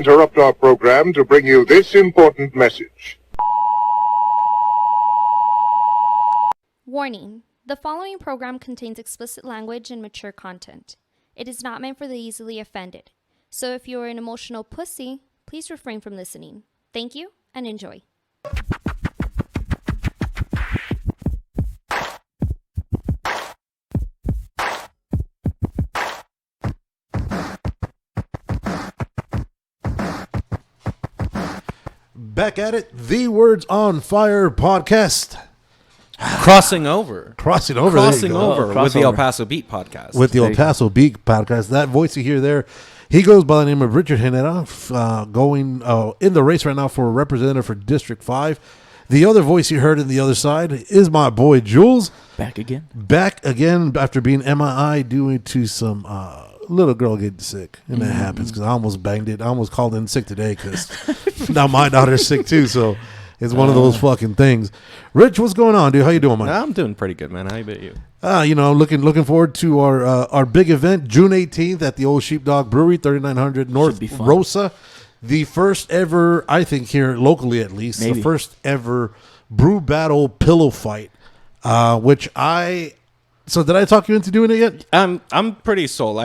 interrupt our program to bring you this important message. Warning. The following program contains explicit language and mature content. It is not meant for the easily offended. So if you are an emotional pussy, please refrain from listening. Thank you and enjoy. Back at it, the Words on Fire podcast. Crossing over Crossing over with the El Paso Beat podcast. With the El Paso Beat podcast. That voice you hear there, he goes by the name of Richard Genera, going in the race right now for a representative for District 5. The other voice you heard on the other side is my boy Jules. Back again After being MIA due to some little girl getting sick. And that happens because I almost banged it. I almost called in sick today because now my daughter's sick too. So it's one of those fucking things. Rich, what's going on, dude? How you doing, man? I'm doing pretty good, man. How about you? Looking forward to our big event, June 18th at the Old Sheepdog Brewery, 3900 North Rosa. The first ever, I think here locally at least, the first ever brew battle pillow fight, So did I talk you into doing it yet? I'm pretty sold.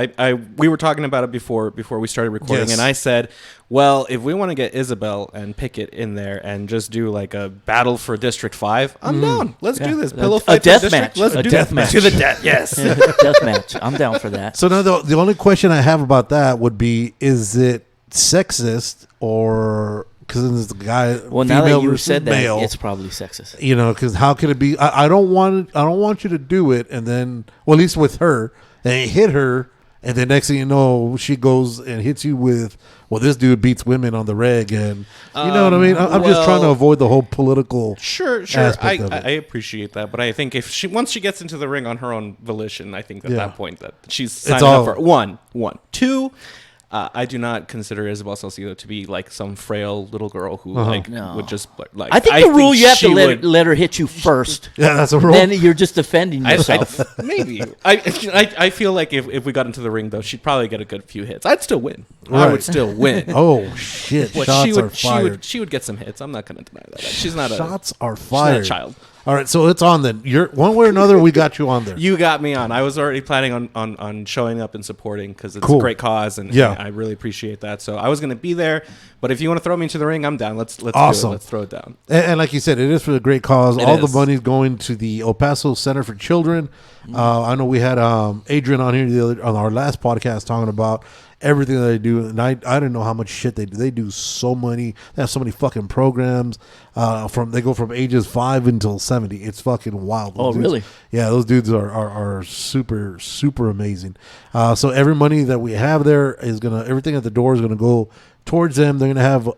We were talking about it before we started recording, and I said, well, if we want to get Isabel and Pickett in there and just do like a battle for District 5, I'm down. Let's do this. Pillow fight a death match. Let's do death match. To the death, yes. Death match. I'm down for that. So now the only question I have about that would be, is it sexist or... Because it's the guy. Well, now that you said male, that, it's probably sexist. Because how could it be? I don't want you to do it, and then, well, at least with her, and hit her, and then next thing you know, she goes and hits you with, well, this dude beats women on the reg, and you know what I mean. I'm just trying to avoid the whole political. Sure. I appreciate that, but I think if once she gets into the ring on her own volition, I think at that point that she's signing up for one. Two. I do not consider Isabel Salcido to be like some frail little girl who would just like. I think the rule you have to let her hit you first. Yeah, that's a rule. Then you're just defending yourself. Maybe. I feel like if we got into the ring though, she'd probably get a good few hits. I'd still win. Right. I would still win. Oh shit! But Shots are fired. She would get some hits. I'm not going to deny that. She's not Shots are fired. She's not a child. All right, so it's on then. You're one way or another. We got you on there. You got me on. I was already planning on showing up and supporting because it's a great cause, and I really appreciate that. So I was going to be there, but if you want to throw me into the ring, I'm down. Let's awesome. do it. Let's throw it down. And like you said, it is for a great cause. All the money's going to the El Paso Center for Children. I know we had Adrian on here on our last podcast talking about everything that they do, and I didn't know how much shit they do. They do so many. They have so many fucking programs. They go from ages 5 until 70. It's fucking wild. Those dudes, really? Yeah, those dudes are super super amazing. So every money that we have there is everything at the door is gonna go towards them. They're gonna have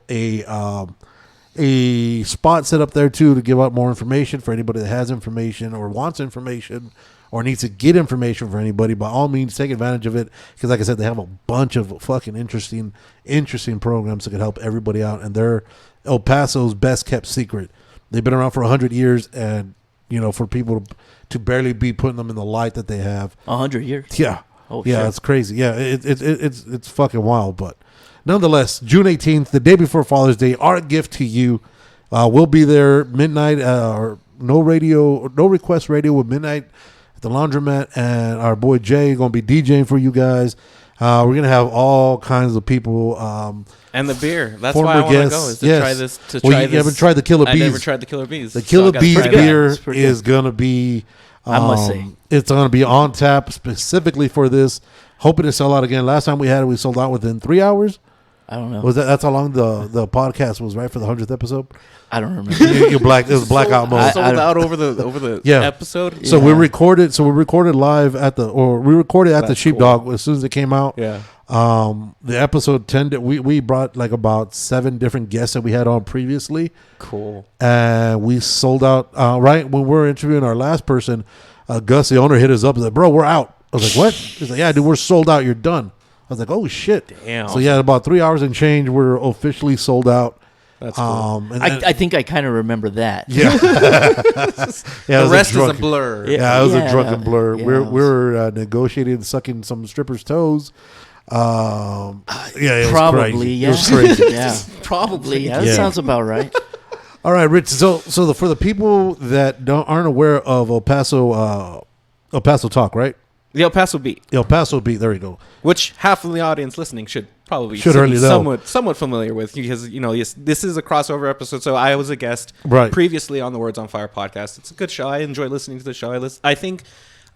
a spot set up there too to give out more information for anybody that has information or wants information or needs to get information for anybody. By all means, take advantage of it because, like I said, they have a bunch of fucking interesting programs that can help everybody out, and they're El Paso's best kept secret. They've been around for 100 years, and for people to barely be putting them in the light that they have. 100 years? Yeah. Oh, yeah, shit. It's crazy. Yeah, it's fucking wild, but nonetheless, June 18th, the day before Father's Day, our gift to you. We'll be there midnight, or no request radio with midnight at the laundromat, and our boy Jay going to be DJing for you guys. We're going to have all kinds of people. And the beer. That's why I want to go, is to try this. You haven't tried the Killer Bees. I never tried the Killer Bees. The Killer Bees beer is going to be, I must say. It's going to be on tap specifically for this. Hoping to sell out again. Last time we had it, we sold out within 3 hours. I don't know. That's how long the podcast was, right, for the 100th episode? I don't remember. It was blackout mode. Sold out over the episode. So we recorded live at the Sheepdog as soon as it came out. Yeah. The episode tended. We brought like about 7 different guests that we had on previously. Cool. And we sold out right when we were interviewing our last person. Gus, the owner, hit us up and said, "Bro, we're out." I was like, "What?" He's like, "Yeah, dude, we're sold out. You're done." I was like, "Oh shit!" Damn. So yeah, about 3 hours and change, we're officially sold out. That's cool. I think I kind of remember that. Yeah. The rest is a blur. Yeah, it was a drunken blur. Yeah, We were negotiating, sucking some strippers' toes. Yeah, it was Probably, crazy. yeah. It was crazy. Yeah, probably. Yeah, that Yeah. sounds about right. All right, Rich. So for the people that aren't aware of El Paso Talk, right? The El Paso Beat, El Paso Beat. There you go. which half of the audience listening should probably already be know. somewhat familiar with, because yes, this is a crossover episode. So I was a guest Right. previously on the Words on Fire podcast. It's a good show. I enjoy listening to the show. I think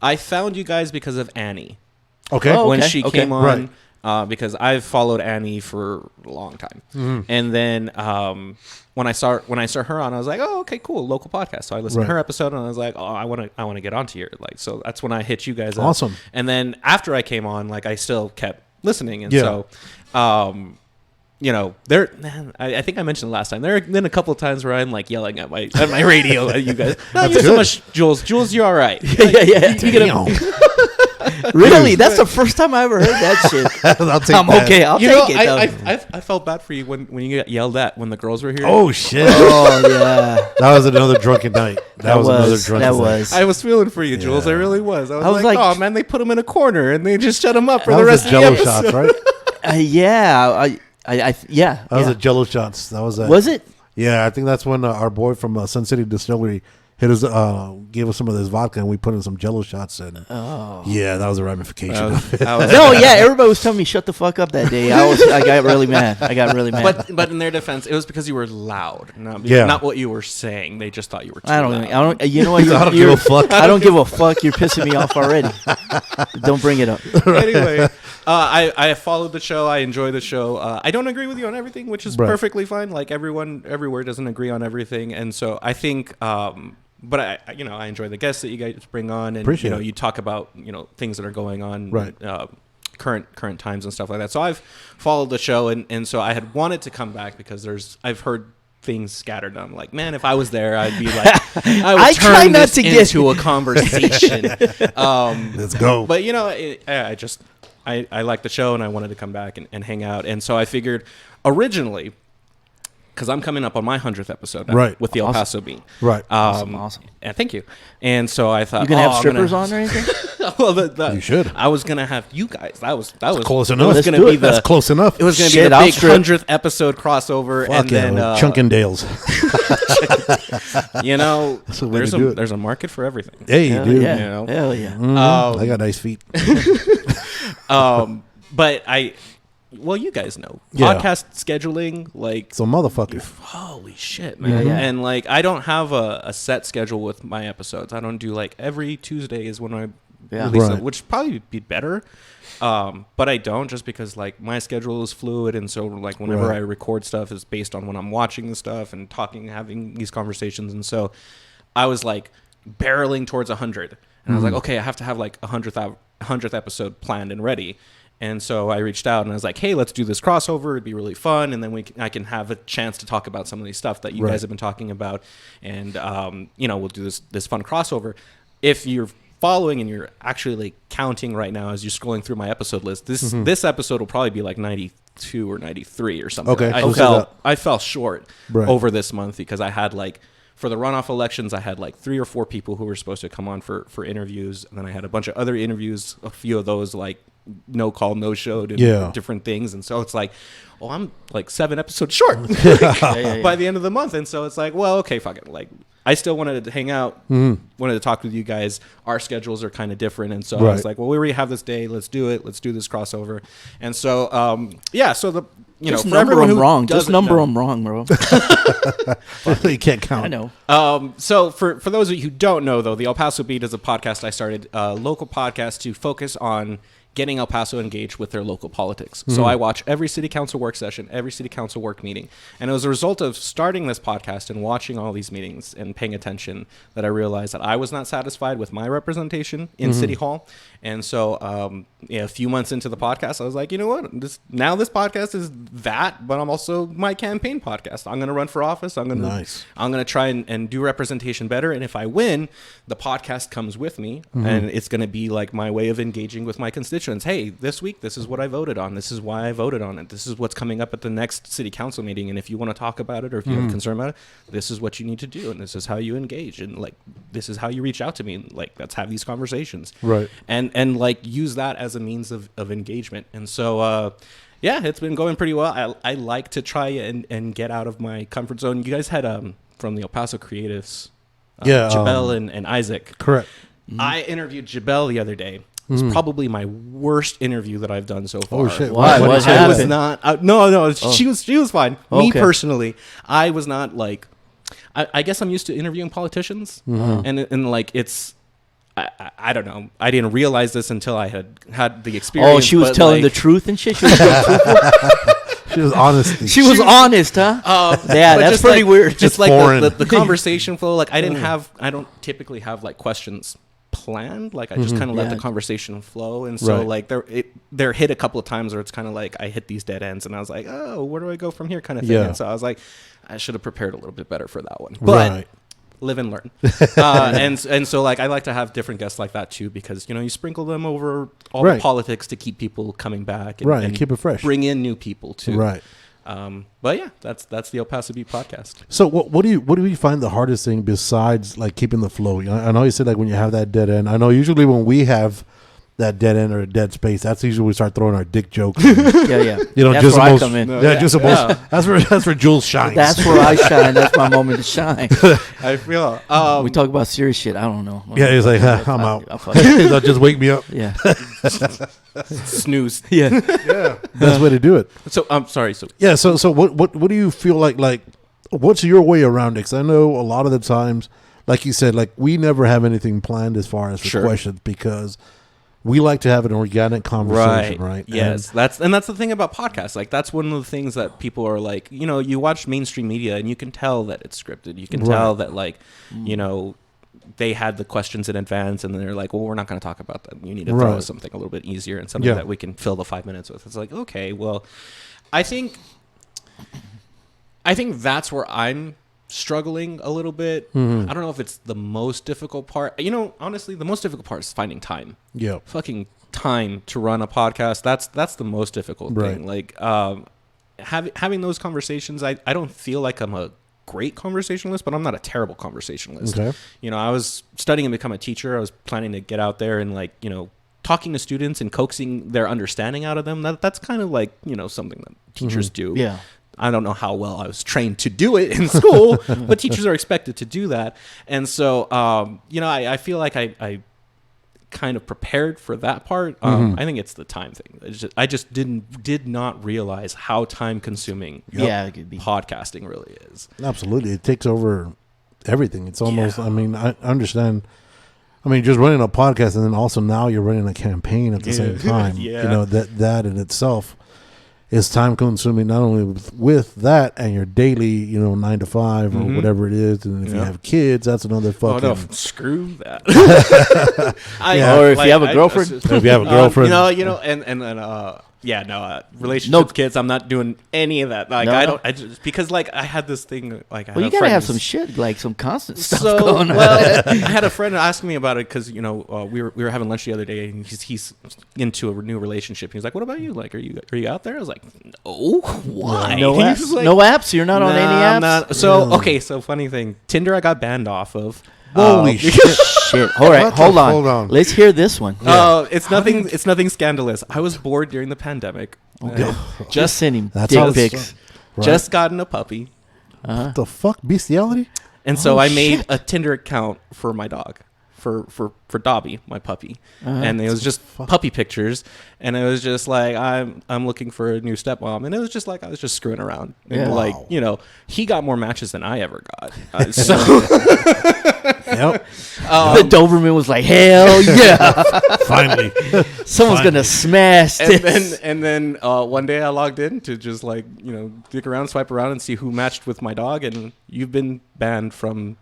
I found you guys because of Annie. Okay. Oh, When okay, she okay. came on, Right. because I've followed Annie for a long time, and then when I saw her on, I was like, oh, okay, cool, local podcast. So I listened Right. to her episode, and I was like, oh, I want to get onto here. Like, so that's when I hit you guys up. Awesome. And then after I came on, like, I still kept listening, and Yeah. so. I think I mentioned it last time. There have been a couple of times where I'm like yelling at my radio at you guys. Not you so good. much, Jules. Jules, you're all right. yeah. Damn. Really? That's the first time I ever heard that shit. I'll take I'm that. okay. I'll You take know, it. Though. I felt bad for you when you got yelled at when the girls were here. Oh shit! Oh yeah. That was another drunken night. That was another drunken That night. was. I was feeling for you, Jules. I Yeah. really was. I I was was like, like- oh man, they put him in a corner and they just shut him up for That the was rest the of the Jello episode. shots, right? Yeah. Yeah. That was yeah. the Jello shots. That was that. Was it? Yeah, I think that's when our boy from Sun City Distillery hit us, gave us some of this vodka, and we put in some Jello shots. And yeah, that was a ramification. of it. No, yeah. Everybody was telling me shut the fuck up that day. I got really mad. But in their defense, it was because you were loud, Yeah. not what you were saying. They just thought you were too I loud. don't. You know what? I don't give a fuck. I don't give a fuck. You're pissing me off already. Don't bring it up. Anyway, I followed the show. I enjoy the show. I don't agree with you on everything, which is Right. perfectly fine. Like everyone everywhere doesn't agree on everything, and so I think. But I enjoy the guests that you guys bring on, and Appreciate it. you talk about things that are going on, Right. Current times and stuff like that. So I've followed the show, and so I had wanted to come back because I've heard things scattered. I'm like, man, if I was there, I'd be like, I would I try turn not this to get- into a conversation. Let's go. But I like the show, and I wanted to come back and hang out, and so I figured originally, because I'm coming up on my 100th episode now, Right. with the El Paso Beat. Right. Awesome. And thank you. And so I thought, You gonna have I'm strippers gonna- on or anything? well, You should. I was gonna have you guys. That was close It enough. was Let's gonna do be it. That's close enough. It was gonna Shit, be the I'll big strip. 100th episode crossover, Fuck and yeah, then Chunkendales. there's the way to do it. there's a market for everything. Hey, Hell dude. yeah. You know? Hell yeah. I got nice feet. But you guys know Yeah. podcast scheduling, like. So motherfucker. Holy shit, man. Yeah. And like I don't have a set schedule with my episodes. I don't do like every Tuesday is when I release Right. it, which probably would be better. But I don't, just because like my schedule is fluid, and so like whenever Right. I record stuff is based on when I'm watching the stuff and talking, having these conversations. And so I was like barreling towards 100, and I was like, okay, I have to have like a 100th episode planned and ready. And so I reached out and I was like, hey, let's do this crossover. It'd be really fun. And then I can have a chance to talk about some of these stuff that you Right. guys have been talking about. And, we'll do this fun crossover. If you're following and you're actually like counting right now as you're scrolling through my episode list, this episode will probably be like 92 or 93 or something. Okay, I close fell it up. I fell short Right. over this month because I had like, for the runoff elections, I had like 3 or 4 people who were supposed to come on for interviews. And then I had a bunch of other interviews, a few of those like no call, no showed, and Yeah. different things. And so it's like, oh, I'm like 7 episodes short by the end of the month. And so it's like, well, okay, fuck it. Like, I still wanted to hang out, wanted to talk with you guys. Our schedules are kind of different. And so I was Right. like, well, we already have this day. Let's do it. Let's do this crossover. And so, so the, Just for number everyone them who wrong. Just doesn't number know- them wrong, bro. You can't count. I know. So for those of you who don't know, though, the El Paso Beat is a podcast I started, a local podcast to focus on getting El Paso engaged with their local politics. So I watch every city council work session, every city council work meeting. And it was a result of starting this podcast and watching all these meetings and paying attention that I realized that I was not satisfied with my representation in City Hall. And so a few months into the podcast, I was like, you know what? This podcast is that, but I'm also my campaign podcast. I'm going to run for office. I'm going to try and do representation better. And if I win, the podcast comes with me, and it's going to be like my way of engaging with my constituents. constituents, hey, this week, this is what I voted on. This is why I voted on it. This is what's coming up at the next city council meeting. And if you want to talk about it or if you have a concern about it, this is what you need to do. And this is how you engage. And like, this is how you reach out to me. And, like, let's have these conversations. Right. And like use that as a means of engagement. And so, yeah, it's been going pretty well. I like to try and get out of my comfort zone. You guys had, from the El Paso Creatives, Jabel and Isaac. Correct. I interviewed Jabel the other day. It was probably my worst interview that I've done so far. Oh shit! Why? What I happened? was not. No. She was fine. Me Okay. personally, I was not like. I guess I'm used to interviewing politicians, and like it's. I don't know. I didn't realize this until I had the experience. Oh, she was telling the truth and shit. She was She was honest. She was honest, huh? Yeah, that's pretty weird. Just It's like foreign. the conversation flow. Like I don't typically have like questions planned. Like I just kind of let the conversation flow. And so Right. like there hit a couple of times where it's kind of like I hit these dead ends and I was like, oh, where do I go from here kind of thing. Yeah. And so I was like, I should have prepared a little bit better for that one. But Right. live and learn. And so like I like to have different guests like that too, because you sprinkle them over all the politics to keep people coming back and keep it fresh. Bring in new people too. Right. But yeah, that's the El Paso Beat podcast. So what do you find the hardest thing besides like keeping the flow? I know you said like when you have that dead end. I know usually when we have that dead end or a dead space, that's usually when we start throwing our dick jokes. Yeah. just That's the where I most, come in. just the most. That's where Jules shines. That's where I shine. That's my moment to shine. I feel We talk about serious shit. I don't know. Yeah, he's like, I'm out. I'll fuck it. They'll just wake me up. Yeah. snooze. Yeah. Best way to do it. So I'm sorry. So Yeah. So what do you feel like? What's your way around it? Because I know a lot of the times, like you said, like we never have anything planned as far as the questions because we like to have an organic conversation, right? Yes, that's the thing about podcasts. Like that's one of the things that people are like, you watch mainstream media and you can tell that it's scripted. You can tell that like, they had the questions in advance and then they're like, well, we're not going to talk about that. You need to throw us something a little bit easier and something that we can fill the 5 minutes with. It's like, okay, well, I think that's where I'm struggling a little bit. I don't know if it's the most difficult part. Honestly, the most difficult part is finding time. Yeah. Fucking time to run a podcast. That's the most difficult thing. Like having those conversations, I don't feel like I'm a great conversationalist, but I'm not a terrible conversationalist. Okay. I was studying to become a teacher. I was planning to get out there and like, talking to students and coaxing their understanding out of them. That's kind of like, something that teachers do. Yeah. I don't know how well I was trained to do it in school, but teachers are expected to do that. And so, I feel like I kind of prepared for that part. I think it's the time thing. I just did not realize how time consuming it could be. Podcasting really is. Absolutely. It takes over everything. It's almost, I understand. Just running a podcast and then also now you're running a campaign at the same time. That in itself is time consuming, not only with that and your daily, 9 to 5 or whatever it is. And if you have kids, that's another fucking. Oh, no, screw that. Or if you have a girlfriend. If you have a girlfriend. Relationships with kids, I'm not doing any of that. Like, because like I had this thing, like, I you gotta have some shit, like some constant stuff going on. Well, I had a friend ask me about it because, we were having lunch the other day and he's into a new relationship. He was like, what about you? Like, are you out there? I was like, no, why? No apps? Like, no apps? You're not on any apps? So funny thing. Tinder, I got banned off of. Holy shit. All right, hold on. Let's hear this one. It's nothing scandalous. I was bored during the pandemic. Just send him That's dick pics. Right. Just gotten a puppy. What the fuck? Bestiality? And so I made a Tinder account for my dog. For Dobby, my puppy, and it was just puppy pictures, and it was just like I'm looking for a new stepmom, and it was just like I was just screwing around, and like he got more matches than I ever got. So Yep. The Doberman was like, hell yeah, finally, someone's gonna smash this. And then one day I logged in to just like dig around, swipe around, and see who matched with my dog, and you've been banned from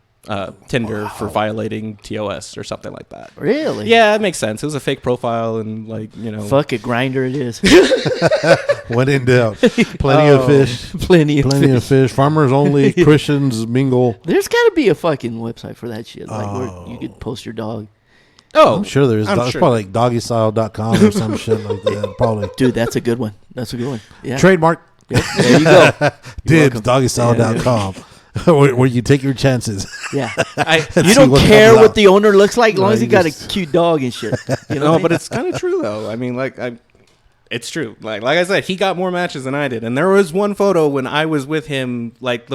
Tinder for violating TOS or something like that. Really? Yeah, it makes sense. It was a fake profile and fuck it, Grinder it is. When in doubt. Plenty of fish. Plenty of fish. Farmers only. Christians mingle. There's got to be a fucking website for that shit. Like where you could post your dog. Oh, I'm sure there's. I'm It's sure. probably like doggystyle.com or some shit like that. Probably. Dude, that's a good one. Yeah. Trademark. Yep. There you go. Dibs, doggystyle.com. Where you take your chances. Yeah. And You see don't what care comes what out. the owner looks like, as long No, as he you got just- a cute dog and shit. You know No, what I but mean? it's kind of true though. I mean, it's true. Like I said, he got more matches than I did, and there was one photo when I was with him. Like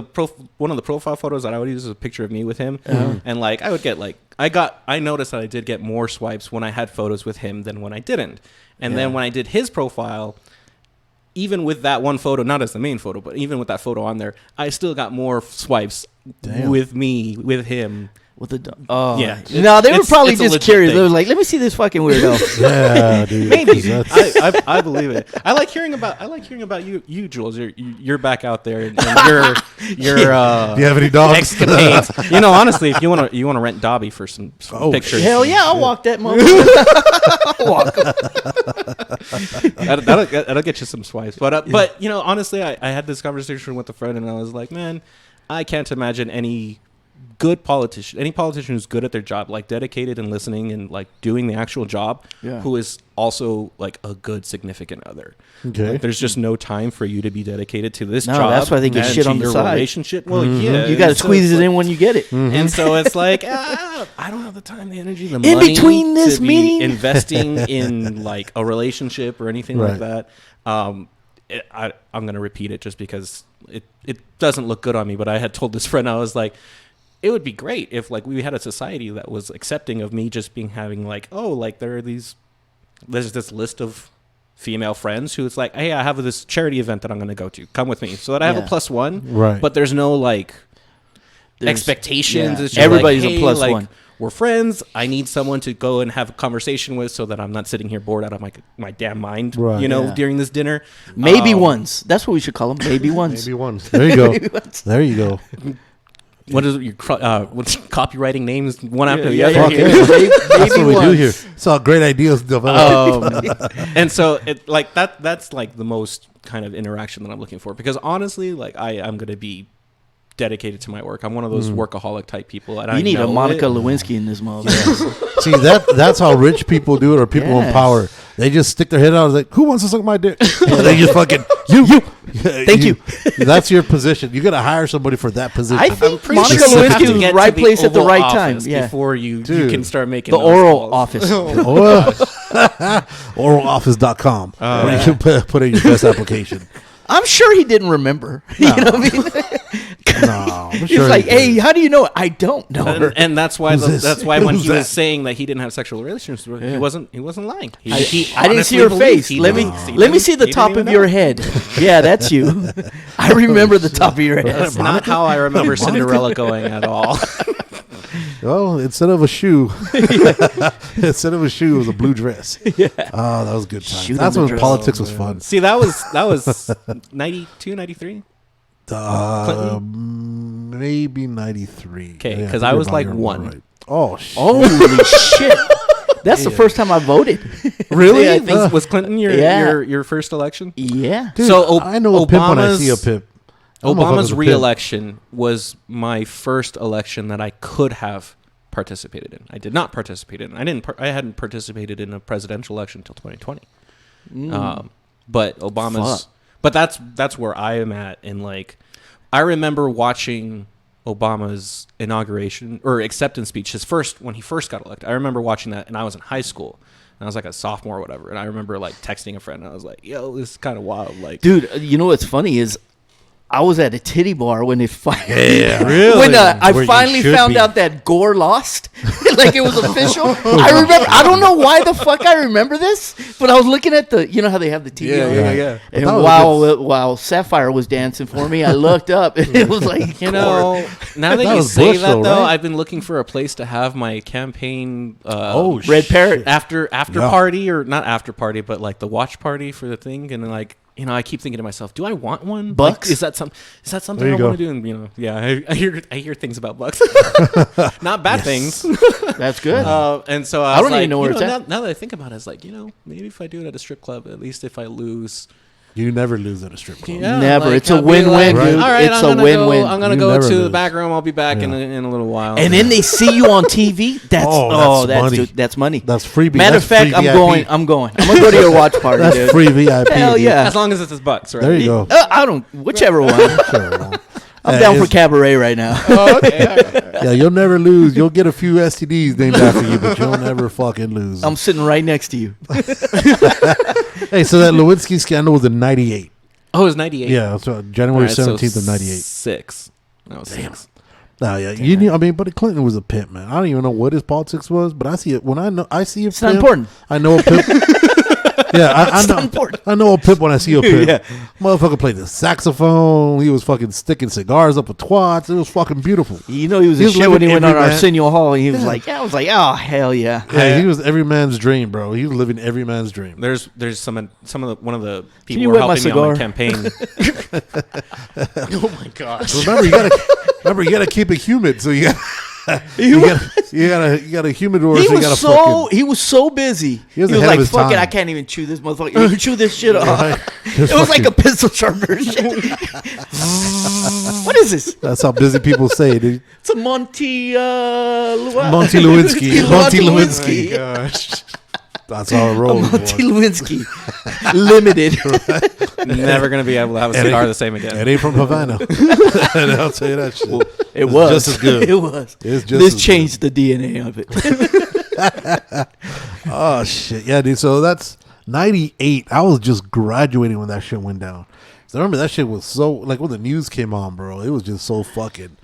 one of the profile photos that I would use is a picture of me with him, and like I would get like I noticed that I did get more swipes when I had photos with him than when I didn't, and then when I did his profile. Even with that one photo, not as the main photo, but even with that photo on there, I still got more swipes with him. With the dog. Oh, Yeah. No, they were It's- probably it's a just legit curious. thing. They were like, let me see this fucking weirdo. Yeah, dude. Maybe 'cause that's- I believe it. I like hearing about you, Jules. You're back out there and your Do you have any dogs? escapades. Honestly, if you want to rent Dobby for some Oh, pictures, Hell yeah, I'll walk that motherfucker. I'll walk him. that'll get you some swipes. But honestly, I had this conversation with a friend, and I was like, man, I can't imagine any politician who's good at their job, like dedicated and listening and like doing the actual job, who is also like a good significant other. Okay. Like, there's just no time for you to be dedicated to this No, job. that's why they get and shit to on the your side. relationship. Well, yeah, You got to and so squeeze it's it like- in when you get it. and so it's like I don't have the time, the energy, the In money between this to be meeting? investing in like a relationship or anything like Right. that. I'm gonna repeat it just because it doesn't look good on me. But I had told this friend, I was like, it would be great if like we had a society that was accepting of me just having like, oh, like there's this list of female friends who it's like, hey, I have this charity event that I'm going to go to. Come with me, so that I have a +1. Right. But there's no like There's- expectations. yeah. It's just Everybody's like, a hey, plus like, one. We're friends. I need someone to go and have a conversation with, so that I'm not sitting here bored out of my damn mind. Right. Yeah. During this dinner. Maybe ones. That's what we should call them. Maybe ones. Maybe one. There you go. Maybe ones. There you go. What is it? What's copywriting names one after the yeah, other? Fuck yeah. yeah. Maybe That's what we do ones. here. It's all great ideas developed. And so it like that's like the most kind of interaction that I'm looking for, because honestly, like I'm gonna be dedicated to my work. I'm one of those workaholic type people, and I You need a know Monica it. Lewinsky in this motherfucker. See, that's how rich people do it, or people in Yes. power. They just stick their head out like, who wants to suck my dick? And they just fucking you. Thank you. That's your position. You got to hire somebody for that position. I think Pretty Monica sure you have Lewinsky to was get right to the place at the Oval right Office time. Yeah. before you Dude. can start making The those oral calls. office. Oraloffice.com where you can put in your best application. I'm sure he didn't remember. You know what I mean? No, I'm He's sure like, he did. hey, how do you know it? I don't know her. And that's why Who's this? that's why when Who's he that? was saying that he didn't have sexual relations, he wasn't lying. I didn't see honestly her believed face. he Let me didn't. let me see the He top didn't of even your know. head. Yeah, that's you. I remember the top of your head. That's not how I remember Cinderella going at all. Well, instead of a shoe, it was a blue dress. Yeah. Oh, that was a good time. Shoot That's on the when dress. politics was fun. See, that was 92, 93? Maybe 93. 'Kay, Yeah, 'cause think I you're was about like your 1. right. Oh, shit. Holy shit. That's the first time I voted. Really? Yeah, I think was Clinton Yeah. your first election? Yeah. Dude, So, I know a pimp when I Obama's- see a pimp. That motherfucker's Obama's a pimp. re-election was my first election that I could have participated in. I did not participate in. I hadn't participated in a presidential election until 2020. But Obama's. Fuck. But that's where I am at. And like, I remember watching Obama's inauguration or acceptance speech, when he first got elected. I remember watching that, and I was in high school. And I was like a sophomore or whatever. And I remember like texting a friend, and I was like, "Yo, this is kind of wild." Like, Dude, you know what's funny is I was at a titty bar when it finally Really? when I Where you finally should found be. out that Gore lost, like it was official. I remember. I don't know why the fuck I remember this, but I was looking at you know how they have the TV. Yeah, on yeah, there? yeah. And But that was while Sapphire was dancing for me, I looked up and it was like, you know, now that That you was say Bush, that, though, though, right? I've been looking for a place to have my campaign. Red Parrot. after Yeah. party, or not after party, but like the watch party for the thing, and then like, you know, I keep thinking to myself, do I want one? Bucks? Like, is that something There you I go. want to do? And you know, yeah, I hear things about bucks, not bad things. That's good. And so I, I was don't even like, know where you it's at. Now that I think about it, it's like, you know, maybe if I do it at a strip club, at least if I lose You never lose at a strip club. Yeah, Never. like, It's a I'll be win-win, like, dude. All right, It's I'm a gonna win-win. I'm gonna You go never to the lose. back room. I'll be back Yeah. in a little while. And then they see you on TV. That's money. that's money. That's freebie. Matter of That's free fact, I'm VIP. going. I'm going to go to your watch party, That's dude. free VIP. Hell dude. yeah. as long as it's $1, right? There you go. I don't. Whichever one. Sure. I'm Yeah, down for it's- cabaret right now. Oh, okay. All right. Yeah, you'll never lose. You'll get a few STDs named after you, but you'll never fucking lose. I'm sitting right next to you. Hey, so that Lewinsky scandal was in '98. Oh, it was 98. Yeah, so January 17th of '98. 6. That was 6. Oh yeah, you knew, I mean, but Clinton was a pimp, man. I don't even know what his politics was, but I see it when I see a It's pimp. not important. I know a pimp. Yeah, I It's know. not important. I know a pimp when I see a pimp. Yeah. Motherfucker played the saxophone. He was fucking sticking cigars up with twats. It was fucking beautiful. You know he was He a was shit when he living went on every man- Arsenio Hall, and he was like, "Yeah." I was like, "Oh hell yeah." Yeah, he was every man's dream, bro. He was living every man's dream. There's one of the people you who were wet my helping me on my cigar? campaign. Oh my gosh. Remember, you gotta keep it humid. So you got a humidor. He so you was gotta so fucking, he was so busy. He was He was ahead of like, his "Fuck it, time. I can't even chew this motherfucker. Chew this shit off." Right? It was like a pistol sharpener. What is this? That's how busy people say, dude. It's a Monty Monty Lewinsky. Monty Lewinsky. Gosh. That's how it rolls. Monty boy. Lewinsky Limited. Never gonna be able to have a cigar the same again. It ain't from Havana. And I'll tell you that shit. It was just as good. It was. It's just This as changed the DNA of it. Oh shit, yeah, dude. So that's '98. I was just graduating when that shit went down. So I remember that shit was so like when the news came on, bro. It was just so fucking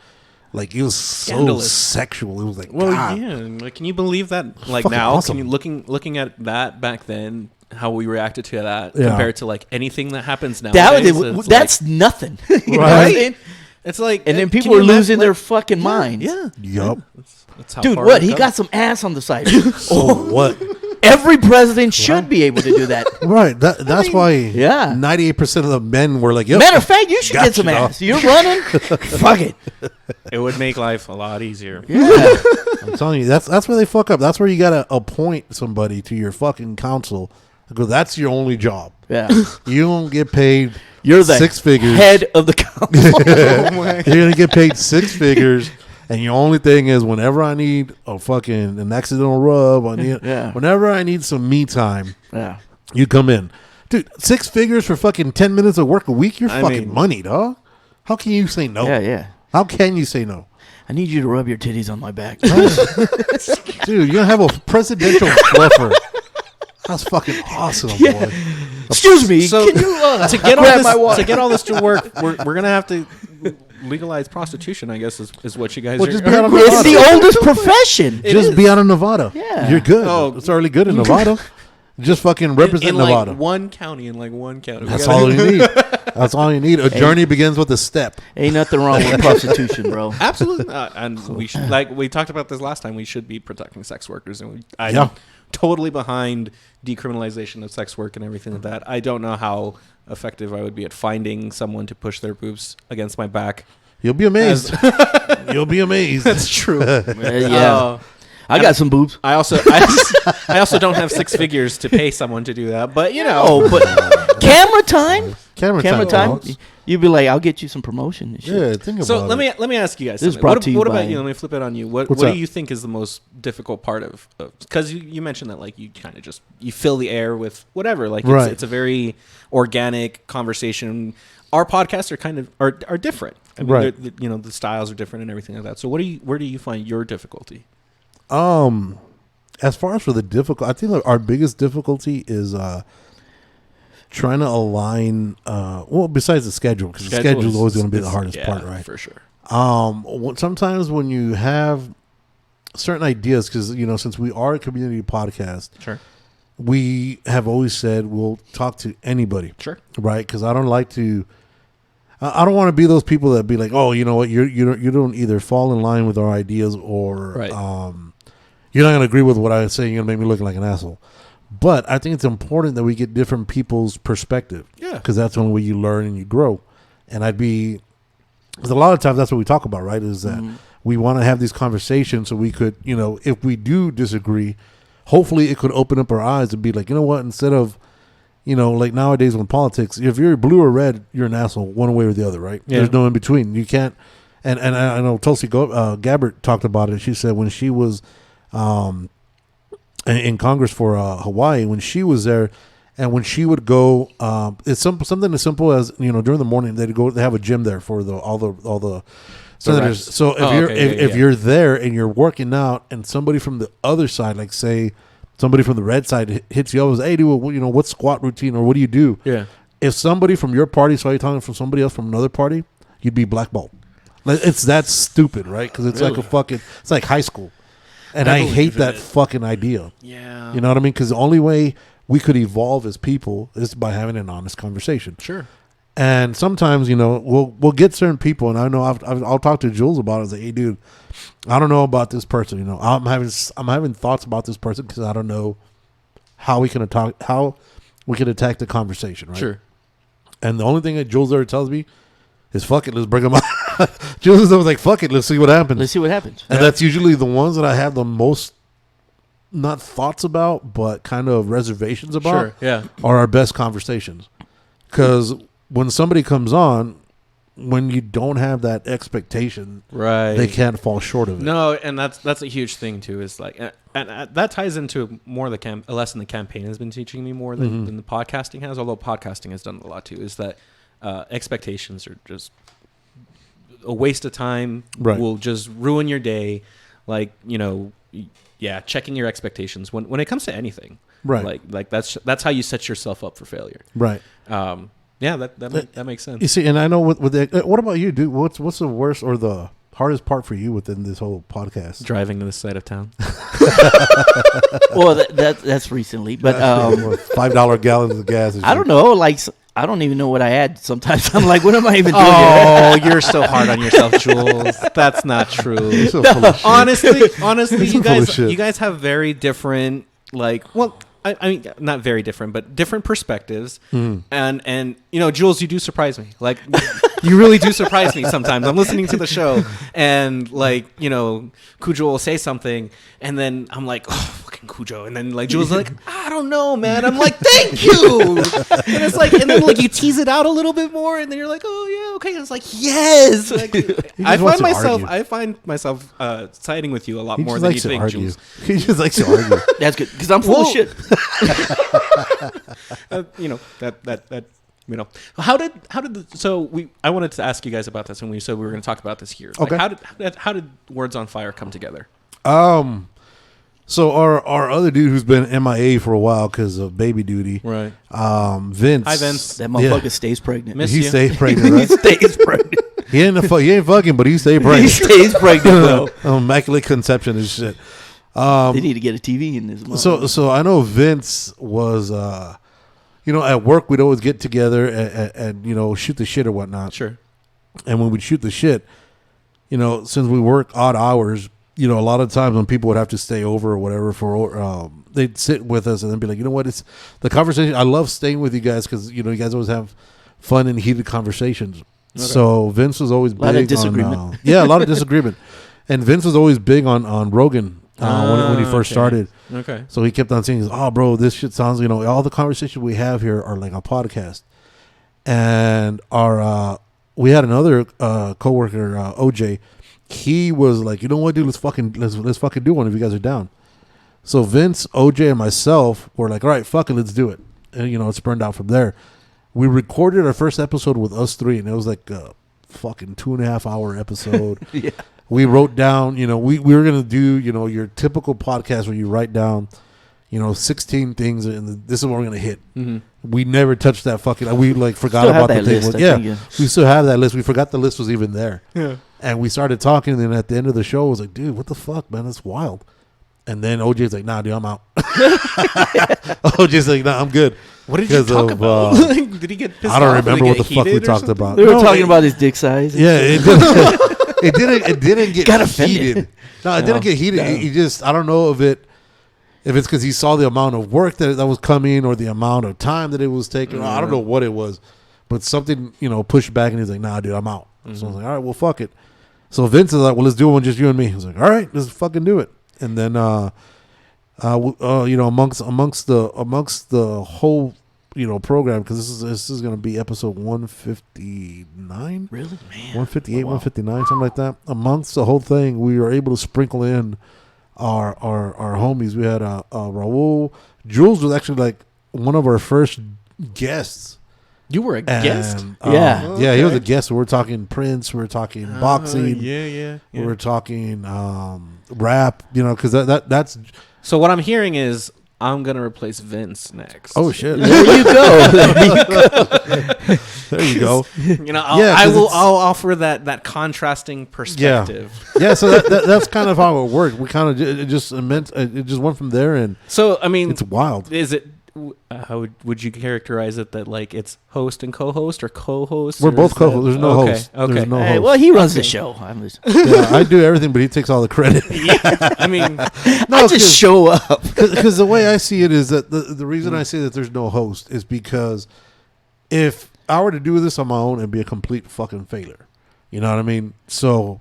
like it was Scandalous. so sexual. It was like, Well, God. yeah. Like, can you believe that? Like Fucking now, awesome. can you looking at that back then, how we reacted to that Yeah. compared to like anything that happens now? That's nothing. You know what I Right. mean? It's like, And then can people you are imagine, losing like- their fucking minds. Yeah, Yup. that's how Dude, far what? it He goes. got some ass on the side. So what? Every president should be able to do that. Right. That's why. yeah. 98% of the men were like, "Yep." Matter of fact, you should Got get some you, dog. ass. You're running. Fuck it. It would make life a lot easier. Yeah. I'm telling you, that's where they fuck up. That's where you gotta appoint somebody to your fucking council because that's your only job. Yeah. You don't get paid. You're the 6 figures. head of the council. You're gonna get paid 6 figures, and your only thing is whenever I need an accidental rub, Yeah. whenever I need some me time, Yeah. you come in, dude. 6 figures for fucking 10 minutes of work a week. You're I fucking mean- money, dog. How can you say no? Yeah. How can you say no, I need you to rub your titties on my back. dude? You're gonna have a presidential fluffer. That's fucking awesome, boy. Excuse me. So can you to get all grab this my water? to get all this to work, we're gonna have to legalize prostitution. I guess is what you guys Well, are. just be out of It's the Nevada. oldest profession. Just be out of Nevada. Yeah. You're good. Oh. It's already good in Nevada. Just fucking represent in Nevada. like one county. In like one county. We That's gotta- all you need. That's all you need. A journey begins with a step. Ain't nothing wrong with prostitution, bro. Absolutely, and we should, like we talked about this last time. We should be protecting sex workers, and I'm Yeah. totally behind decriminalization of sex work and everything like that. I don't know how effective I would be at finding someone to push their boobs against my back. You'll be amazed. You'll be amazed. That's true. Yeah. I got some boobs. I also don't have 6 figures to pay someone to do that, but you know. Oh, but camera time. Camera Camera time. counts. You'd be like, I'll get you some promotion and shit. Yeah, think about So it. let me ask you guys. This is something. brought to you what by- about you? Let me flip it on you. What What's do that? you think is the most difficult part of? Because you mentioned that like you kind of just you fill the air with whatever. Like Right. it's a very organic conversation. Our podcasts are kind of are different. I mean, Right. the styles are different and everything like that. So where do you find your difficulty? As far as for the difficult, I think like our biggest difficulty is trying to align. Well, besides the schedule, because the schedule is always going to be the hardest part, right? For sure. Sometimes when you have certain ideas, because since we are a community podcast, Sure. we have always said we'll talk to anybody, Sure. right? Because I don't like to. I don't want to be those people that be like, oh, you know what, you don't either fall in line with our ideas or Right. you're not going to agree with what I say. You're going to make me look like an asshole. But I think it's important that we get different people's perspective. Yeah. Because that's the only way you learn and you grow. And because a lot of times that's what we talk about, right? Is that we want to have these conversations so we could, if we do disagree, hopefully it could open up our eyes and be like, you know what, instead of like nowadays with politics, if you're blue or red, you're an asshole one way or the other, right? There's no in between. You can't. And I know Tulsi Gabbard talked about it. She said when she was in Congress for Hawaii, when she was there, and when she would go, it's something as simple as during the morning they have a gym there for all the senators. So if you're there and you're working out, and somebody from the other side, like say somebody from the red side hits you up and says, hey, dude, what's squat routine or what do you do? Yeah. If somebody from your party saw you talking from somebody else from another party, you'd be blackballed. It's that stupid, right? Because it's it's like high school. And I hate that fucking idea. Yeah. You know what I mean? Because the only way we could evolve as people is by having an honest conversation. Sure. And sometimes, we'll get certain people, and I know I'll talk to Jules about it. I was like, hey, dude, I don't know about this person. I'm having thoughts about this person because I don't know how we can attack the conversation, right? Sure. And the only thing that Jules ever tells me is, fuck it, let's bring them out. Jules is always like, fuck it, let's see what happens. And that's usually the ones that I have the most, not thoughts about, but kind of reservations about, are our best conversations. Because when somebody comes on, when you don't have that expectation, right, they can't fall short of it. No, and that's a huge thing too. Is like, and that ties into more of a lesson the campaign has been teaching me more than the podcasting has. Although podcasting has done a lot too. Is that expectations are just a waste of time. Right. Will just ruin your day. Like checking your expectations when it comes to anything. Right. Like that's how you set yourself up for failure. Right. Yeah, that makes sense. You see, and I know with the what about you, dude? What's the worst or the hardest part for you within this whole podcast? Driving to this side of town. Well, that's recently, but $5 gallons of gas. I don't know. Like, I don't even know what I add. Sometimes I'm like, what am I even doing? Oh, you're so hard on yourself, Jules. That's not true. So honestly, you guys have very different, I mean, not very different, but different perspectives. And Jules, you do surprise me. Like, you really do surprise me sometimes. I'm listening to the show, and Kujo will say something, and then I'm like, oh, fucking Kujo. And then Jules is like, I don't know, man. I'm like, thank you. And it's like, and then you tease it out a little bit more, and then you're like, oh yeah, okay. And it's like, yes. I find myself siding with you a lot more than you think, Jules. He just likes to argue. That's good because I'm full of shit. I wanted to ask you guys about this when we said we were going to talk about this here. Okay. How did Words on Fire come together? So our other dude who's been MIA for a while because of baby duty, right? Vince. Hi, Vince. That motherfucker stays pregnant. He stays pregnant. Right? He stays pregnant. He ain't fucking, but he stays pregnant. He stays pregnant, though. Immaculate conception and shit. They need to get a TV in this. So I know Vince was, at work we'd always get together and shoot the shit or whatnot. Sure. And when we'd shoot the shit, since we work odd hours, a lot of times when people would have to stay over or whatever they'd sit with us and then be like, you know what, it's the conversation. I love staying with you guys because you guys always have fun and heated conversations. Okay. So Vince was always big on disagreement. A lot of disagreement, and Vince was always big on Rogan. When he first started. Okay. So he kept on saying, oh, bro, this shit sounds, all the conversations we have here are like a podcast. And we had another coworker, OJ. He was like, you know what, dude, let's fucking do one if you guys are down. So Vince, OJ, and myself were like, all right, fuck it, let's do it. And, it spurned out from there. We recorded our first episode with us three, and it was like a fucking 2.5 hour episode. Yeah. We wrote down, we were going to do, your typical podcast where you write down, 16 things, and this is what we're going to hit. Mm-hmm. We never touched that fucking, we forgot about the thing. Yeah, we still have that list. We forgot the list was even there. Yeah. And we started talking, and then at the end of the show, I was like, dude, what the fuck, man? That's wild. And then OJ's like, nah, dude, I'm out. OJ's like, nah, I'm good. What did you talk about? Did he get pissed off? I don't remember what the fuck we talked about. We were talking about his dick size. Yeah, it didn't get heated. No, it didn't get heated. No. He just, I don't know if it's because he saw the amount of work that was coming or the amount of time that it was taking. I don't know what it was, but something, pushed back, and he's like, nah, dude, I'm out. Mm-hmm. So I was like, all right, well, fuck it. So Vince is like, well, let's do one, just you and me. I was like, all right, let's fucking do it. And then, amongst the whole program, because this is going to be episode 159. Really, man? 158, 159, something like that. Amongst the whole thing, we were able to sprinkle in our homies. We had Raul. Jules was actually like one of our first guests. You were a guest? Yeah. Yeah, he was a guest. We were talking Prince. We were talking boxing. Yeah. We were talking rap, because that's... So what I'm hearing is I'm going to replace Vince next. Oh, shit. There you go. There you go. I'll offer that contrasting perspective. Yeah, so that's kind of how it worked. We kind of it just went from there, and so I mean, it's wild. Is it? How would you characterize it? That like it's host and co-host or co-host? We're both co-hosts. There's no host. Okay. There's no Hey, host. well, he runs the show. I do everything, but he takes all the credit. I mean, I just show up. Because the way I see it is that the reason I say that there's no host is because if I were to do this on my own, it'd be a complete fucking failure. You know what I mean? So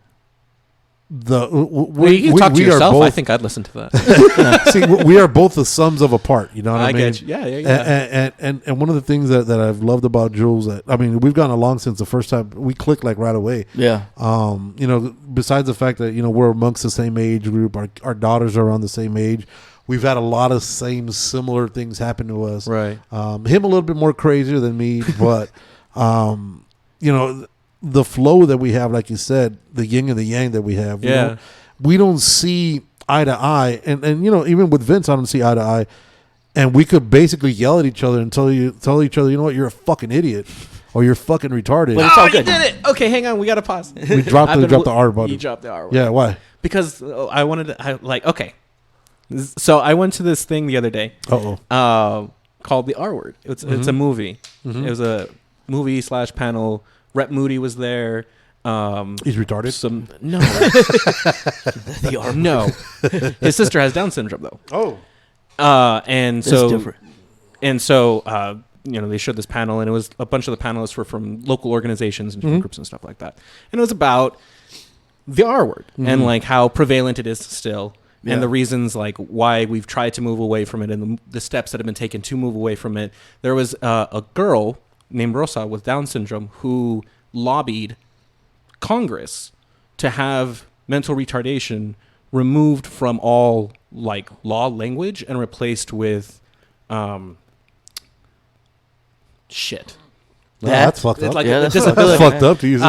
you talk to yourself. I think I'd listen to that. See, we are both the sums of a part. You know what I mean? Get you. Yeah. And one of the things that I've loved about Jules, we've gone along since the first time we clicked like right away. Yeah. Besides the fact that we're amongst the same age group, our daughters are around the same age. We've had a lot of similar things happen to us. Right. Him a little bit more crazier than me, but the flow that we have, like you said, the yin and the yang that we have. We don't see eye to eye, and even with Vince, I don't see eye to eye, and we could basically yell at each other and tell each other, you know what, you're a fucking idiot, or you're fucking retarded. But it's all you good. did it. Okay, hang on, we gotta pause. We dropped the R button. You dropped the R button. Yeah, why? Because I wanted to. Okay. So I went to this thing the other day. Called The R Word. It's a movie. Mm-hmm. It was a movie / panel. Rep Moody was there. He's retarded. No. No. His sister has Down syndrome though. And That's so different. And so they showed this panel, and it was a bunch of the panelists were from local organizations and groups and stuff like that. And it was about the R word and like how prevalent it is still. Yeah. And the reasons like why we've tried to move away from it, and the steps that have been taken to move away from it. There was a girl named Rosa with Down syndrome who lobbied Congress to have mental retardation removed from all like law language and replaced with shit. That's fucked up. Like that's disability. That's fucked up to use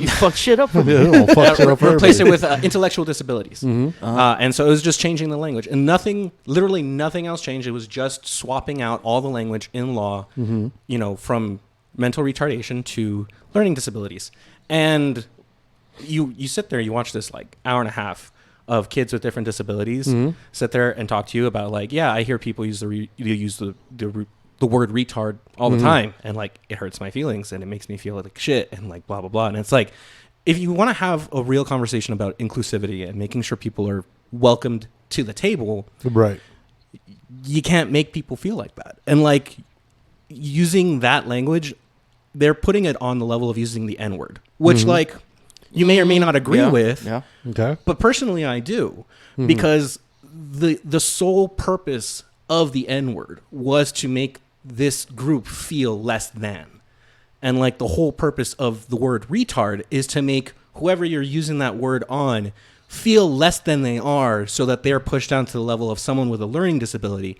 You fuck shit up. Replace it with intellectual disabilities. Mm-hmm. And so it was just changing the language. And literally nothing else changed. It was just swapping out all the language in law, from mental retardation to learning disabilities. And you sit there, you watch this like hour and a half of kids with different disabilities sit there and talk to you about like, I hear people use the word retard all the time, and like it hurts my feelings and it makes me feel like shit and like blah blah blah. And it's like, if you want to have a real conversation about inclusivity and making sure people are welcomed to the table, right, you can't make people feel like that. And like using that language, they're putting it on the level of using the N-word, which like you may or may not agree with. Yeah. Okay. But personally I do, because the sole purpose of the N-word was to make this group feel less than. And like the whole purpose of the word retard is to make whoever you're using that word on feel less than they are, so that they're pushed down to the level of someone with a learning disability.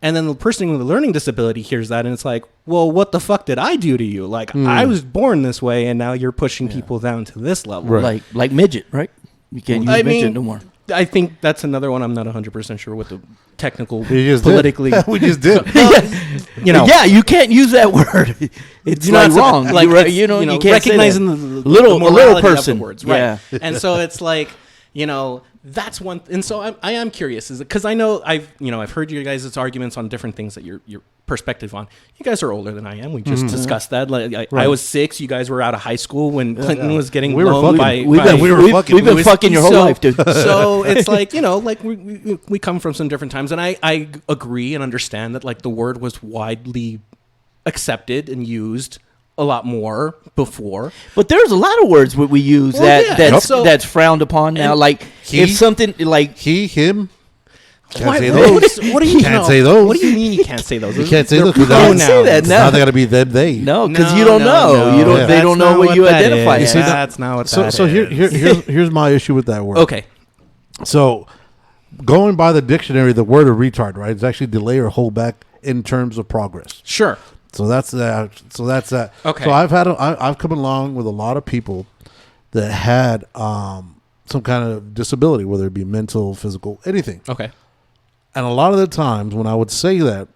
And then the person with a learning disability hears that and it's like, well, what the fuck did I do to you? Like I was born this way and now you're pushing people down to this level. Right. Like midget, right? You can't use midget no more. I think that's another one. I'm not 100% sure what the technical politically. We just did. Yeah, you can't use that word. It's like wrong. Like you can't recognizing say the little person. Of the words, right? Yeah. And so it's like, that's one. And so I am curious, is because I know I've heard you guys' arguments on different things that your perspective on. You guys are older than I am. We just discussed that. Like I was 6. You guys were out of high school when Clinton was getting blown by. We've been fucking your whole life, dude. So it's like we come from some different times, and I agree and understand that like the word was widely accepted and used a lot more before. But there's a lot of words we use that's frowned upon now. Like he, if something like he, him. Can't say those. What do you can't say those? What do you mean you can't say those? You can't say those. You can't say that. It's No. not going to be them. They. No, because you don't know. You don't. Yeah. They don't know what you identify as. That's not what that is. So here's my issue with that word. Okay. So, going by the dictionary, the word of retard, right, is actually delay or hold back in terms of progress. Sure. So that's that. Okay. So I've come along with a lot of people that had some kind of disability, whether it be mental, physical, anything. Okay. And a lot of the times when I would say that,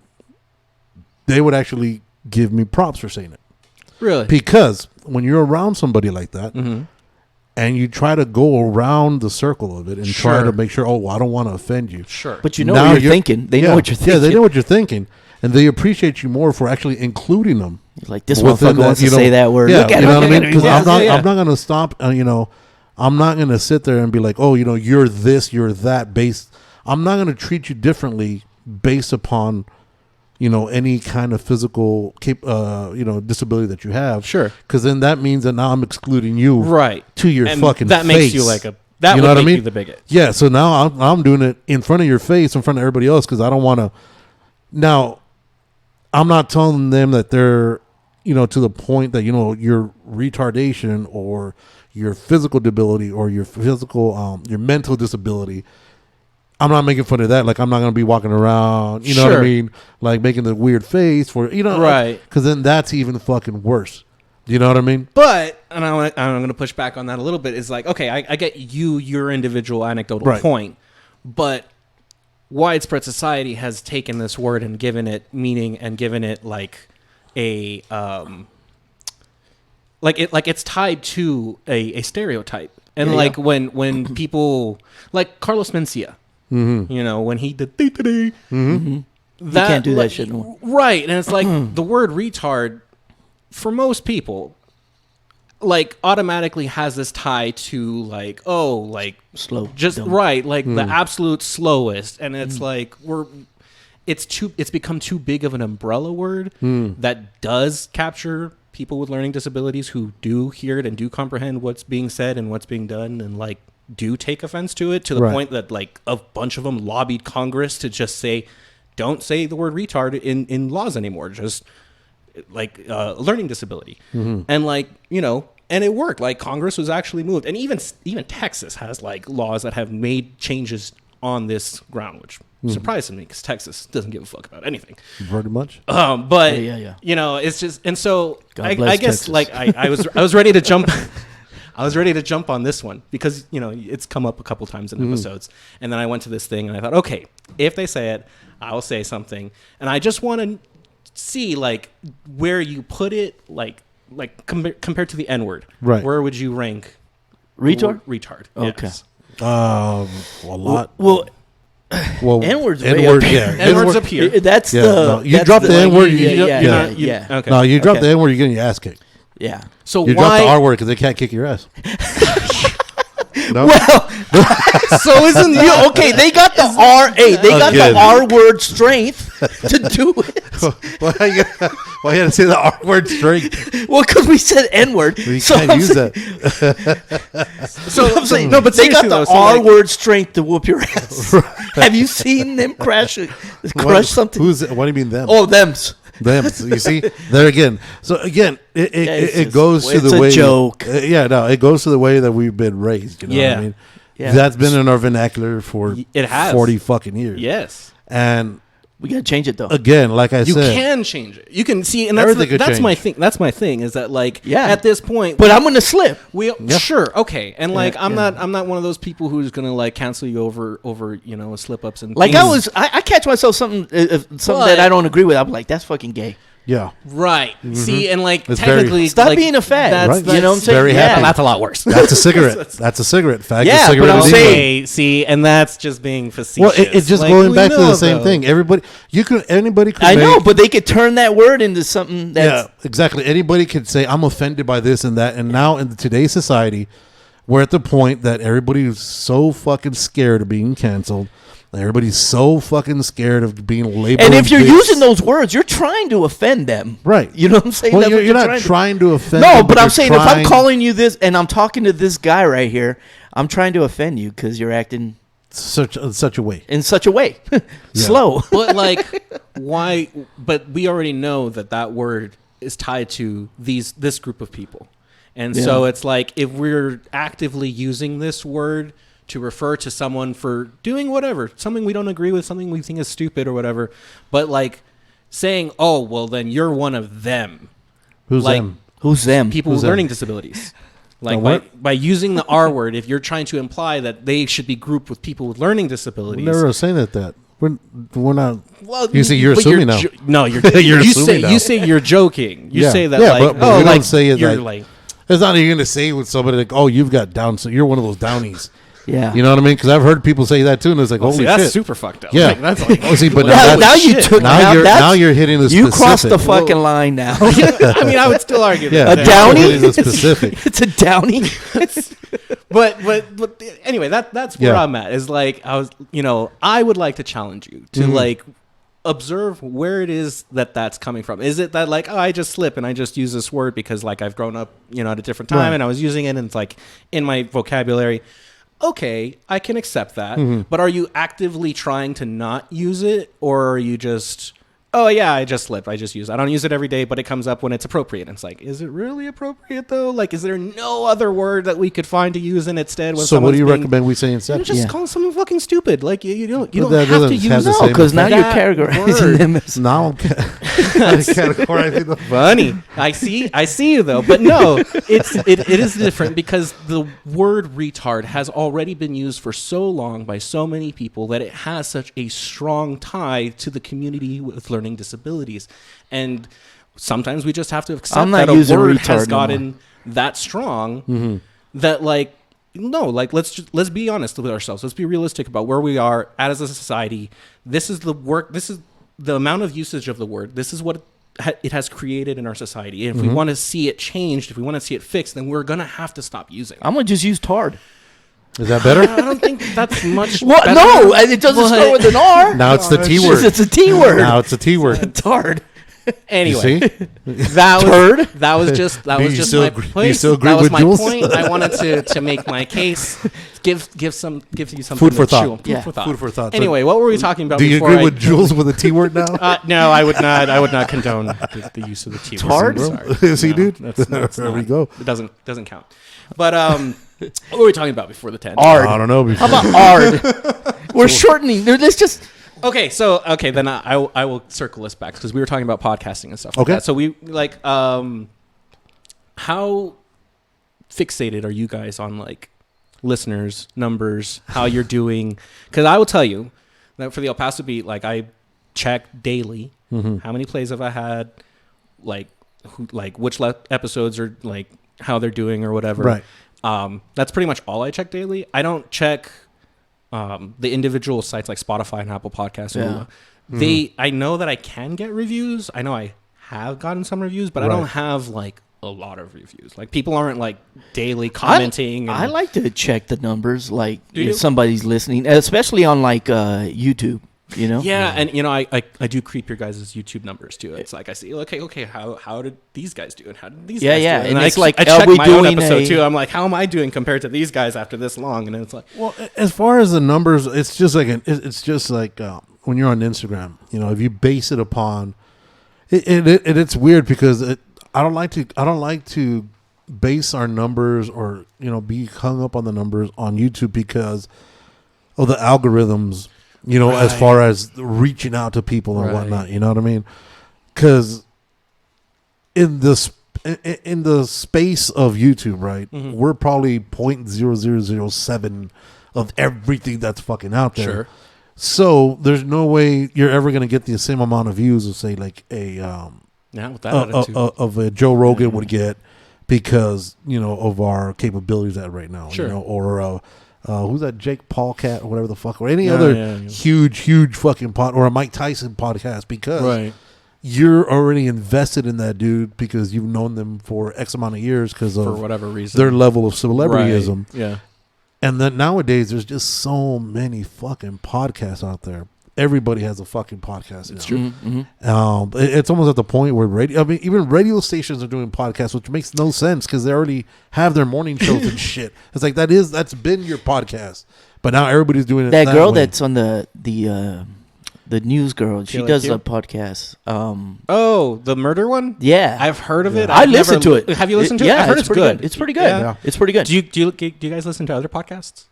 they would actually give me props for saying it. Really? Because when you're around somebody like that, and you try to go around the circle of it and try to make sure, I don't want to offend you. Sure. But you know what you're thinking. They know what you're thinking. Yeah, they know what you're thinking. And they appreciate you more for actually including them. Like, this motherfucker wants to say that word. Yeah, Look at you know him. what I mean? Because Yeah. I'm not going to stop, I'm not going to sit there and be like, you're this, you're that based. I'm not going to treat you differently based upon, any kind of physical, disability that you have. Sure. Because then that means that now I'm excluding you. Right. To your and fucking that face. makes you like that you would know what make I mean? you the bigot. Yeah. So now I'm doing it in front of your face, in front of everybody else, because I don't want to. Now, I'm not telling them that they're, to the point that, your retardation or your physical disability or your your mental disability. I'm not making fun of that. Like, I'm not going to be walking around, you know what I mean? Like, making the weird face for, Right. Because then that's even fucking worse. You know what I mean? But, and I'm going to push back on that a little bit, is like, okay, I get your individual anecdotal point, but widespread society has taken this word and given it meaning and given it like a, it's tied to a stereotype. And when people, like Carlos Mencia, when he did that, You can't do that shit no more. Right. And it's like the word retard for most people automatically has this tie to slow, just dumb. right, the absolute slowest. And it's it's become too big of an umbrella word that does capture people with learning disabilities who do hear it and do comprehend what's being said and what's being done and do take offense to it, to the point that a bunch of them lobbied Congress to just say, don't say the word retard in laws anymore. Just learning disability. And and it worked. Congress was actually moved. And even Texas has laws that have made changes on this ground, which surprised me because Texas doesn't give a fuck about anything. Pretty much. But Yeah. It's just, and so I guess Texas. I was ready to jump. I was ready to jump on this one because, it's come up a couple times in episodes. And then I went to this thing and I thought, okay, if they say it, I will say something. And I just want to see where you put it, compared to the N-word. Right. Where would you rank Retard? Retard. Okay. Yes. A lot. Well, Well, N-word's N-word, way up yeah. N-word's up here. That's Yeah, the. no, you that's drop the N-word, Yeah. Okay. No, you drop the N word, you're getting your ass kicked. Yeah. So You drop the why? R word because they can't kick your ass. No? Well, so isn't you okay? They got the R. They got Again. the R word strength to do it. Why you gotta say the R word straight? Well, because we said N word. You So can't I'm use saying, that. So I'm saying, No, but they got seriously, the though, so R word strength to whoop your ass. Have you seen them crush something? What do you mean them? Oh, them's. Them. So you see, there again. So again, it's it just- goes to it's the a way. joke. It goes to the way that we've been raised. You know what Yeah. I mean? Yeah. That's been in our vernacular for It has. 40 fucking years. Yes. And We gotta change it though. again, like I You said, can change it. You can see, and that's Everything could that's my change. thing. That's my thing. Is that Yeah. at this point, But I'm gonna slip. we sure okay, and I'm yeah. not one of those people who's gonna cancel you over slip ups and Like things. I catch myself something But- that I don't agree with. I'm like, that's fucking gay. yeah. right. See, and It's technically, Stop being a fag. Right. You know what I'm saying? Very Yeah. happy. That's a lot worse. That's a cigarette. That's a cigarette. Fag Yeah, is but cigarette I'm is saying- illegal. Okay, see, and that's just being facetious. Well, it's just Like, going we back to the know, same though. thing. Anybody could I know, make- but they could turn that word into something that's yeah, exactly. Anybody could say, I'm offended by this and that. And now in today's society, we're at the point that everybody is so fucking scared of being canceled. Everybody's so fucking scared of being labeled. and if you're this. using those words, you're trying to offend them. Right. You know what I'm saying? Well, That's what you're not to- trying to offend No, them, but I'm you're saying if I'm trying- calling you this and I'm talking to this guy right here, I'm trying to offend you because you're acting such a way. In such a way. Slow. But like, why? But we already know that word is tied to this group of people. And so it's like, if we're actively using this word to refer to someone for doing whatever, something we don't agree with, something we think is stupid or whatever, but like saying, oh, well, then you're one of them. Who's like, them? Who's them? People with learning disabilities. Like by using the R word, if you're trying to imply that they should be grouped with people with learning disabilities. We never saying that. We're not. Well, you say you're assuming now. No, you're you're assuming now. You say you're joking. You say that but we don't say it you're like. It's not even going to say with somebody like, oh, you've got Down syndrome. You're one of those Downies. Yeah. You know what I mean? Because I've heard people say that too, and it's like, holy that's shit. super fucked up. Yeah. Like, that's like, but now you're hitting the specific. You crossed the fucking line now. I mean, I would still argue that. A Downy? It's specific. It's a Downy. but anyway, that's where I'm at. Is like, I would like to challenge you to like observe where it is that's coming from. Is it that like, oh, I just slip and I just use this word because like I've grown up, at a different time and I was using it and it's like in my vocabulary. Okay, I can accept that. But are you actively trying to not use it, or are you just, oh yeah, I just slipped, I just use it. I don't use it every day, but it comes up when it's appropriate. And it's like, is it really appropriate though? Like, is there no other word that we could find to use in instead? When so what do you recommend we say instead? Just call someone fucking stupid. Like you don't have to use no, because now you're categorizing them as now I'm categorizing them. Funny. I see you though, but no, it is different because the word retard has already been used for so long by so many people that it has such a strong tie to the community with learning disabilities, and sometimes we just have to accept that a word has gotten that strong that like, no, like let's be honest with ourselves. Let's be realistic about where we are as a society. This is the amount of usage of the word. This is what it has created in our society. And if we want to see it changed, if we want to see it fixed, then we're gonna have to stop using it. I'm gonna just use tard. Is that better? I don't think that's much What? better. No, it doesn't start with an R. Now it's the T word. It's a T word. Now it's a T word. Tard. Anyway, See? that was just my point. That was my point. I wanted to make my case. Give you something Food for to chew thought. on. Yeah. Food for thought. Anyway, what were we talking about? Do you before agree with Jules with the T word now? No, I would not. I would not condone the use of the T word. Tard? Is he, dude? There we go. It doesn't count. But what were we talking about before the 10? Ard. I don't know. How about ard? We're shortening. Let's just. Okay, then I will circle this back because we were talking about podcasting and stuff like that. So we like how fixated are you guys on like listeners, numbers, how you're doing? Because I will tell you that for the El Paso Beat, like I check daily how many plays have I had, like which episodes are like how they're doing or whatever. Right. That's pretty much all I check daily. I don't check the individual sites like Spotify and Apple Podcasts. Yeah. I know that I can get reviews. I know I have gotten some reviews, but I don't have like a lot of reviews. Like people aren't like daily commenting. I like to check the numbers, like if somebody's listening, especially on like YouTube. Yeah, and I do creep your guys' YouTube numbers too. It's like I see, okay, how did these guys do, and how did these guys do? And it's like I check my own episode too. I'm like, how am I doing compared to these guys after this long? And it's like, well, as far as the numbers, it's just like when you're on Instagram, if you base it upon it's weird because I don't like to base our numbers or be hung up on the numbers on YouTube because of the algorithms. As far as reaching out to people and whatnot, you know what I mean? Because in the space of YouTube, right, we're probably 0.0007 of everything that's fucking out there. Sure. So there's no way you're ever going to get the same amount of views of say like of a Joe Rogan would get because of our capabilities at right now. Sure. Or who's that Jake Paul cat or whatever the fuck, or any other huge fucking or a Mike Tyson podcast because you're already invested in that dude because you've known them for X amount of years because of for whatever reason their level of celebrityism. Right. Yeah. And then nowadays there's just so many fucking podcasts out there. Everybody has a fucking podcast. It's true. It's almost at the point where even radio stations are doing podcasts, which makes no sense because they already have their morning shows and shit. It's like that's been your podcast. But now everybody's doing it. That girl way. that's on the news girl. She does a podcast. Oh, the murder one? Yeah, I've heard of it. I listened to it. Have you listened to it? Yeah, I've heard it's good. It's pretty good. Yeah. It's pretty good. Do you guys listen to other podcasts?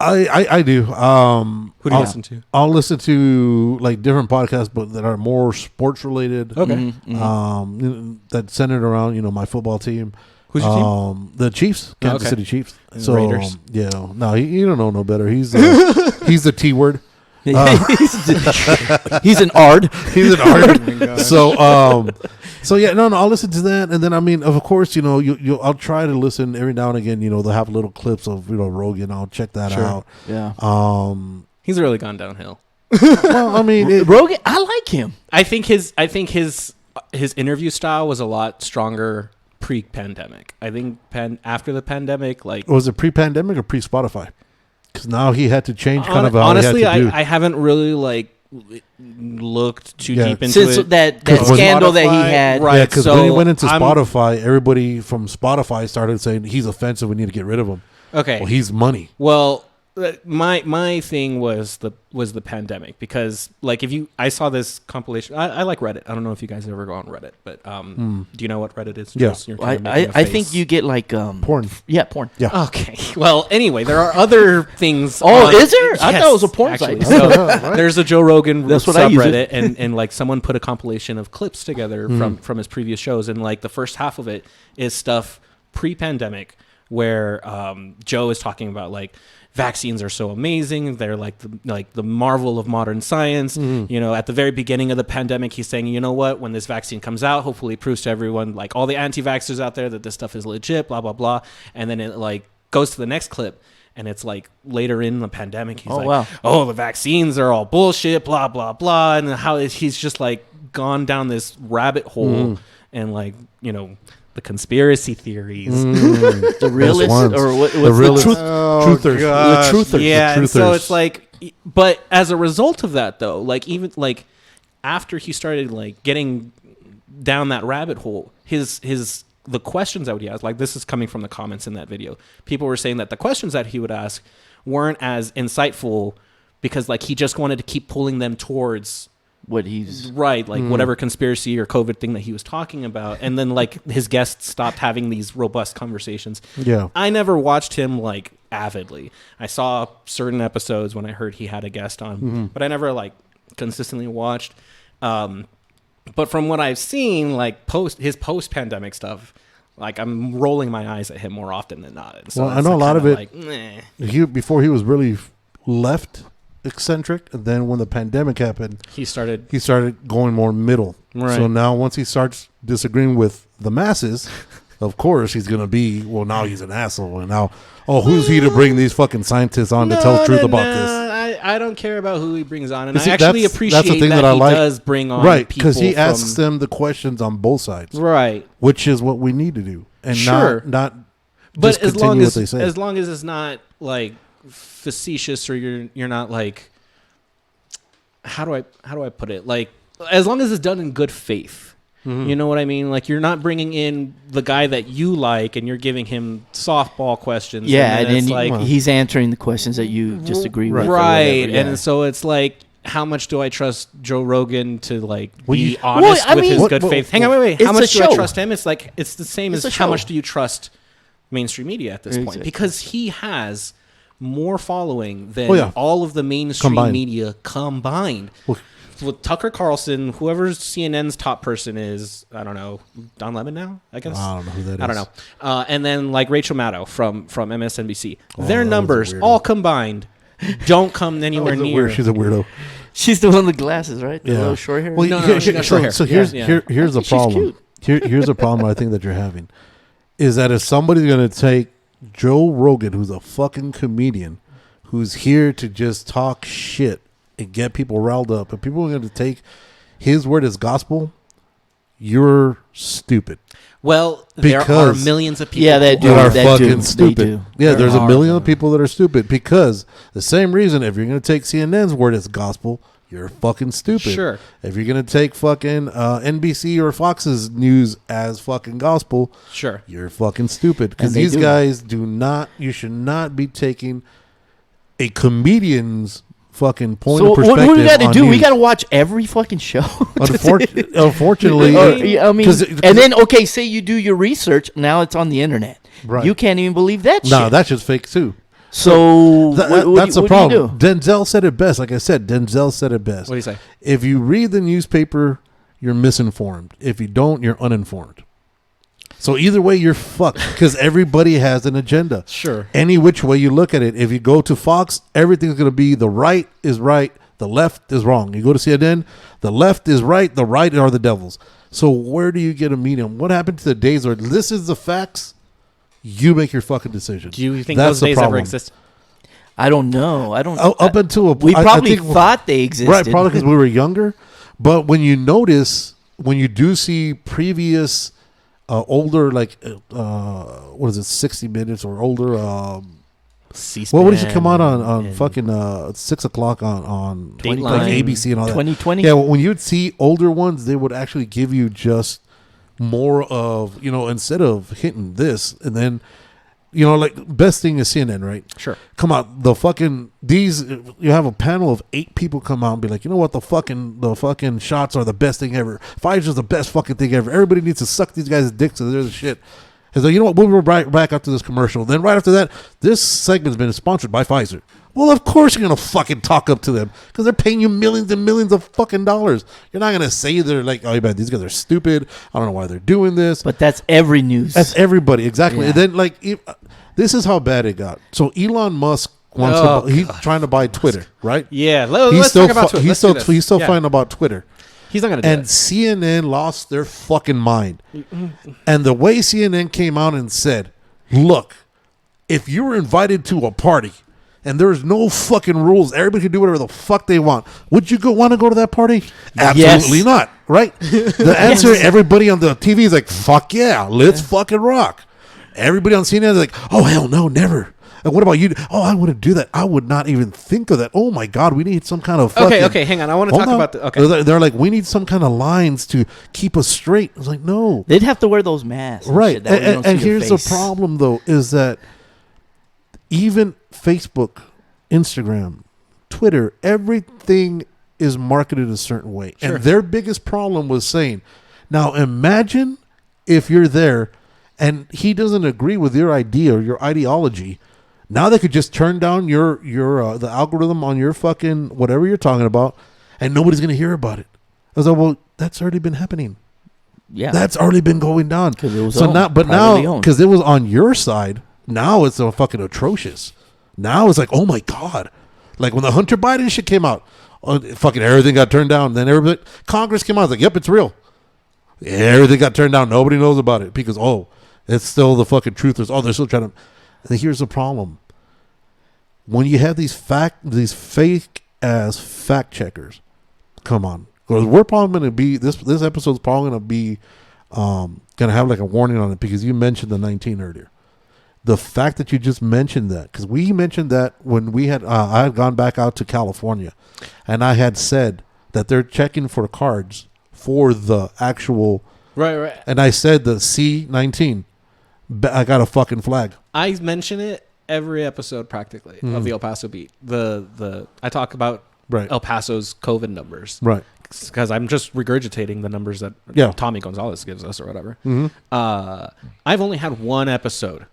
I do. Who do you listen to? I'll listen to like different podcasts, but that are more sports related. Okay. That centered around my football team. Who's your team? The Chiefs, Kansas City Chiefs. So Raiders. No, you don't know no better. He's the T word. He's an ard. He's an art. So yeah, no, I'll listen to that, and then of course, I'll try to listen every now and again. They'll have little clips of Rogan. I'll check that out. Yeah. He's really gone downhill. Well, Rogan, I like him. I think his interview style was a lot stronger pre-pandemic. I think after the pandemic, was it pre-pandemic or pre-Spotify? Because now he had to change kind of how honestly, he had to do. I haven't really looked too deep into since it. that scandal that he had. Right. Yeah, because when he went into Spotify, everybody from Spotify started saying he's offensive. We need to get rid of him. Okay. Well, he's money. Well, my thing was the pandemic, because I saw this compilation. I like Reddit. I don't know if you guys ever go on Reddit, but do you know what Reddit is? Yeah. I think you get porn. Yeah, porn. Yeah. Okay. Well, anyway, there are other things. Oh, is there? Yes, I thought it was a porn actually. site. So there's a Joe Rogan That's what I use subreddit, it. and someone put a compilation of clips together from his previous shows, and the first half of it is stuff pre-pandemic where Joe is talking about vaccines are so amazing. They're the marvel of modern science. At the very beginning of the pandemic, he's saying, you know what, when this vaccine comes out, hopefully it proves to everyone, all the anti-vaxxers out there, that this stuff is legit, blah, blah, blah. And then it goes to the next clip, and it's later in the pandemic. He's oh, the vaccines are all bullshit, blah, blah, blah. And how he's just gone down this rabbit hole and the conspiracy theories, the realists, or what's the truthers. The truthers. Yeah, the and so it's but as a result of that, though, even after he started getting down that rabbit hole, the questions that he asked, this is coming from the comments in that video. People were saying that the questions that he would ask weren't as insightful because he just wanted to keep pulling them towards what he's whatever conspiracy or COVID thing that he was talking about, and then his guests stopped having these robust conversations. Yeah, I never watched him avidly. I saw certain episodes when I heard he had a guest on, but I never consistently watched. But from what I've seen, his post pandemic stuff, I'm rolling my eyes at him more often than not. And so I know a lot of it. Nah. Before he was really left eccentric, and then when the pandemic happened, he started going more middle. Right. So now once he starts disagreeing with the masses, of course he's gonna be now he's an asshole, and now who's he to bring these fucking scientists on to tell the truth about this? I don't care about who he brings on, and See, I actually appreciate that's the thing that I he like. does bring on right, people because he asks them the questions on both sides, right, which is what we need to do, and not but just continue what they say. As long as it's not facetious, or you're not how do I put it, as long as it's done in good faith. You know what I mean? You're not bringing in the guy that you like and you're giving him softball questions. Yeah, and then he's answering the questions that you disagree with. Right. Yeah. And so it's how much do I trust Joe Rogan to be honest with his good faith? Hang on, wait. How much do I trust him? It's it's the same as how much do you trust mainstream media at this point? Because he has more following than all of the mainstream media combined. With Tucker Carlson, whoever CNN's top person is, I don't know, Don Lemon now, I guess. I don't know who that is. I don't know. And then Rachel Maddow from MSNBC. Their numbers all combined don't come anywhere near. She's a weirdo. She's the one with the glasses, right? The little short hair. Well, no, she got short hair. So here's the problem. Here's the problem I think that you're having is that if somebody's going to take Joe Rogan, who's a fucking comedian, who's here to just talk shit and get people riled up, and people are going to take his word as gospel, you're stupid. Well, there are millions of people that are fucking stupid. Yeah, there's a million of people that are stupid because the same reason if you're going to take CNN's word as gospel, you're fucking stupid. Sure. If you're going to take fucking NBC or Fox's news as fucking gospel, sure, you're fucking stupid because these guys you should not be taking a comedian's fucking point So of perspective. what do we got to do? news. We got to watch every fucking show. Unfortunately, I mean, and then okay, say you do your research. Now it's on the internet. Right. You can't even believe that shit. no, that's just fake too. So That's the what problem. do you do? Denzel said it best. Like I said, Denzel said it best. What do you say? If you read the newspaper, you're misinformed. If you don't, you're uninformed. So either way, you're fucked because everybody has an agenda. Sure. Any which way you look at it. If you go to Fox, everything's going to be the right is right, the left is wrong. You go to CNN, the left is right, the right are the devils. So where do you get a medium? What happened to the days where this is the facts? You make your fucking decision. Do you think That's those days the ever problem. exist? I don't know. I don't. Up until we I probably think- thought they existed. Right, probably because we were younger. But when you notice, when you do see previous older, like what is it, 60 Minutes or older? C-SPAN What did you come out on and fucking 6 o'clock on Dateline. like ABC and all that? 2020. Yeah, when you'd see older ones, they would actually give you just more of, instead of hitting this and then, like best thing is CNN, right? Sure. Come out you have a panel of 8 people come out and be like, you know what, the fucking shots are the best thing ever. Pfizer's the best fucking thing ever. Everybody needs to suck these guys' dicks so they're the shit. And so, you know what, we'll be right back after this commercial. Then right after that, this segment's been sponsored by Pfizer. Well, of course you're going to fucking talk up to them because they're paying you millions and millions of fucking dollars. You're not going to say they're like, oh, man, these guys are stupid. I don't know why they're doing this. But that's every news. That's everybody, exactly. Yeah. And then, like, this is how bad it got. So Elon Musk he's trying to buy Twitter, right? Yeah. Let's talk about Twitter. He's still fighting about Twitter. He's not going to do And it. CNN lost their fucking mind. And the way CNN came out and said, look, if you were invited to a party and there's no fucking rules, everybody can do whatever the fuck they want, would you want to go to that party? Absolutely not, right? The answer, everybody on the TV is like, fuck yeah, let's fucking rock. Everybody on CNN is like, oh, hell no, never. And what about you? Oh, I wouldn't do that. I would not even think of that. Oh my God, we need some kind of fucking... Okay, hang on. I want to talk about... Okay. They're like, we need some kind of lines to keep us straight. I was like, no. They'd have to wear those masks. Right. And here's here's the problem, though, is that even Facebook, Instagram, Twitter, everything is marketed a certain way. Sure. And their biggest problem was saying, now imagine if you're there and he doesn't agree with your idea or your ideology. Now they could just turn down your the algorithm on your fucking whatever you're talking about, and nobody's gonna hear about it. I was like, well, that's already been happening. Yeah, That's already been going down. because it was So owned, now, but privately now owned. because it was on your side, now it's so fucking atrocious. Now it's like, oh my God, like when the Hunter Biden shit came out, fucking everything got turned down. Then everybody, Congress came out, it's like, yep, it's real. Everything got turned down. Nobody knows about it because it's still the fucking truth. They're still trying to. And here's the problem: when you have these fake ass fact checkers, come on, because we're probably going to be this episode's probably going to be going to have like a warning on it because you mentioned the 19 earlier. The fact that you just mentioned that, because we mentioned that when we had I had gone back out to California, and I had said that they're checking for cards for the actual Right. and I said the C-19. I got a fucking flag. I mention it every episode practically of the El Paso Beat. I talk about Right. El Paso's COVID numbers. Right. Because I'm just regurgitating the numbers that Tommy Gonzalez gives us or whatever. I've only had one episode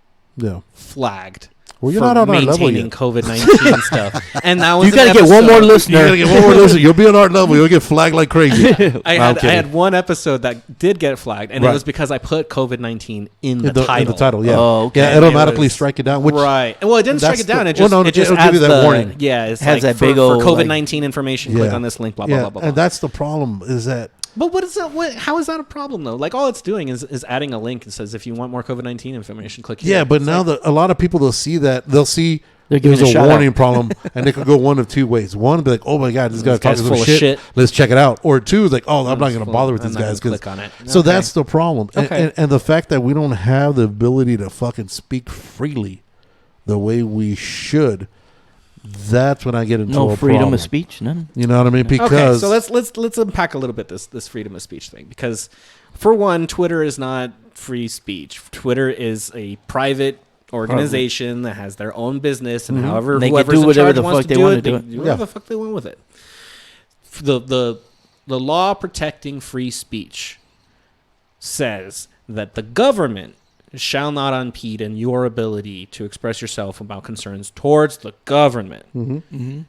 flagged. Well, you're for not on our level maintaining yet. COVID-19 stuff, and that was You gotta an get one more episode- listener. You gotta get one more listen. You'll be on our level. You'll get flagged like crazy. I had one episode that did get flagged, and Right. it was because I put COVID-19 in the title. In the title, yeah. Oh, okay. Yeah, And it'll it automatically was- strike it down. Which, Right. Well, it didn't strike that's it down. the- It just well, no, it just it'll adds give you that the warning. Yeah, it's Has like that big old, for COVID-19 information. Click on this link. Blah blah blah blah. and blah. that's the problem. Is that But what is that? How is that a problem though? Like all it's doing is adding a link and says if you want more COVID-19 information, click here. yeah? But It's now like, a lot of people they'll see They're giving there's a a shout warning out. problem, and they could go one of two ways. One, be like, oh my God, this guy's talking guy's some full of shit. shit. Let's check it out. Or two is like, oh, I'm not It's going to full- bother with I'm these not guys. gonna click on it. So Okay. that's the problem. Okay. And the fact that we don't have the ability to fucking speak freely the way we should, that's when I get into No a freedom problem. of speech, none. You know what I mean? Okay, Because so let's unpack a little bit this freedom of speech thing, because for one, Twitter is not free speech. Twitter is a private organization that has their own business, and however They can whoever's do in whatever charge the wants fuck to they do wanna it, they do can it. do whatever the fuck they want with it. The law protecting free speech says that the government shall not impede in your ability to express yourself about concerns towards the government.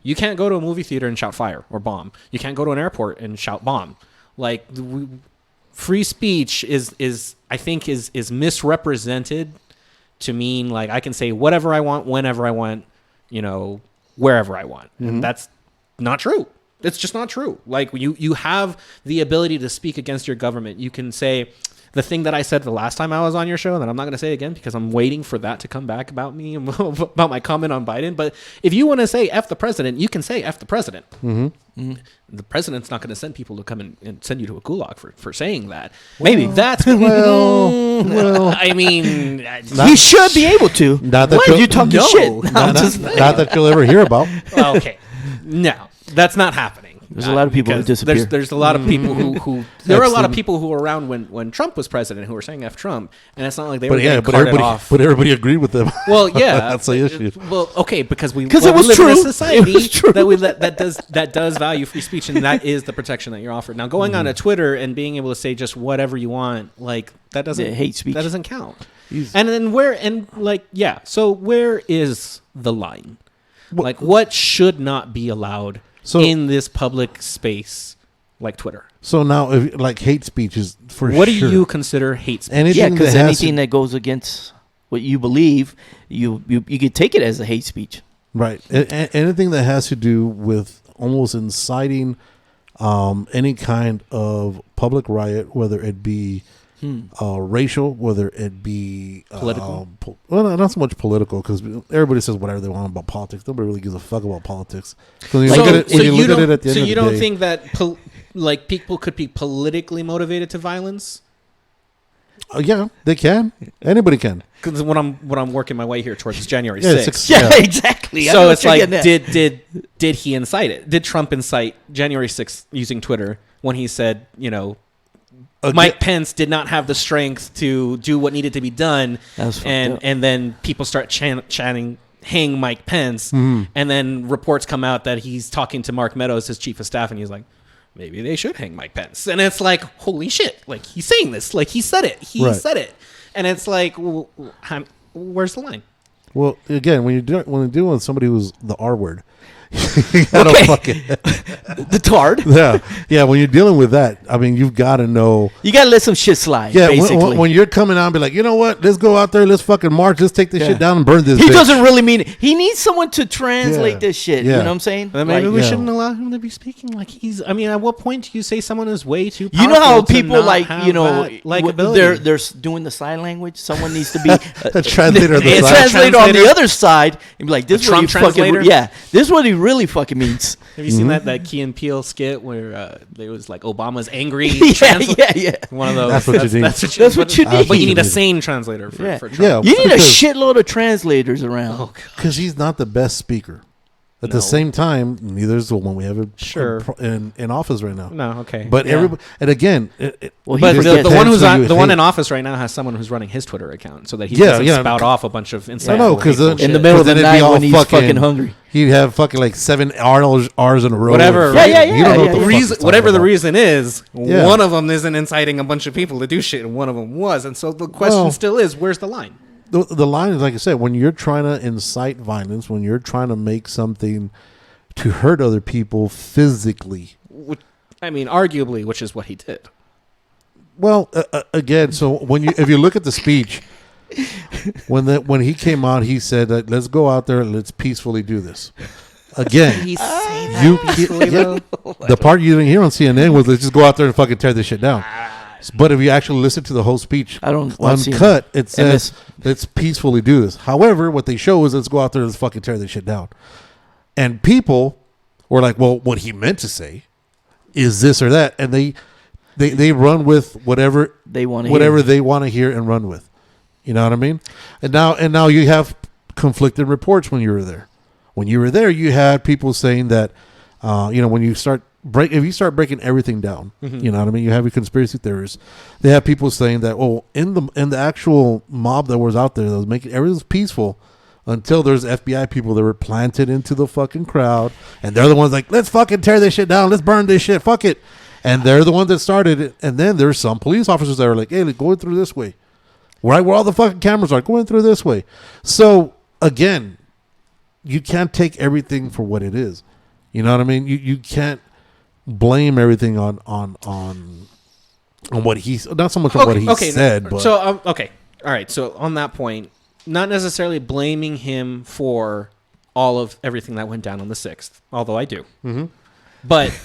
You can't go to a movie theater and shout fire or bomb. You can't go to an airport and shout bomb. Like free speech is I think is misrepresented to mean like I can say whatever I want, whenever I want, wherever I want. And that's not true. It's just not true. Like you have the ability to speak against your government. You can say the thing that I said the last time I was on your show that I'm not going to say again because I'm waiting for that to come back about me, about my comment on Biden. But if you want to say F the president, you can say F the president. The president's not going to send people to come and send you to a gulag for saying that. Maybe that's... Well, I mean... He should be able to. Not that What? you'll- You talking No. shit. not that you'll ever hear about. Okay. No, that's not happening. There's a lot of people who Because disappear. There's a lot of people who there were a lot of people who were around when Trump was president who were saying F Trump, and it's not like they were getting carted off. But everybody agreed with them. Well, yeah, That's the issue. Well, okay, because we it we was live in true. a society It was true. that does value free speech, and that is the protection that you're offered. Now, going on a Twitter and being able to say just whatever you want, like that doesn't Yeah, hate speech. That doesn't count. And then so where is the line? Like, what should not be allowed in this public space like Twitter? So now, if like hate speech is for What sure. do you consider hate speech? Anything Yeah, because that has anything that goes against what you believe, you could take it as a hate speech. right, anything that has to do with almost inciting any kind of public riot, whether it be racial, whether it be Political? Well, not so much political, because everybody says whatever they want about politics. Nobody really gives a fuck about politics. So you look at it, when you look at it at the end of the don't day, think that people could be politically motivated to violence? yeah, they can. Anybody can. Because when I'm working my way here towards January Yeah, 6th. Yeah, exactly. I know So what it's you're like, getting at. did he incite it? Did Trump incite January 6th using Twitter when he said, Mike Pence did not have the strength to do what needed to be done, That was fucked up. and then people start chanting, "Hang Mike Pence," Mm-hmm. and then reports come out that he's talking to Mark Meadows, his chief of staff, and he's like, maybe they should hang Mike Pence. And it's like, holy shit, like he's saying this, like he said it, Right. said it, and it's like, where's the line? Well, again, when you're dealing with somebody who's the R word, you gotta fucking The tard. yeah. When you're dealing with that, I mean, you've got to know. You gotta let some shit slide. Yeah, basically. when you're coming out and be like, you know what? Let's go out there. Let's fucking march. Let's take this shit down and burn this. he bitch. doesn't really mean it. He needs someone to translate Yeah. this shit. Yeah. You know what I'm saying? Then maybe Like, we yeah. shouldn't allow him to be speaking like he's. I mean, at what point do you say someone is way too? you know how powerful to people not like have you know that likability? they're doing the sign language. Someone needs to be A translator of the a sign. translator on the Translator. other side and be like, this A is what Trump you fucking translator? this is what he really fucking means. Have you seen that Key and Peele skit where there was like Obama's angry? yeah. One of those. That's what you need. That's what you need. But you need a Absolutely. sane translator for Yeah. Trump. Yeah, You need a because- shitload of translators around. Oh, God. because he's not the best speaker. At No. the same time, neither is the one we have Sure. in office right now. No, okay. But Yeah. everybody, and again, Well, But he the forgets. one who's who you the one hate. in office right now has someone who's running his Twitter account so that he Yeah, doesn't yeah. spout off a bunch of I insightful, know, because hateful in the shit. middle of the then it'd be night all when he's fucking hungry. He'd have fucking like 7 R's in a row. Whatever, And right? Yeah, you don't know what the fuck he's talking Whatever the about. reason is, Yeah. one of them isn't inciting a bunch of people to do shit, and one of them was. And so the question Well- still is, where's the line? The line is, like I said, when you're trying to incite violence, when you're trying to make something to hurt other people physically. I mean, arguably, which is what he did. Well, again, so if you look at the speech, when he came out, he said that let's go out there and let's peacefully do this. Again, He's saying the part you didn't hear on CNN was let's just go out there and fucking tear this shit down. But if you actually listen to the whole speech, I don't watch uncut, it says MS. let's peacefully do this. However, what they show is let's go out there and let's fucking tear this shit down. And people were like, well, what he meant to say is this or that, and they run with whatever They want to whatever they want to hear and run with. You know what I mean? And now you have conflicting reports when you were there. When you were there, you had people saying that, when you start if you start breaking everything down, you know what I mean? You have your conspiracy theorists. They have people saying that, in the actual mob that was out there that was making everything was peaceful until there's FBI people that were planted into the fucking crowd, and they're the ones like, let's fucking tear this shit down, let's burn this shit, fuck it. And they're the ones that started it. And then there's some police officers that are like, hey, go through this way. Right where all the fucking cameras are, going through this way. So again, you can't take everything for what it is. You know what I mean? You can't blame everything on what he's not so much on what he said. But so okay, all right. So on that point, not necessarily blaming him for all of everything that went down on the 6th, although I do. Mm-hmm. But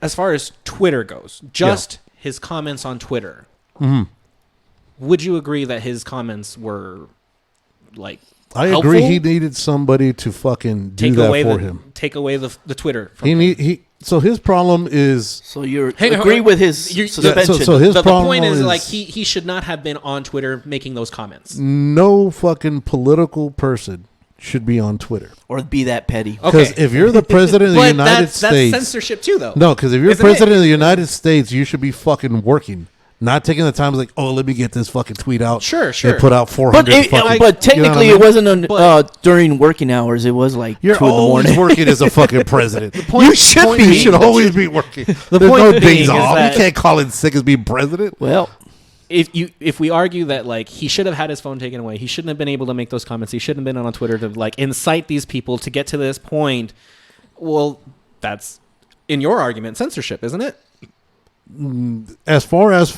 as far as Twitter goes, just his comments on Twitter. Mm-hmm. Would you agree that his comments were like? I helpful? Agree. He needed somebody to fucking do that for him. Take away the Twitter. So his problem is. So you agree with his suspension. So his problem the point is like he should not have been on Twitter making those comments. No fucking political person should be on Twitter or be that petty. Because if you're the president of the United States, that's censorship too, though. No, because if you're president of the United States, you should be fucking working. Not taking the time like, let me get this fucking tweet out. Sure. And put out 400 but technically, it wasn't during working hours. It was like 2 in the morning. You're always working as a fucking president. You should always be working. There's no days off. You can't call in sick as being president. Well, if we argue that like he should have had his phone taken away, he shouldn't have been able to make those comments. He shouldn't have been on Twitter to like incite these people to get to this point. Well, that's in your argument censorship, isn't it? As far as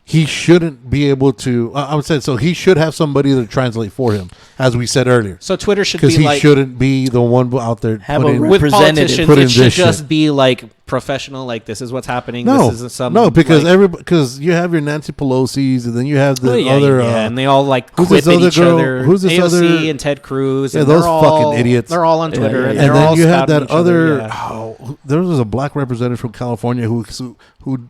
he shouldn't be able to. I would say so. He should have somebody to translate for him, as we said earlier. So Twitter should be he shouldn't be the one out there have a representative. With politicians, it should just be like professional. Like this is what's happening. This is because you have your Nancy Pelosi's, and then you have the other, and they all like quip at each other. Who's this AOC other? And Ted Cruz. Yeah, And those fucking idiots. They're all on Twitter, and then you have that other. There was a black representative from California who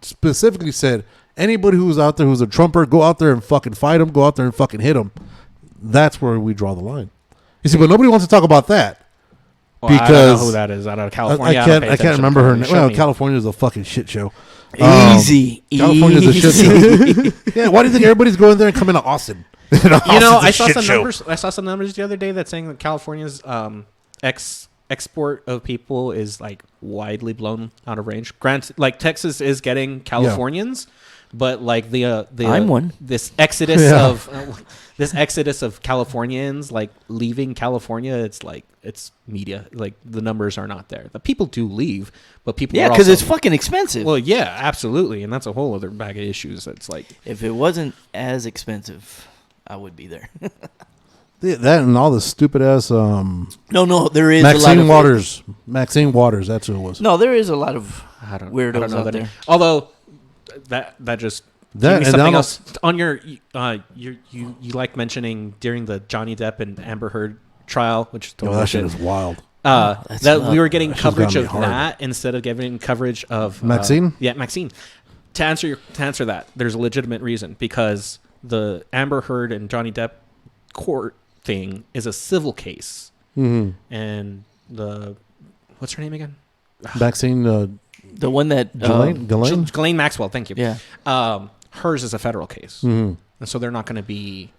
specifically said, anybody who's out there who's a Trumper, go out there and fucking fight him. Go out there and fucking hit him. That's where we draw the line. You see, but nobody wants to talk about that. Well, because I don't know who that is out of California. I can't remember her name. Well, California is a fucking shit show. Easy. California's a shit show. Yeah, why do you think everybody's going there and coming to Austin? I saw some numbers. I saw some numbers the other day that saying that California's export of people is like widely blown out of range. Granted, like Texas is getting Californians, but like I'm one. This exodus of Californians like leaving California, it's media. Like the numbers are not there. The people do leave, but people because it's fucking expensive. Well, yeah, absolutely, and that's a whole other bag of issues. It's like if it wasn't as expensive, I would be there. That and all the stupid ass. No, there is Maxine Waters. Maxine Waters. That's who it was. No, there is a lot of weirdos out there. Although that just give me something else on your you like mentioning during the Johnny Depp and Amber Heard trial, which that shit is wild. That we were getting coverage of that instead of getting coverage of Maxine. Maxine. To answer that, there's a legitimate reason because the Amber Heard and Johnny Depp court thing is a civil case, and what's her name again? Maxine, the one that Ghislaine Maxwell. Thank you. Yeah. Hers is a federal case, and so they're not going to be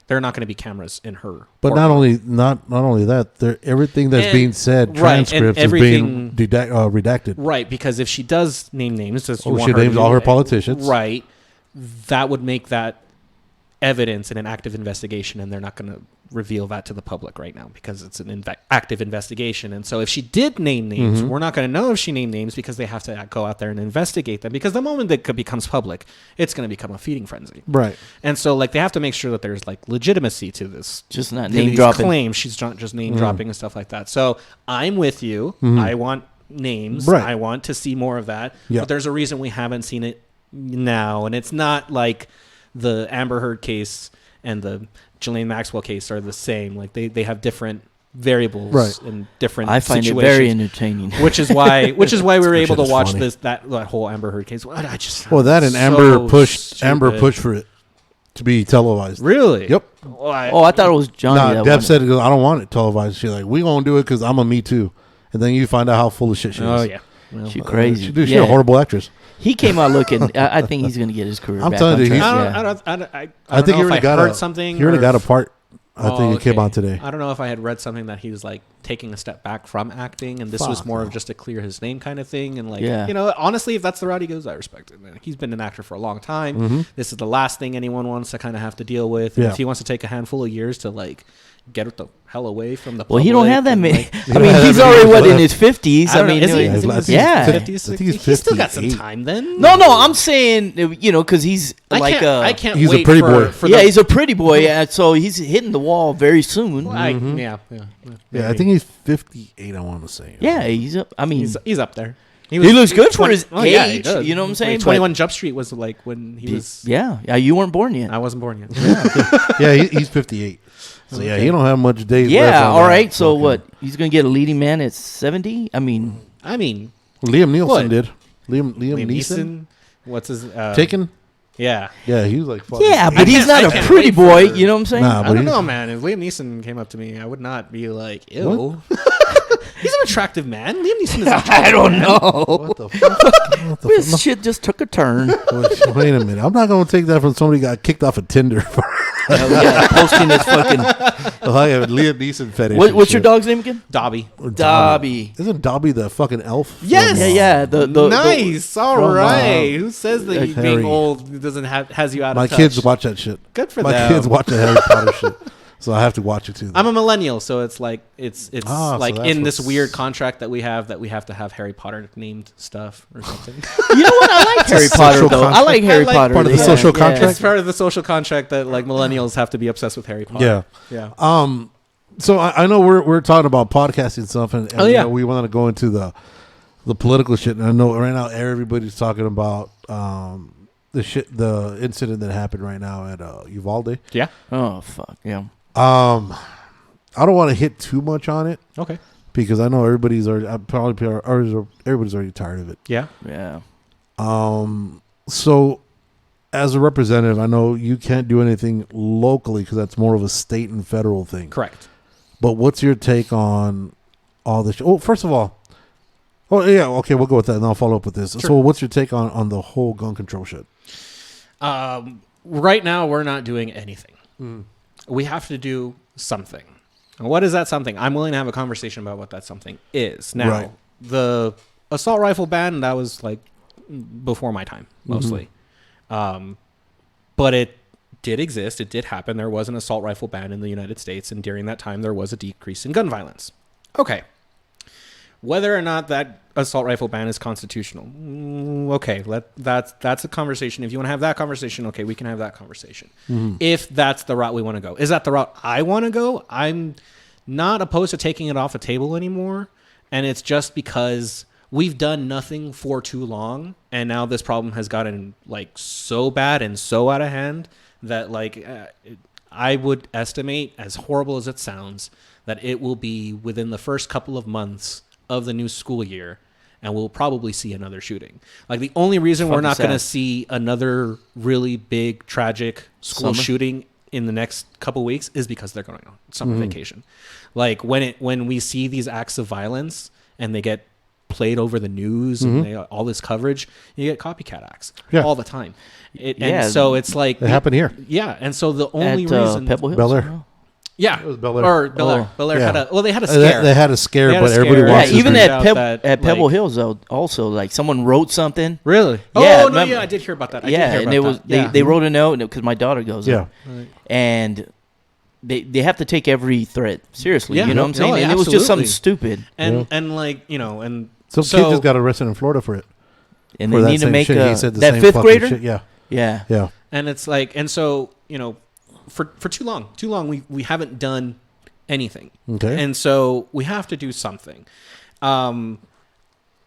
cameras in her. But not only that, everything that's being said, transcripts is being redacted. Right, because if she does name names, she names all her politicians. Right, that would make that evidence in an active investigation, and they're not going to reveal that to the public right now because it's an active investigation. And so if she did name names, we're not going to know if she named names because they have to go out there and investigate them, because the moment that becomes public, it's going to become a feeding frenzy. Right. And so like they have to make sure that there's like legitimacy to this. Just not name dropping. Claims. She's not just name dropping and stuff like that. So I'm with you. I want names. Right. I want to see more of that. Yep. But there's a reason we haven't seen it now. And it's not like the Amber Heard case and the Ghislaine Maxwell case are the same. Like they have different variables and different I find situations. it very entertaining. Which is why we were able to watch that whole Amber Heard case. Amber pushed for it to be televised. Really? Yep. I thought it was Johnny. Deb said, I don't want it televised. She's like, we gonna do it because I'm a Me Too. and then you find out how full of shit she is. Oh yeah. Well, She's crazy. She's a horrible actress. He came out looking. I think he's gonna get his career. I'm back telling on you, track. I think know he already got heard something. He already got a part. I think it came okay. out today. I don't know if I had read something that he was like taking a step back from acting, and this was more of just to clear his name kind of thing. And like, you know, honestly, if that's the route he goes, I respect it. Man. He's been an actor for a long time. Mm-hmm. This is the last thing anyone wants to kind of have to deal with. And if he wants to take a handful of years to like get the hell away from the public. Well, he don't have that many. Like, I mean, he's already in his 50s. I mean, yeah. 50s, he's still got some time then. No, I'm saying, you know, because he's like I can't he's wait a pretty boy. He's a pretty boy, so he's hitting the wall very soon. Well, yeah, I think he's 58. I want to say. Yeah, he's up. I mean, he's up there. He looks good for his age. You know what I'm saying? 21 Jump Street was like when he was. Yeah, you weren't born yet. I wasn't born yet. Yeah, he's 58. So yeah, he don't have much days. Yeah, left all right. So what? He's gonna get a leading man at 70? I mean, Liam Neeson did. Liam Neeson. What's his Taken? Yeah. Yeah, he was like. Yeah, but he's not a pretty boy. You know what I'm saying? Nah, I don't know, man. If Liam Neeson came up to me, I would not be like, ew. He's an attractive man. Liam Neeson is attractive. I don't know. What the fuck? This shit just took a turn. Wait a minute. I'm not going to take that from somebody who got kicked off of Tinder for Posting his fucking. I have Liam Neeson fetish. What's your dog's name again? Dobby. Dobby. Isn't Dobby the fucking elf? Yes. Yeah. The nice. All right. Who says that Harry. being old doesn't has you out My of touch? kids watch that shit. Good for My them. kids watch the Harry Potter shit. So I have to watch it too. I'm a millennial, so it's like it's so like that's in this what's- weird contract that we have to have Harry Potter named stuff or something. You know what? I like Harry Potter social though. contract. I like Harry I like Potter. part of the social contract? It's part of the social contract that like millennials have to be obsessed with Harry Potter. Yeah. Yeah. So I know we're talking about podcasting stuff, and Oh, yeah. you know, we want to go into the political shit. And I know right now everybody's talking about the incident that happened right now at Uvalde. Yeah. Oh fuck yeah. I don't want to hit too much on it Okay. because I know everybody's already tired of it. Yeah. Yeah. So as a representative, I know you can't do anything locally because that's more of a state and federal thing. Correct. But what's your take on all this? First of all, okay, we'll go with that, and I'll follow up with this. Sure. So, what's your take on the whole gun control shit? Right now, we're not doing anything. We have to do something. And what is that something? I'm willing to have a conversation about what that something is. Now, the assault rifle ban, that was like before my time, mostly. But it did exist. It did happen. There was an assault rifle ban in the United States, and during that time, there was a decrease in gun violence. Okay. Whether or not that assault rifle ban is constitutional, okay, that's a conversation. If you want to have that conversation, okay, we can have that conversation. If that's the route we want to go. Is that the route I want to go? I'm not opposed to taking it off the table anymore, and it's just because we've done nothing for too long, and now this problem has gotten like so bad and so out of hand that like I would estimate, as horrible as it sounds, that it will be within the first couple of months of the new school year, and we'll probably see another shooting. Like the only reason we're not going to see another really big tragic school shooting in the next couple weeks is because they're going on summer vacation. Like when we see these acts of violence and they get played over the news and they, all this coverage, you get copycat acts all the time. And so it's like It happened here. Yeah, and so the only At reason Pebble Hills? Bel Air. Yeah, It was Bel Air. or Bel Air. Bel Air had they had a scare. They had a scare, They had a but everybody scare. wants Yeah, to even do- at Pebble Hills though, also like someone wrote something. Really? Yeah, Oh no, remember- I did hear about that. And it was they wrote a note because my daughter goes there, and they have to take every threat seriously. Yeah. You know what I'm saying? No, And it was just something absolutely. stupid, and like and Some kid just got arrested in Florida for it. and For they that need to same make shit. He said the that same fifth fucking grader. shit. Yeah. Yeah, and it's like and so for too long we haven't done anything. Okay. And so we have to do something.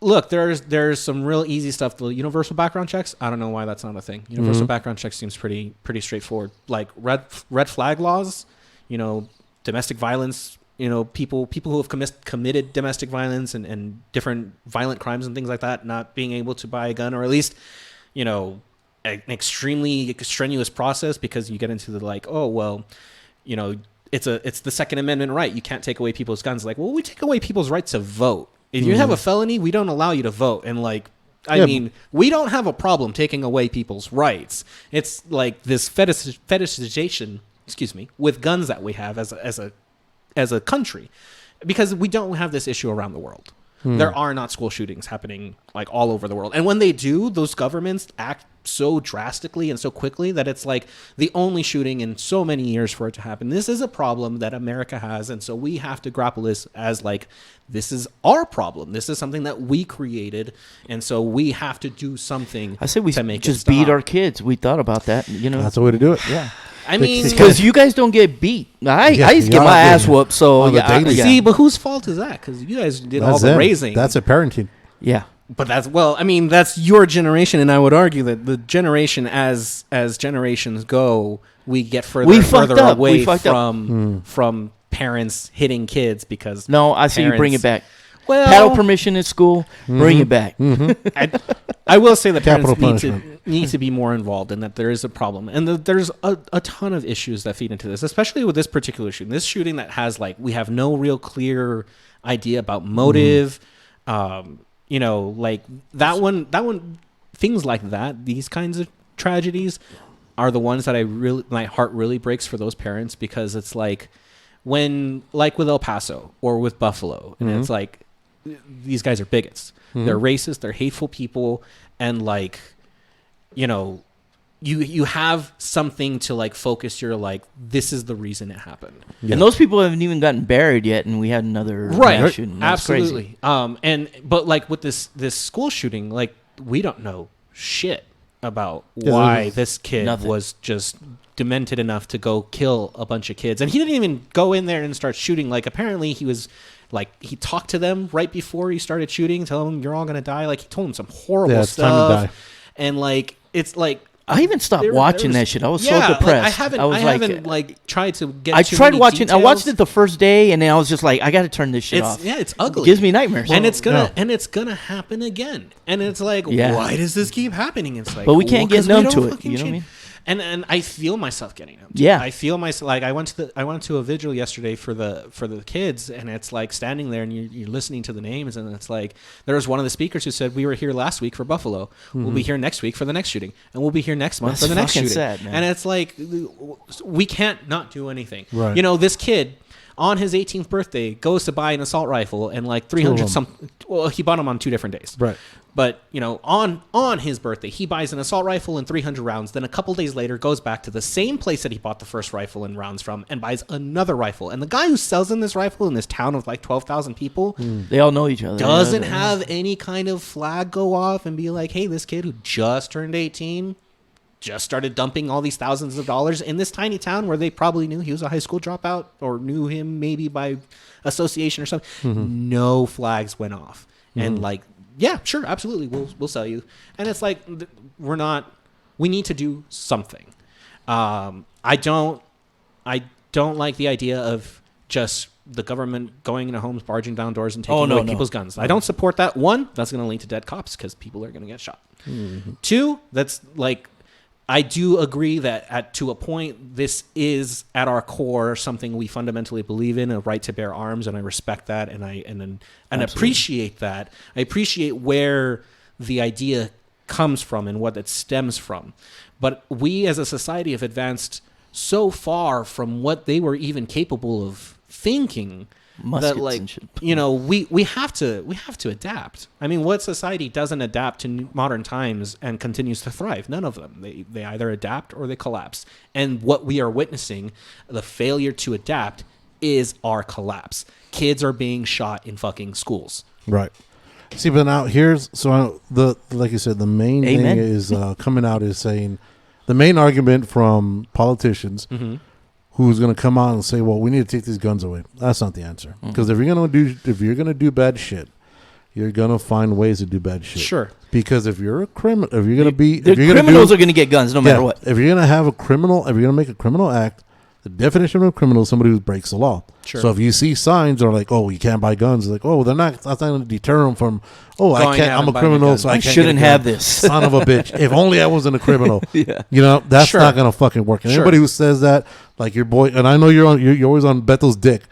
Look, there's some real easy stuff. The universal background checks. I don't know why that's not a thing. Universal background checks seems pretty straightforward. Like red flag laws, domestic violence. People who have committed domestic violence and different violent crimes and things like that, not being able to buy a gun, or at least, an extremely strenuous process, because you get into the like, oh well, it's the Second Amendment right. You can't take away people's guns. Like, well, we take away people's right to vote. If you have a felony, we don't allow you to vote. And like, I mean, we don't have a problem taking away people's rights. It's like this fetishization, with guns that we have as a country, because we don't have this issue around the world. There are not school shootings happening like all over the world. And when they do, those governments act so drastically and so quickly that it's like the only shooting in so many years for it to happen. This is a problem that America has. And so we have to grapple this as like, this is our problem. This is something that we created. And so we have to do something. I say we to make just it beat stop. our kids. We thought about that. That's the way to do it. Yeah. I mean, because you guys don't get beat. I used to get my ass whooped. So see, but whose fault is that? Because you guys did all the raising. That's a parenting. Yeah. But that's your generation, and I would argue that the generation, as generations go, we get further away from parents hitting kids because I see you bring it back. Well, paddle permission at school, bring it back. I will say that parents need to be more involved, and that there is a problem, and there's a ton of issues that feed into this, especially with this particular shooting. This shooting that has like we have no real clear idea about motive. Like that one, things like that. These kinds of tragedies are the ones that my heart really breaks for those parents, because it's like when, like with El Paso or with Buffalo, and it's like these guys are bigots. They're racist. They're hateful people, and like, you have something to like focus your like, this is the reason it happened. Yeah. And those people haven't even gotten buried yet, and we had another shooting. That's absolutely crazy. But like with this school shooting, like we don't know shit about why this kid was just demented enough to go kill a bunch of kids. And he didn't even go in there and start shooting. Like apparently he was like, he talked to them right before he started shooting, telling them you're all going to die. Like he told them some horrible stuff. Time to die. And like, it's like, I even stopped watching that shit. I was so depressed. Like, I haven't tried to get. I tried watching. Details. I watched it the first day, and then I was just like, I got to turn this shit off. Yeah, it's ugly. It gives me nightmares. And it's gonna happen again. And it's like, why does this keep happening? It's like, but we can't get numb to it. You know what I mean? And I feel myself getting numb. Yeah, I feel myself like I went to a vigil yesterday for the kids, and it's like standing there and you're listening to the names, and it's like there was one of the speakers who said, we were here last week for Buffalo, we'll be here next week for the next shooting, and we'll be here next month for the next shooting. Sad, man. And it's like we can't not do anything. Right. This kid on his 18th birthday goes to buy an assault rifle, and like 300 he bought them on 2 different days. Right. But, on his birthday, he buys an assault rifle and 300 rounds. Then a couple days later goes back to the same place that he bought the first rifle and rounds from and buys another rifle. And the guy who sells him this rifle in this town of like 12,000 people, they all know each other. Doesn't have any kind of flag go off and be like, hey, this kid who just turned 18 just started dumping all these thousands of dollars in this tiny town where they probably knew he was a high school dropout or knew him maybe by association or something. No flags went off. And like, yeah, sure, absolutely, we'll sell you. And it's like, we need to do something. I don't like the idea of just the government going into homes, barging down doors, and taking away people's guns. I don't support that. One, that's going to lead to dead cops because people are going to get shot. Two, that's like, I do agree that to a point, this is at our core something we fundamentally believe in, a right to bear arms, and I respect that, and I appreciate that. I appreciate where the idea comes from and what it stems from. But we as a society have advanced so far from what they were even capable of thinking. That like we have to adapt. I mean, what society doesn't adapt to modern times and continues to thrive? None of them. They either adapt or they collapse. And what we are witnessing, the failure to adapt, is our collapse. Kids are being shot in fucking schools. Right. See, but now like you said, the main thing is coming out is saying the main argument from politicians. Who's going to come out and say, well, we need to take these guns away. That's not the answer. Because if you're going to do bad shit, you're going to find ways to do bad shit. Sure. Because if you're a criminal, if you're going to be... criminals are going to get guns no matter what. If you're going to have a criminal, if you're going to make a criminal act, the definition of a criminal is somebody who breaks the law. Sure. So if you see signs or like, oh, you can't buy guns, like, oh, that's not going to deter them from, I'm a criminal, so I shouldn't have this. Son of a bitch. If only I wasn't a criminal. Yeah. That's not going to fucking work. And anybody who says that, like your boy, and I know you're always on Bethel's dick.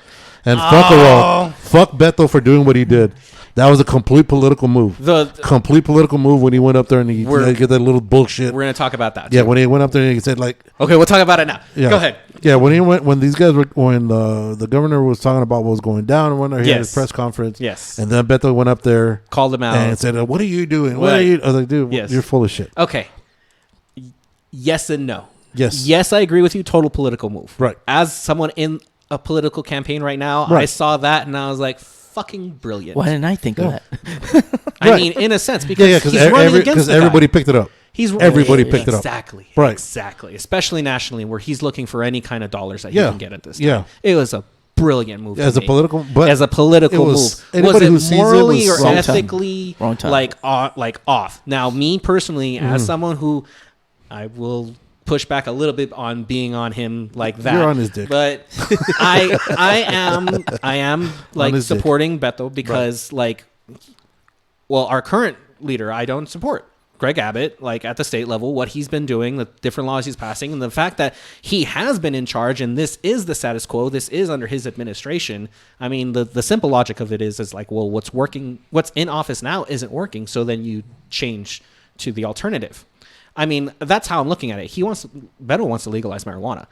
And fuck Beto for doing what he did. That was a complete political move. Complete political move when he went up there and he get that little bullshit. We're gonna talk about that. Yeah, when he went up there and he said like, okay, we'll talk about it now. Yeah. Go ahead. Yeah, when the governor was talking about what was going down, and when he had his press conference, and then Beto went up there, called him out, and said, "What are you doing? What are you?" I was like, "Dude, you're full of shit." Okay. Yes and no. Yes, I agree with you. Total political move. Right. As someone in a political campaign right now, I saw that and I was like, fucking brilliant. Why didn't I think of that? I mean, in a sense, because he's running against the everybody guy. picked it up. Everybody picked it up. Exactly. Right. Exactly. Especially nationally, where he's looking for any kind of dollars that he can get at this time. Yeah. It was a brilliant move. As a political move. Was it morally or ethically wrong time. like off? Now, me personally, as someone who I will push back a little bit on being on him like that. You're on his dick. But I am like supporting Beto because our current leader I don't support. Greg Abbott, like at the state level, what he's been doing, the different laws he's passing, and the fact that he has been in charge and this is the status quo, this is under his administration. I mean, the simple logic of it is like, well, what's in office now isn't working, so then you change to the alternative. I mean, that's how I'm looking at it. Beto wants to legalize marijuana.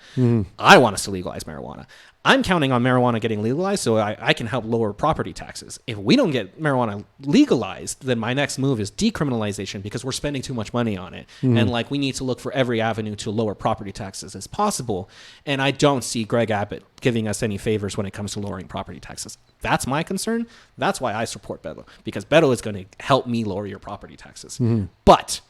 I want us to legalize marijuana. I'm counting on marijuana getting legalized so I can help lower property taxes. If we don't get marijuana legalized, then my next move is decriminalization because we're spending too much money on it. And we need to look for every avenue to lower property taxes as possible. And I don't see Greg Abbott giving us any favors when it comes to lowering property taxes. That's my concern. That's why I support Beto, because Beto is going to help me lower your property taxes. But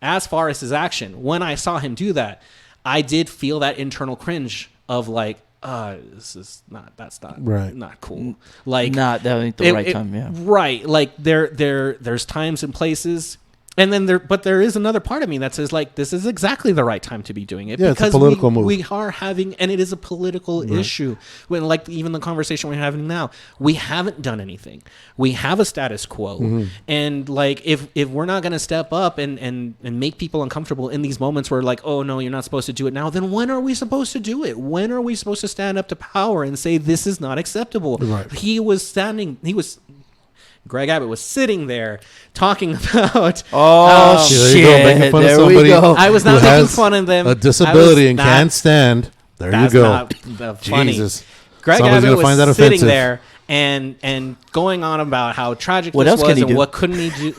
as far as his action, when I saw him do that, I did feel that internal cringe of like, that's not cool. Like, that ain't the right time. Yeah, right. Like there's times and places, and then there is another part of me that says like, this is exactly the right time to be doing it. Yeah, because it's a political move. We are having, and it is a political issue. When like even the conversation we're having now, we haven't done anything. We have a status quo, and like if we're not going to step up and make people uncomfortable in these moments where like, oh no, you're not supposed to do it now, then when are we supposed to do it? When are we supposed to stand up to power and say this is not acceptable? Right. Greg Abbott was sitting there talking about shit. There we go. I was not making fun of them. A disability and can't stand. There you go. Not funny. Jesus. Greg Somebody's Abbott gonna find that was sitting offensive. there and going on about how tragic What this else was can he and do?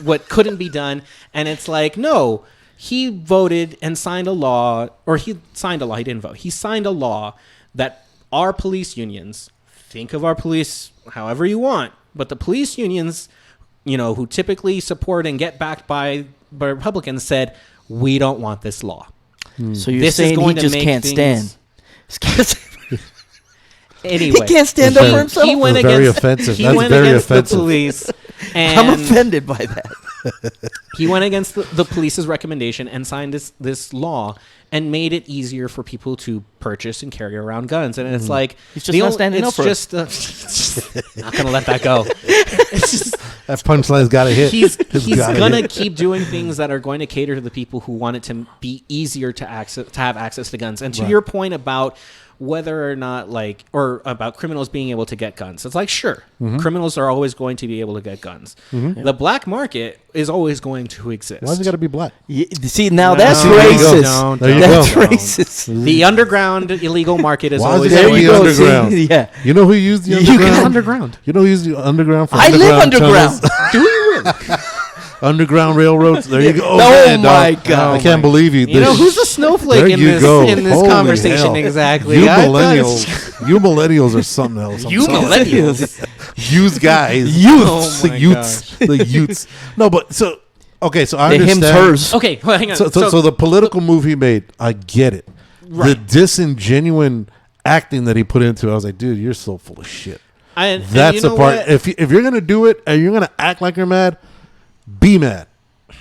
what couldn't be done. And it's like, no, he voted and signed a law, or he signed a law. He didn't vote. He signed a law that our police unions, think of our police however you want, but the police unions, who typically support and get backed by Republicans, said, we don't want this law. So you're saying he just can't stand. Anyway, he can't stand up for himself. He went very against, offensive. He That's went very against offensive. the police. And I'm offended by that. He went against the police's recommendation and signed this law and made it easier for people to purchase and carry around guns. And it's like, he's just not standing up for it. Not going to let that go. It's just, that punchline's got to hit. He's going to keep doing things that are going to cater to the people who want it to be easier to have access to guns. And to your point about whether or not or about criminals being able to get guns. It's like, sure, criminals are always going to be able to get guns. The black market is always going to exist. Why's it got to be black? See, now that's racist. That's racist. The underground illegal market is always there going you to go. Underground. Yeah. You know who used the underground? You know who used the underground for I live underground. Do you really? Underground railroads. There you go. Oh, man, my dog. God. I can't believe you. You know who's the snowflake There in you this go. in this Holy conversation hell. exactly? You millennials are something else. I'm You sorry. millennials. Use guys. Oh my The youths. No, but so I The understand. him's hers. Okay, well, hang on. So the political move he made, I get it. Right. The disingenuine acting that he put into it, I was like, dude, you're so full of shit. That's the part. If you're gonna do it and you're gonna act like you're mad, be mad.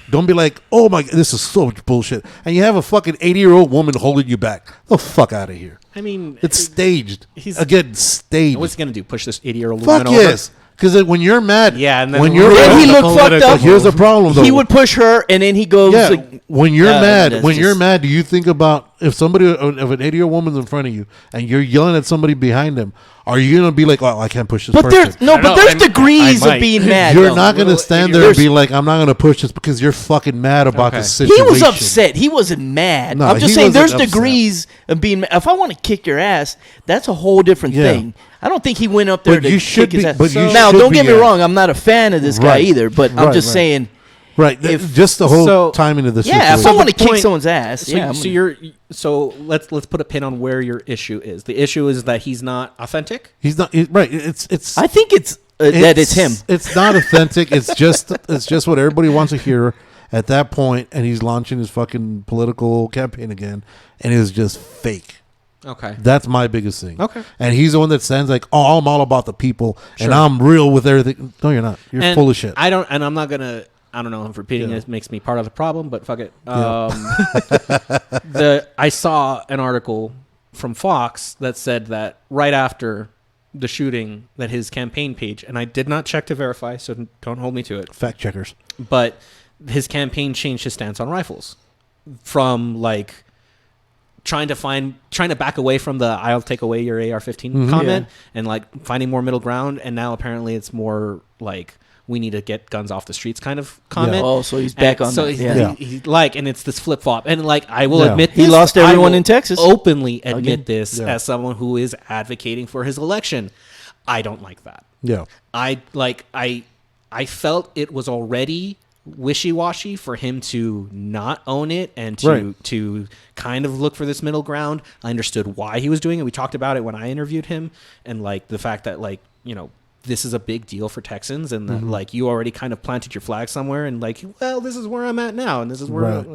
Don't be like, oh my, this is so much bullshit. And you have a fucking 80-year-old woman holding you back. The fuck out of here. I mean, It's staged. he's- Again, staged. What's he gonna do? Push this 80-year-old Fuck woman yes. Because when you're mad, and then when you're then he mad, looked fucked up. Here's the problem, though. He would push her, and then he goes. Yeah, Like, when you're mad, you're mad, do you think about if an 80-year-old woman's in front of you and you're yelling at somebody behind them? Are you gonna be like, "Oh, I can't push this"? But person? there's degrees of being mad. You're though. not gonna stand there and be like, "I'm not gonna push this" because you're fucking mad about the situation. He was upset. He wasn't mad. No, I'm just he saying there's wasn't degrees of being mad. If I want to kick your ass, that's a whole different thing. I don't think he went up there But to you should kick his be- ass. but you Now, should don't be get me at- wrong. I'm not a fan of this guy Right. either, but I'm Right, just right. saying. Right, just the whole timing of this. Yeah, if I situation. want to kick point- someone's ass, So let's put a pin on where your issue is. The issue is that he's not authentic. He's not right. It's. I think that it's him. It's not authentic. It's just what everybody wants to hear at that point, and he's launching his fucking political campaign again, and it's just fake. Okay. That's my biggest thing. Okay. And he's the one that stands like, "Oh, I'm all about the people, and Sure. I'm real with everything." No, you're not. You're And full of shit. I'm not gonna. I don't know if repeating it makes me part of the problem, but fuck it. I saw an article from Fox that said that right after the shooting, that his campaign page, and I did not check to verify, so don't hold me to it, Fact checkers. but his campaign changed his stance on rifles from like trying to back away from the "I'll take away your AR-15" comment and like finding more middle ground, and now apparently it's more like we need to get guns off the streets kind of comment. Yeah. Oh, so he's back on so that. he's, Yeah. he's like, and it's this flip flop, and like I will Yeah. admit He this, lost I everyone will in Texas. Openly admit Again. this Yeah. as someone who is advocating for his election. I don't like that. Yeah. I felt it was already wishy-washy for him to not own it and to kind of look for this middle ground. I understood why he was doing it. We talked about it when I interviewed him, and like the fact that like, you know, this is a big deal for Texans, and that like you already kind of planted your flag somewhere, and like, well, this is where I'm at now, and this is where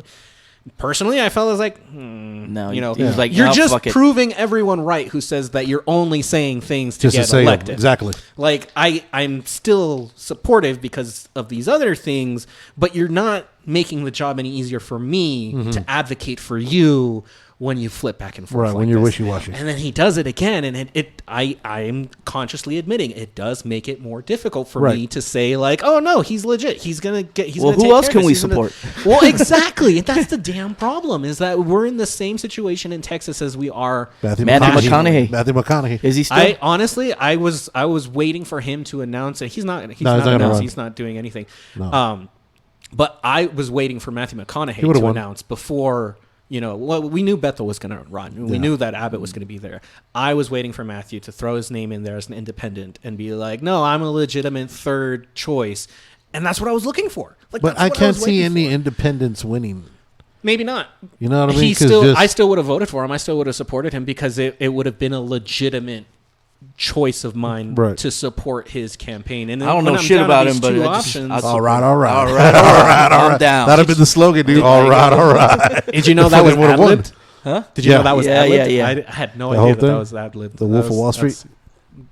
personally I felt like No, you know, he was like, you're "No, just fuck it." proving everyone right who says that you're only saying things to Just to get say elected. exactly. Like I'm still supportive because of these other things, but you're not making the job any easier for me to advocate for you when you flip back and forth. Right, like when you're this. wishy-washy. And then he does it again, and I am consciously admitting it does make it more difficult for me to say like, oh no, he's legit. He's gonna get. He's Well, gonna who take else care can of we this. He's gonna- support? Well, exactly. That's the damn problem. Is that we're in the same situation in Texas as we are. Matthew McConaughey. Matthew McConaughey. Is he still? I honestly, I was waiting for him to announce it. He's not. He's No, not he's not gonna announced. run. He's not doing anything. No. But I was waiting for Matthew McConaughey would've to won. announce before. You know, well, we knew Bethel was going to run. We knew that Abbott was going to be there. I was waiting for Matthew to throw his name in there as an independent and be like, "No, I'm a legitimate third choice," and that's what I was looking for. Like, But that's I what can't was see waiting any for. independents winning. Maybe not. You know what I mean? He 'Cause still, I still would have voted for him. I still would have supported him because it would have been a legitimate choice of mine to support his campaign. And I don't when know I'm shit down to about these him, but two I just- options. I'll all right. I'm down. That'd have been the slogan, dude. All right. Did you know that was would've won. ad-libbed? Huh? Did you Yeah. know that was Yeah, ad-libbed? yeah. I had no The whole idea that thing? was ad-libbed. The Wolf of Wall Street?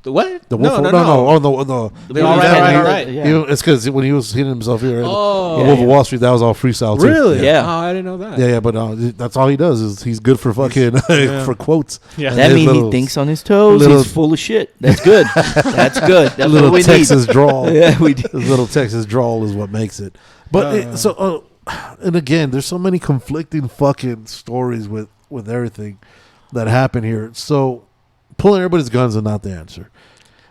The what? The Wolf no. Oh, no. The all right. Yeah. It's because when he was hitting himself here, Oh. the Wolf of Wall Street, that was all freestyle too. Really? Yeah. Oh, I didn't know that. Yeah, but that's all he does is he's good for fucking for quotes. Yeah. And That his means little- he thinks on his toes. little- He's full of shit. That's good. That's good. That's little what we Texas need. drawl. Yeah, we do. His little Texas drawl is what makes it. But and again, there's so many conflicting fucking stories with everything that happened here. So pulling everybody's guns is not the answer.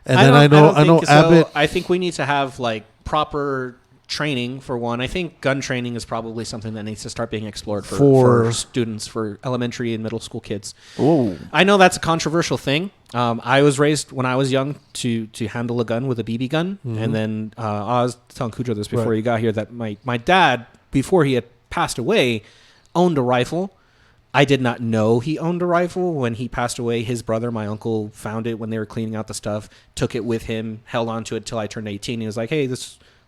And then I know Abbott. I think we need to have like proper training for one. I think gun training is probably something that needs to start being explored for students, for elementary and middle school kids. Ooh. I know that's a controversial thing. I was raised when I was young to handle a gun with a BB gun, and then I was telling Kujo this before you got here that my dad, before he had passed away, owned a rifle. I did not know he owned a rifle. When he passed away, his brother, my uncle, found it when they were cleaning out the stuff, took it with him, held on to it till I turned 18. He was like, "Hey,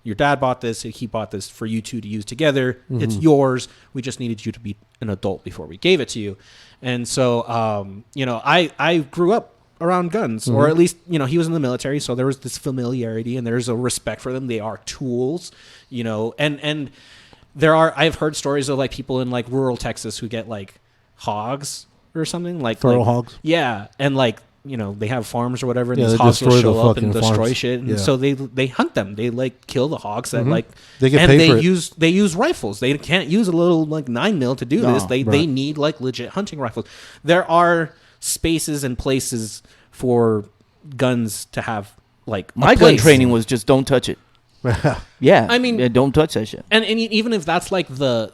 your dad bought this. He bought this for you two to use together. It's yours. We just needed you to be an adult before we gave it to you." And so, I grew up around guns, or at least, he was in the military, so there was this familiarity and there's a respect for them. They are tools, and I've heard stories of like people in like rural Texas who get like hogs or something, like Feral hogs? Yeah, and like they have farms or whatever, and Yeah, these they hogs will destroy show the up and fucking destroy farms. shit. And Yeah. so they hunt them. They like kill the hogs that like They get and paid they for it. use rifles. They can't use a little like 9mm to do this. They Right. need like legit hunting rifles. There are spaces and places for guns to have like a My gun place. training was just don't touch it. Yeah, I mean- yeah, don't touch that shit. And even if that's like the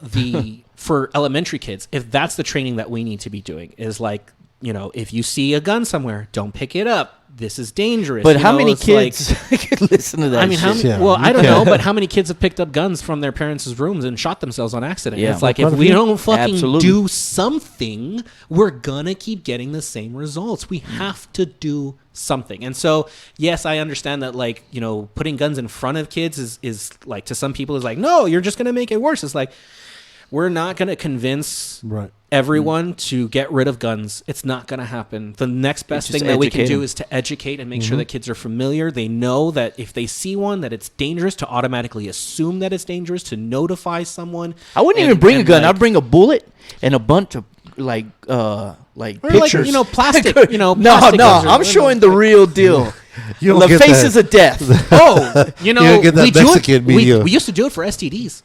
for elementary kids, if that's the training that we need to be doing, is like, if you see a gun somewhere, don't pick it up. This is dangerous. But how many it's kids could listen to that? I mean, how shit? many, Yeah, well, you I don't know, can't. but how many kids have picked up guns from their parents' rooms and shot themselves on accident? Yeah. It's like, Quite if a we few. don't fucking Absolutely. do something, we're gonna keep getting the same results. We have to do something. And so, yes, I understand that, like, putting guns in front of kids is like, to some people is like, no, you're just gonna make it worse. It's like, we're not gonna convince Right. everyone to get rid of guns. It's not going to happen. The next best Just thing that we can educate do them. is to educate and make sure that kids are familiar. They know that if they see one, that it's dangerous, to automatically assume that it's dangerous, to notify someone. I wouldn't And- even bring a and, gun. like- I'd bring a bullet and a bunch of like or pictures. like, plastic. No, plastic no, guns or- I'm showing the real deal. You don't The get faces that. of death. Oh, You don't get that we do Mexican it. media. We used to do it for STDs.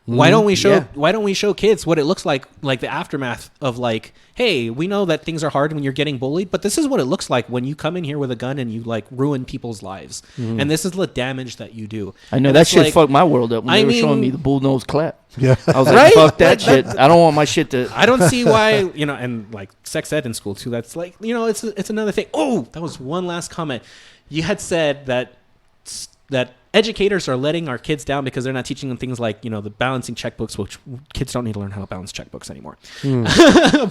Why don't we show? Yeah. Why don't we show kids what it looks like the aftermath of like, hey, we know that things are hard when you're getting bullied, but this is what it looks like when you come in here with a gun and you like ruin people's lives, and this is the damage that you do. I know And that it's shit like, fucked my world up when I they were showing me mean- the bullnose clap. Yeah. I was like, Right? fuck that shit. I don't want my shit to. I don't see why, and like sex ed in school too. That's like, it's another thing. Oh, that was one last comment. You had said that educators are letting our kids down because they're not teaching them things like, the balancing checkbooks, which kids don't need to learn how to balance checkbooks anymore.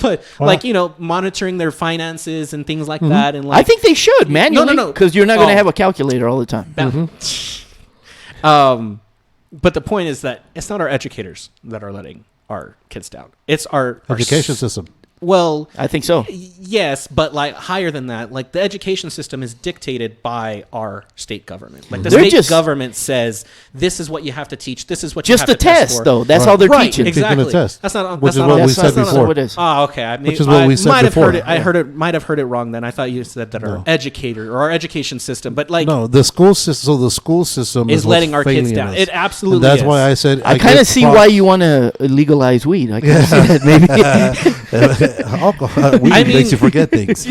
But like, monitoring their finances and things like that. And like, I think they should manually. no. Because you're not going to Oh. have a calculator all the time. But the point is that it's not our educators that are letting our kids down. It's our Education system. Well, I think so. yes, but like higher than that, like the education system is dictated by our state government. Like the They're state just- government says, this is what you have to teach. This is what Just you have the to test test, for. though. That's Right. all they're Right, teaching. exactly. Taking a test. That's not. Which that's is not what we That's said not before. what it is. Oh, okay. I mean, Which is what we said might before. have heard it. I heard it. Might have heard it wrong. Then I thought you said that our educator or our education system, but like No, the school system. So the school system is what's letting our kids failing down. us. It absolutely. And that's is. why I said I kind of see why you want to legalize weed. I kind of see that maybe. alcohol weed I mean- makes you forget things.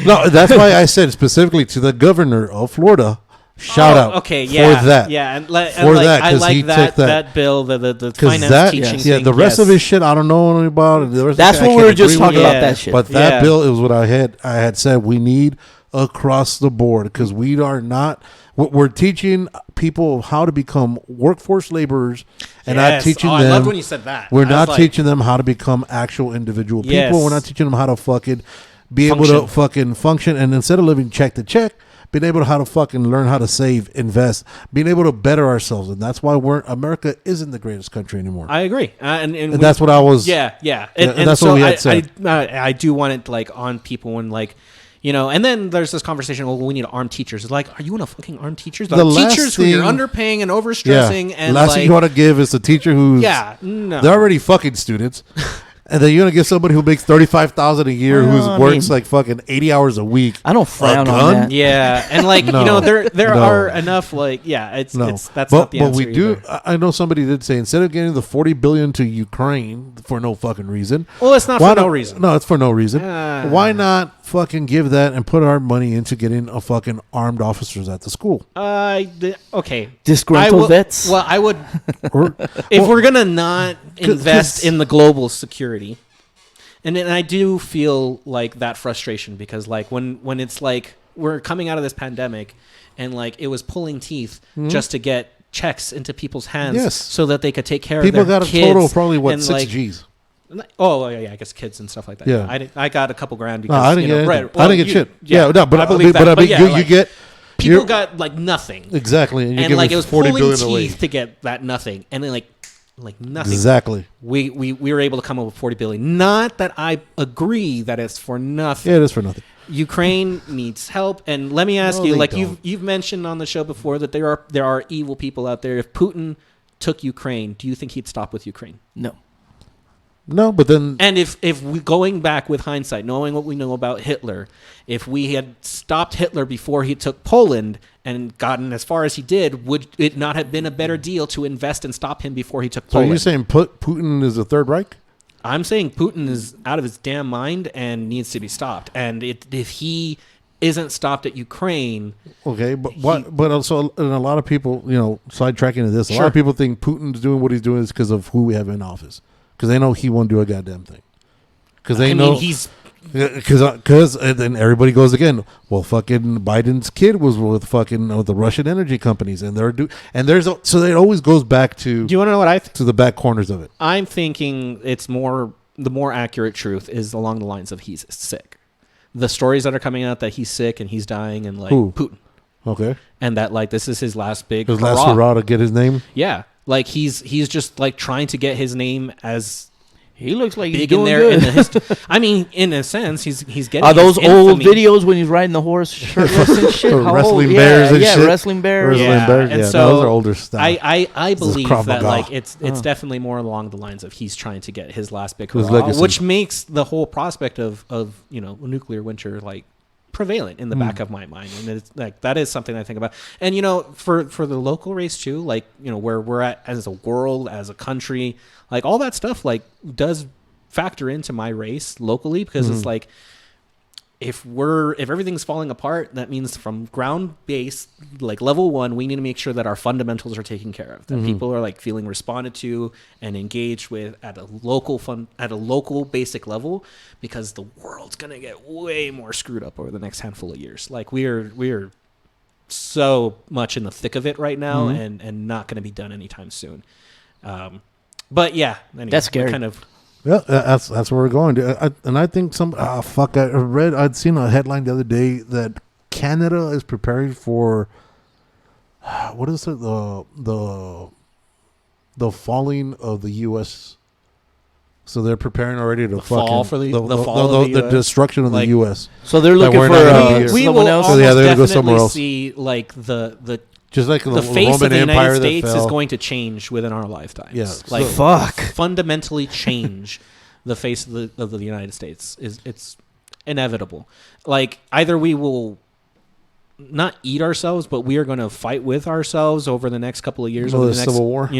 No, that's why I said specifically to the governor of Florida. Shout out Okay, yeah, for that. yeah, and like, For that, I 'cause like he that took that. bill, the Because finance that, teaching. yeah, thing, the rest yes. of his shit I don't know anything about. And the rest of That's it, I what we can't were just agree with talking about. Yeah. That shit. But that Yeah. bill is what I had said we need across the board because we are not. We're teaching people how to become workforce laborers and not Yes. teaching I them. loved when you said that. We're I was not like, teaching them how to become actual individual people. Yes. We're not teaching them how to fucking be able to Function. fucking function. And instead of living check to check, being able to how to fucking learn how to save, invest, being able to better ourselves. And that's why America isn't the greatest country anymore. I agree, and that's what I was. Yeah, yeah, Yeah, and that's so what we had said. I do want it like on people when like. And then there's this conversation. Well, we need to arm teachers. It's like, are you want to fucking arm teachers? The last teachers who you're thing- underpaying and overstressing, and last like, thing you want to give is a teacher who's no, they're already fucking students, and then you're gonna give somebody who makes $35,000 a year Well, who I works mean- like fucking 80 hours a week. I don't frown gun? on that. yeah, and like No. there No. are enough like it's No, that's but, not the but answer. we do. either. I know somebody did say instead of getting the $40 billion to Ukraine for no fucking reason. Well, it's not why for no not- reason. No, it's for no reason. Why Ah. not fucking give that and put our money into getting a fucking armed officers at the school? Okay. Disgruntled I will- vets? Well, I would. Or, If well, we're gonna not 'cause- invest in the global security, and I do feel like that frustration because like when it's like we're coming out of this pandemic, and like it was pulling teeth just to get checks into people's hands, Yes. so that they could take care people of their got a kids total of probably what and, 6 like, G's. Oh yeah, I guess kids and stuff like that. Yeah. I got a couple grand No, because I didn't get anything. right, I didn't get you- shit. Yeah, no, but I believe that. I mean, yeah, you like, get people you're- got like nothing, exactly, and, you're and giving like it was $40 pulling billion away. teeth to get that nothing, and then like nothing. Exactly. We were able to come up with 40 billion. Not that I agree that it's for nothing. Yeah, it is for nothing. Ukraine needs help, and let me ask No, you, they like don't. you've mentioned on the show before that there are evil people out there. If Putin took Ukraine, do you think he'd stop with Ukraine? No. No, but then... And if we going back with hindsight, knowing what we know about Hitler, if we had stopped Hitler before he took Poland and gotten as far as he did, would it not have been a better deal to invest and stop him before he took So Poland? are you saying Putin is the Third Reich? I'm saying Putin is out of his damn mind and needs to be stopped. And if he isn't stopped at Ukraine... Okay, but also, and a lot of people, sidetracking to this, a lot of people think Putin's doing what he's doing is because of who we have in office. Because they know he won't do a goddamn thing. Because they know he's... Because then everybody goes again. Well, fucking Biden's kid was with the Russian energy companies, and so it always goes back to. Do you want to know what I think? To the back corners of it. I'm thinking the more accurate truth is along the lines of he's sick. The stories that are coming out that he's sick and he's dying and like Who? Putin. Okay. And that like this is his last big last hurrah to get his name. Yeah, like he's just like trying to get his name as. He looks like he's big doing in there good. in the history. I mean, in a sense, he's getting. Are those his old infamy. videos when he's riding the horse shirtless and shit? How Wrestling old? bears and shit. Wrestling bears. Wrestling bears. And Yeah, so those are older stuff. I believe Krav that Maga. like it's definitely more along the lines of he's trying to get his last big His hurrah, legacy. which makes the whole prospect of nuclear winter like prevalent in the back of my mind, and it's like that is something I think about. And for the local race too, like where we're at as a world, as a country, like all that stuff like does factor into my race locally, because it's like if everything's falling apart, that means from ground base, like level 1, we need to make sure that our fundamentals are taken care of, that people are like feeling responded to and engaged with at a local basic level, because the world's gonna get way more screwed up over the next handful of years. Like we're so much in the thick of it right now, and not gonna be done anytime soon. But yeah, anyway, That's scary. Kind of. Yeah, that's where we're going. I think I'd seen a headline the other day that Canada is preparing for what is it, the falling of the U.S. So they're preparing already to fall for the fall of the the US? destruction of the Like- U.S. So they're looking we're for not gonna be here. We someone will else. almost Yeah, they're gonna go definitely somewhere else. see like the Just like the face of Roman the Empire United that States fell. is going to change within our lifetimes. Yeah, like so- Fuck. fundamentally change the face of the United States. It's inevitable. Like either we will not eat ourselves, but we are going to fight with ourselves over the next couple of years. Well, over the the next, Civil War?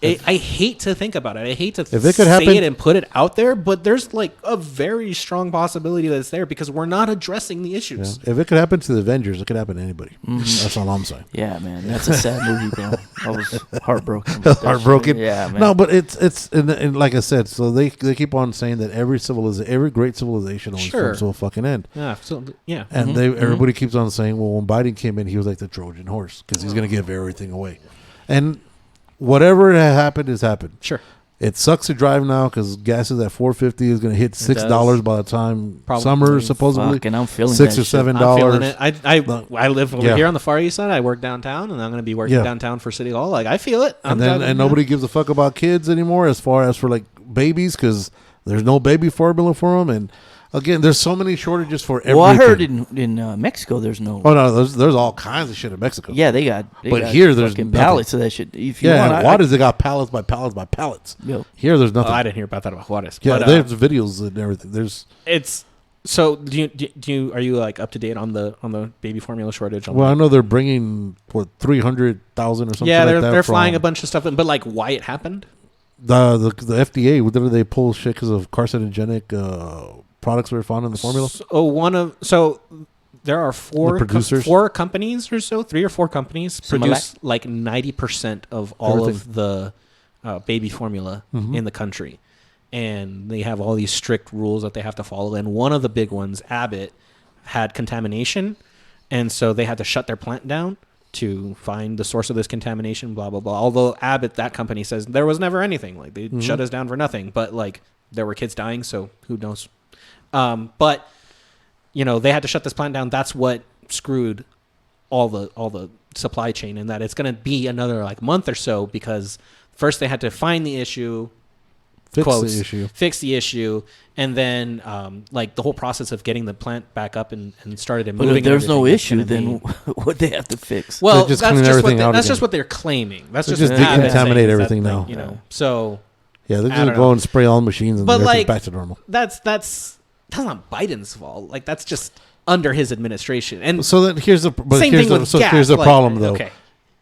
I hate to think about it. I hate to If it could say happen- it and put it out there, but there's like a very strong possibility that it's there because we're not addressing the Yeah. issues. If it could happen to the Avengers, it could happen to anybody. That's all I'm saying. Yeah, man, that's a sad movie, bro. I was heartbroken. with that Heartbroken. shit. Yeah, man. No, but it's and like I said, so they keep on saying that every great civilization always Sure. comes to a fucking end. Yeah, so, yeah. And everybody keeps on saying, well, when Biden came in, he was like the Trojan horse because he's going to give everything away. And whatever had happened has happened. Sure. It sucks to drive now because gas is at $4.50. Is going to hit $6 by the time Probably. summer supposedly. Fuck, and I'm feeling $6 that or shit. $7. I'm feeling it. I live over Yeah. here on the Far East Side. I work downtown, and I'm going to be working downtown for City Hall. Like I feel it. And nobody gives a fuck about kids anymore as far as for like babies because there's no baby formula for them. And again, there's so many shortages for everything. Well, I heard in Mexico there's no. Oh no, there's all kinds of shit in Mexico. Yeah, they got. But here there's fucking nothing. pallets of that shit. If you Yeah, want, Juarez, they got pallets by pallets by pallets. Yo. Here there's nothing. I didn't hear about that about Juarez. Yeah, but, there's videos and everything. There's it's so. Do you are you like up to date on the baby formula shortage? I know they're bringing 300,000 or something. yeah, like they're that they're from flying a bunch of stuff, but like why it happened? The FDA. Whether they pull shit because of carcinogenic products were found in the formula. So there are The producers? 4 companies or so, 3 or 4 companies Similac? produce like 90% of all Everything. of the baby formula in the country, and they have all these strict rules that they have to follow. And one of the big ones, Abbott, had contamination, and so they had to shut their plant down to find the source of this contamination. Blah blah blah. Although Abbott, that company, says there was never anything. Like they shut us down for nothing, but like there were kids dying, so who knows. But they had to shut this plant down. That's what screwed all the supply chain, and that it's going to be another like month or so because first they had to find the issue, fix the issue, and then like the whole process of getting the plant back up and started and But moving. if there's no and everything, issue, it's gonna then be- what they have to fix? well, just that's cleaning just everything out that's again. just what they're claiming. That's They just just Abbott saying decontaminate is everything that, now. So Yeah, they're gonna go and spray all the machines, and but like back to normal. That's not Biden's fault. Like that's just under his administration. And so then here's the here's the problem though. Okay.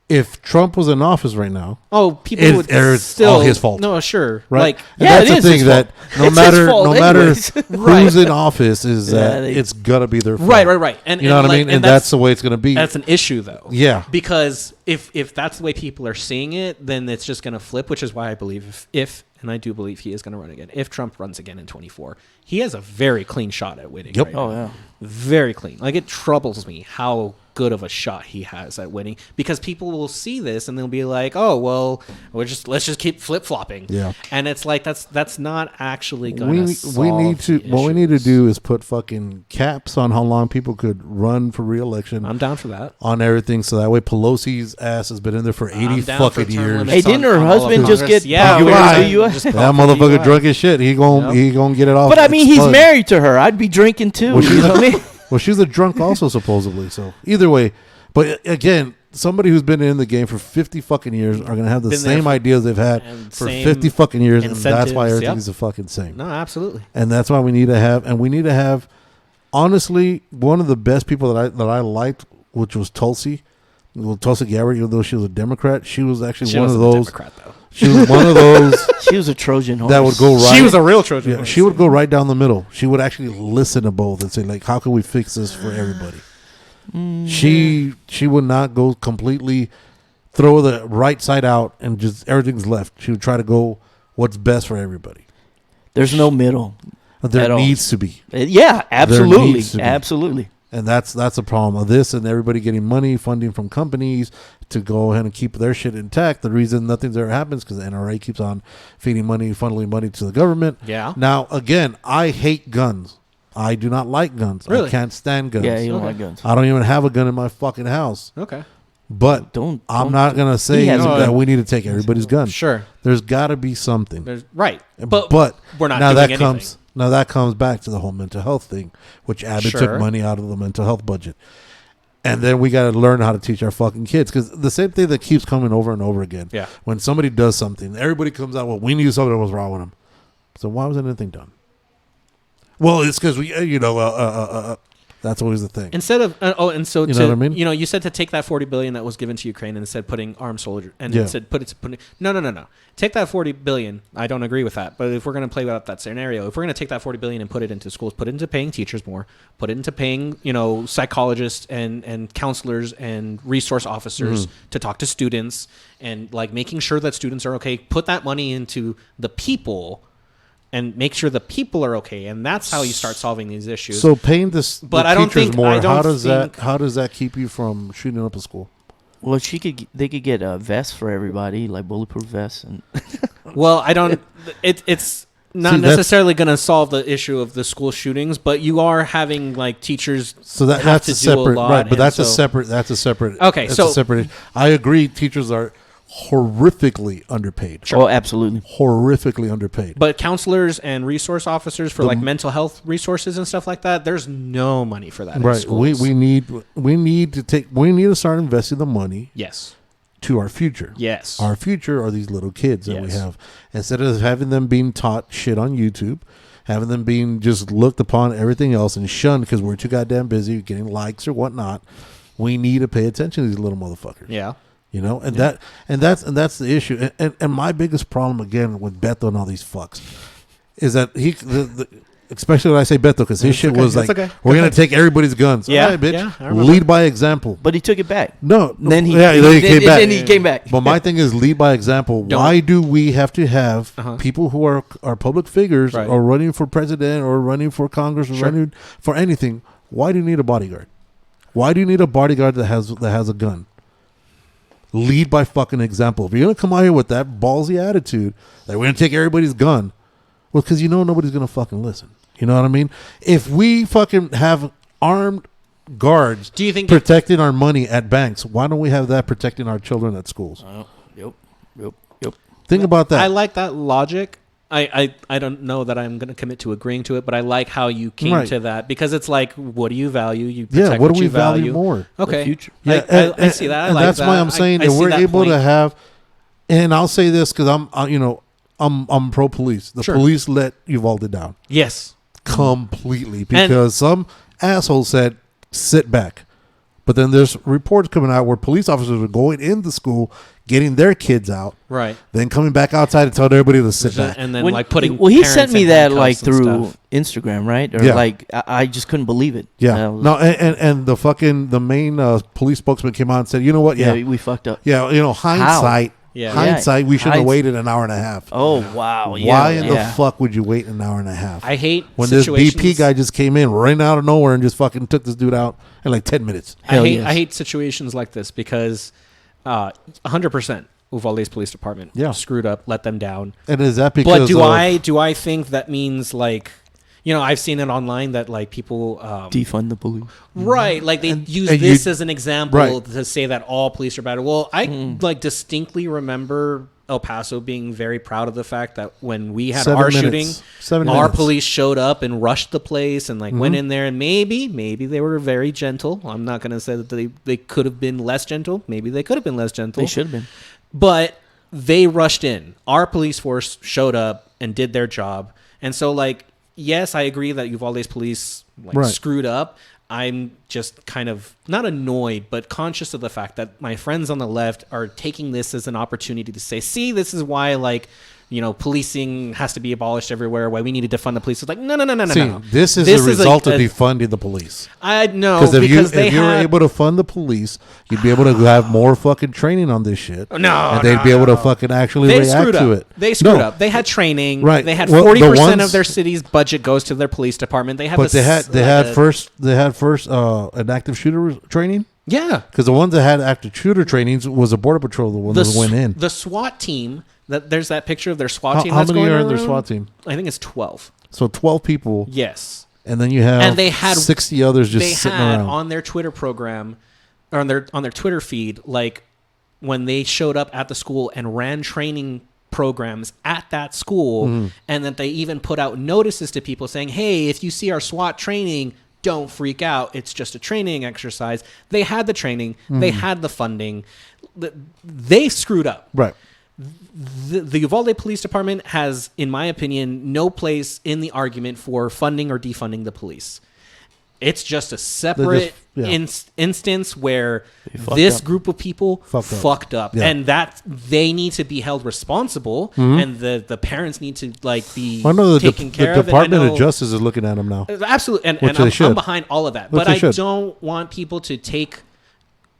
If Trump was in office right now, people would still all his fault. No, sure, right? Like, and that's the thing that no matter who's in office is that it's gonna be their fault. Right. And you know what I mean? And that's the way it's gonna be. That's an issue, though. Yeah, because if that's the way people are seeing it, then it's just gonna flip. Which is why I believe if and I do believe he is gonna run again. If Trump runs again in 2024, he has a very clean shot at winning. Yep. Right now. Yeah. Very clean. Like it troubles me how good of a shot he has at winning, because people will see this and they'll be like, "Oh, well, let's just keep flip flopping." Yeah, and it's like that's not actually going to. We need to. What we need to do is put fucking caps on how long people could run for re-election. I'm down for that on everything, so that way Pelosi's ass has been in there for 80 fucking years. Hey, didn't her husband just get that motherfucker drunk as shit? He gonna get it off. But I mean, he's married to her. I'd be drinking too. Well, you know what I mean? Well, she's a drunk also, supposedly. So either way, but again, somebody who's been in the game for 50 fucking years are gonna have the same ideas they've had for 50 fucking years, and that's why everything's the fucking same. No, absolutely. And that's why we need to have, honestly, one of the best people that I liked, which was Tulsi Gabbard. Even though she was a Democrat, she was actually one of those. Democrat, though. She was one of those. She was a Trojan horse. That would go right. She was a real Trojan horse. She would go right down the middle. She would actually listen to both and say, like, how can we fix this for everybody? She would not go completely throw the right side out and just everything's left. She would try to go what's best for everybody. There's no middle. There needs to be. Yeah, absolutely. Absolutely. And that's the problem of this, and everybody getting funding from companies to go ahead and keep their shit intact. The reason nothing's ever happens because the NRA keeps on funneling money to the government. Yeah. Now, again, I hate guns. I do not like guns. Really? I can't stand guns. Yeah, you don't like guns. I don't even have a gun in my fucking house. Okay. But I'm not going to say that we need to take everybody's gun. Sure. There's got to be something. Right. But we're not now doing that anything. Now that comes back to the whole mental health thing, which Abbott took money out of the mental health budget. And then we got to learn how to teach our fucking kids, because the same thing that keeps coming over and over again. Yeah. When somebody does something, everybody comes out, well, we knew something was wrong with them. So why wasn't anything done? Well, it's because we, that's always the thing. Instead of know what I mean? You said to take that $40 billion that was given to Ukraine and instead putting armed soldiers and instead no. Take that $40 billion. I don't agree with that. But if we're going to play out that scenario, if we're going to take that $40 billion and put it into schools, put it into paying teachers more, put it into paying psychologists and counselors and resource officers to talk to students and like making sure that students are okay. Put that money into the people. And make sure the people are okay, and that's how you start solving these issues. So paying this, but I don't think more. How does that keep you from shooting up a school? Well, they could get vests for everybody, like bulletproof vests, and well, I don't. It's not necessarily going to solve the issue of the school shootings, but you are having like teachers. So that's a separate, right? But that's a separate. Okay, that's a separate. I agree. Teachers are horrifically underpaid. Sure. Oh, absolutely. Horrifically underpaid. But counselors and resource officers for like mental health resources and stuff like that, there's no money for that. Right. We need to start investing the money. Yes. To our future. Yes. Our future are these little kids that we have. Instead of having them being taught shit on YouTube, having them being just looked upon everything else and shunned because we're too goddamn busy getting likes or whatnot, we need to pay attention to these little motherfuckers. Yeah. That's the issue. And my biggest problem again with Beto and all these fucks is that especially when I say Beto, because his shit was like, we're gonna take everybody's guns. Yeah, all right, bitch. Lead by example. But he took it back. No, then he came back. But my thing is lead by example. Why do we have to have people who are public figures or running for president or running for Congress or running for anything? Why do you need a bodyguard? Why do you need a bodyguard that has a gun? Lead by fucking example. If you're going to come out here with that ballsy attitude that we're going to take everybody's gun, well, because nobody's going to fucking listen. You know what I mean? If we fucking have armed guards protecting our money at banks, why don't we have that protecting our children at schools? Yep. Think about that. I like that logic. I don't know that I'm going to commit to agreeing to it, but I like how you came to that, because it's like, what do you value? You protect what do we value more? Okay. The future. Yeah, I see that. And that's why I'm saying that we're able to have, and I'll say this because I'm I'm pro police. The Sure. police let Uvalde down Yes. completely because some asshole said sit back. But then there's reports coming out where police officers are going into school, getting their kids out, Right. then coming back outside and telling everybody to sit back. And then When- like putting. Well, he parents sent me in that handcuffs like and through stuff. Instagram, right? Or Yeah. like I just couldn't believe it. Yeah. I was- No, and the main police spokesman came out and said, you know what? yeah, Yeah. we fucked up. Yeah. Hindsight. Yeah. Hindsight, we should have Hinds- waited an hour and a half. Oh wow! Yeah, Why in the yeah. fuck would you wait an hour and a half? I hate when this situations. BP guy just came in right out of nowhere and just fucking took this dude out in like 10 minutes. Hell I hate yes. I hate situations like this because 100% Uvalde's police department screwed up, let them down. And is that because But do I think that means like, I've seen it online that like people defund the police. right, like they use and this as an example right. to say that all police are bad. Well, I like distinctly remember El Paso being very proud of the fact that when we had 7 our minutes. 7 our minutes. police showed up and rushed the place and like went in there and maybe they were very gentle. I'm not going to say that they could have been less gentle. Maybe they could have been less gentle. They should have been. But they rushed in. Our police force showed up and did their job. And so like, yes, I agree that Uvalde's police Right. screwed up. I'm just kind of not annoyed, but conscious of the fact that my friends on the left are taking this as an opportunity to say, see, this is why like, policing has to be abolished everywhere, why we need to defund the police. It's like, no. See, this is a result of defunding the police. I know, Because because if you were able to fund the police, you'd be able to have more fucking training on this shit. And they'd be able to fucking actually they react screwed to up. it. They screwed No. up. They had training. Right. They had Well, the 40% ones- of their city's budget goes to their police department. They have But they had first an active shooter training. Yeah. Because the ones that had active shooter trainings was a border patrol, the one that went in. The SWAT team. There's that picture of their SWAT team. How that's many going are in their around. SWAT team? I think it's 12. So 12 people. Yes. And then you have And they had 60 others just they sitting had around. on their Twitter program or on their Twitter feed, like when they showed up at the school and ran training programs at that school, and that they even put out notices to people saying, hey, if you see our SWAT training, don't freak out. It's just a training exercise. They had the training. They had the funding. They screwed up. Right. The Uvalde Police Department has, in my opinion, no place in the argument for funding or defunding the police. It's just a separate instance where this group of people fucked up. Yeah. And that they need to be held responsible, and the parents need to like be taken care the of. Department And I of know- Justice is looking at them now. Absolutely, and Which they I'm should. behind all of that. Which But they I should. don't want people to take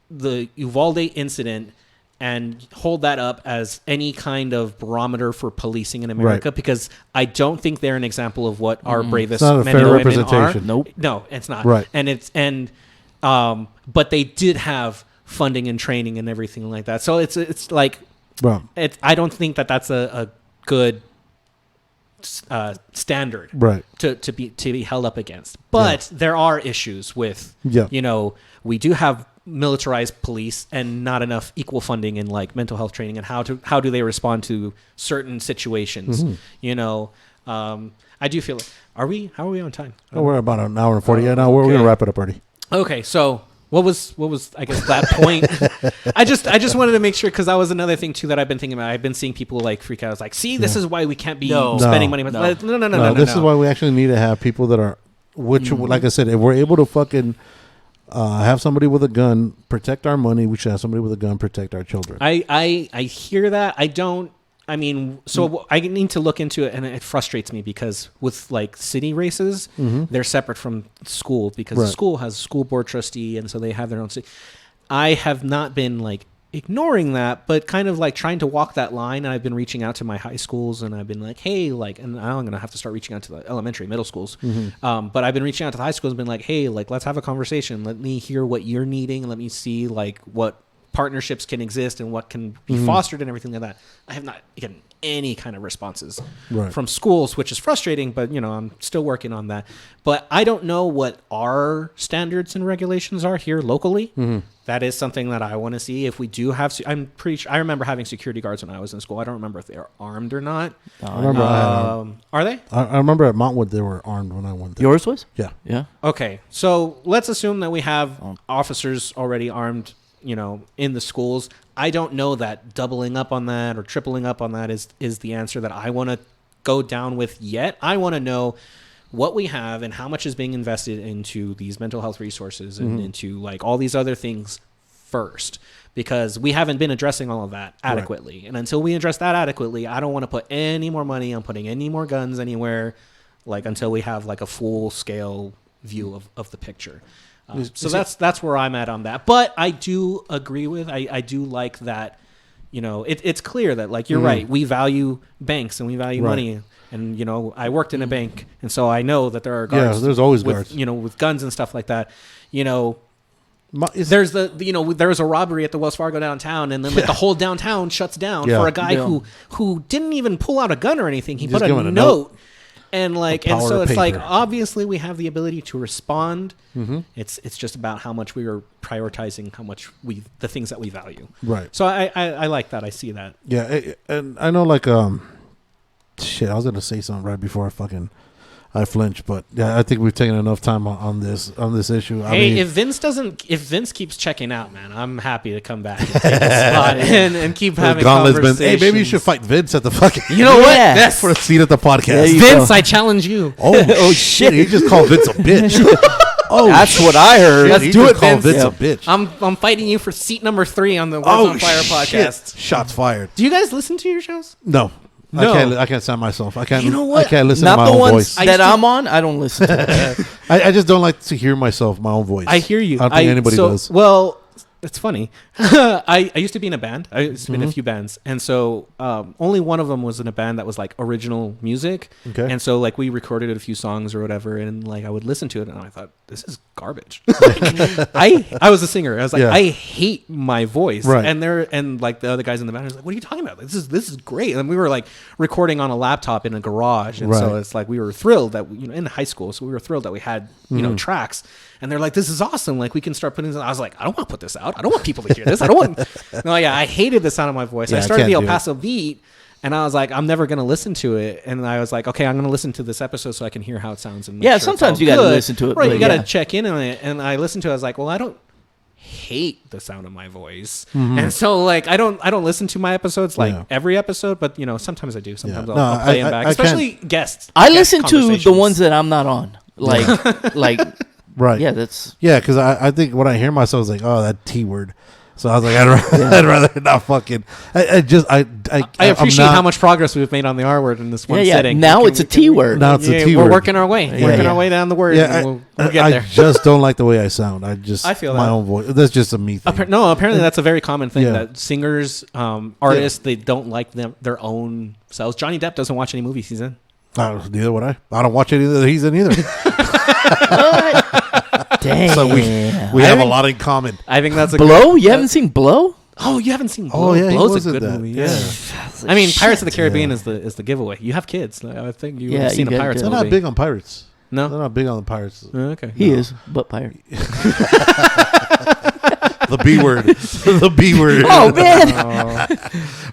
the Uvalde incident and hold that up as any kind of barometer for policing in America, Right. because I don't think they're an example of what our bravest It's not a men fair and women are. representation. Nope. No, it's not. Right. But they did have funding and training and everything like that. So it's like Bro. I don't think that that's a good standard Right. to be held up against. But there are issues with we do have militarized police and not enough equal funding in like mental health training and how do they respond to certain situations. I do feel like how are we on time? Oh, we're about an hour and 40. Yeah, no, we're okay. going to wrap it up already. Okay, so what was I guess that point? I just wanted to make sure, because that was another thing too that I've been thinking about. I've been seeing people like freak out. It's like, see, this is why we can't be spending money. No. No. This is why we actually need to have people that are, like I said, if we're able to fucking have somebody with a gun protect our money, we should have somebody with a gun protect our children. I hear that. I need to look into it, and it frustrates me because with like city races, they're separate from school because the school has a school board trustee, and so they have their own city. I have not been like ignoring that, but kind of like trying to walk that line. And I've been reaching out to my high schools, and I've been like, hey, like, and I'm going to have to start reaching out to the elementary, middle schools. But I've been reaching out to the high schools and been like, hey, like, let's have a conversation. Let me hear what you're needing, and let me see like what partnerships can exist and what can be fostered and everything like that. I have not gotten any kind of responses from schools, which is frustrating, but I'm still working on that. But I don't know what our standards and regulations are here locally. That is something that I want to see. If we do have, I'm pretty sure, I remember having security guards when I was in school. I don't remember if they are armed or not. I remember. Are they? I remember at Montwood they were armed when I went there. Yours was? Yeah. Yeah. Okay, so let's assume that we have officers already armed in the schools. I don't know that doubling up on that or tripling up on that is the answer that I want to go down with yet. I want to know what we have and how much is being invested into these mental health resources and into like all these other things first, because we haven't been addressing all of that adequately. Right. And until we address that adequately, I don't want to put any more money on putting any more guns anywhere, like until we have like a full scale view of the picture. So that's where I'm at on that. But I do agree with, I do like that, it's clear that like, you're right. We value banks and we value money. And, I worked in a bank. And so I know that there are guards. Yeah, there's always guards. With guns and stuff like that. There's there was a robbery at the Wells Fargo downtown, and then like the whole downtown shuts down for a guy who didn't even pull out a gun or anything. He put a note. And like, and so it's like, obviously we have the ability to respond. Mm-hmm. It's just about how much we are prioritizing, how much the things that we value. Right. So I like that. I see that. Yeah. And I know like, shit, I was going to say something right before I flinched, but yeah, I think we've taken enough time on this issue. Hey, if Vince keeps checking out, man, I'm happy to come back and take a spot and keep having conversations. Hey, maybe you should fight Vince at the fucking. You know what? Yes, for a seat at the podcast. Vince, I challenge you. Oh shit! He just called Vince a bitch. That's what I heard. Let's do it, Vince. Vince a bitch. I'm fighting you for seat number 3 on the Words on Fire podcast. Shots fired. Do you guys listen to your shows? No. I can't sound myself. I can't. You know what? I can't listen Not to my own voice. That I'm on. I don't listen to it. I just don't like to hear myself, my own voice. I hear you. I don't think anybody does. Well, it's funny. I used to be in a band. I used to be in a few bands, and so only one of them was in a band that was like original music. Okay. And so like we recorded a few songs or whatever, and like I would listen to it, and I thought this is garbage. Like, I was a singer. I was like, I hate my voice. Right. And like the other guys in the band was like, what are you talking about? This is great. And we were like recording on a laptop in a garage, and so it's like we were thrilled that in high school, so we were thrilled that we had tracks. And they're like, this is awesome. Like, we can start putting this. I was like, I don't want to put this out. I don't want people to hear this. I don't want. No, yeah, I hated the sound of my voice. I started the El Paso Beat, and I was like, I'm never going to listen to it. And I was like, okay, I'm going to listen to this episode so I can hear how it sounds. And sometimes you got to listen to it. Right, you got to check in on it. And I listened to it. I was like, well, I don't hate the sound of my voice. And so, like, I don't listen to my episodes like every episode, but sometimes I do. Sometimes I'll play them back, especially guests. I listen to the ones that I'm not on, like. Right. Yeah, that's... Yeah, because I think when I hear myself, it's like, oh, that T word. So I was like, I'd rather not fucking... I appreciate how much progress we've made on the R word in this one setting. Now it's a T word. Now it's a T word. We're working our way. Working our way down the word. Yeah, we'll get there. I just don't like the way I sound. I feel my own voice. That's just a me thing. Apparently that's a very common thing that singers, artists, they don't like their own selves. Johnny Depp doesn't watch any movies he's in. Neither would I. I don't watch any that he's in either. Dang. So we have a lot in common. I think that's a Blow? You haven't seen Blow? Oh, you haven't seen Blow? Oh, yeah, Blow's a good movie. Yeah. Like, I mean, Pirates of the Caribbean is the giveaway. You have kids. I think you would have seen a Pirates movie. They're not big on pirates. No? They're not big on the pirates. Okay. He is, but pirate. The B word. The B word. Oh, man.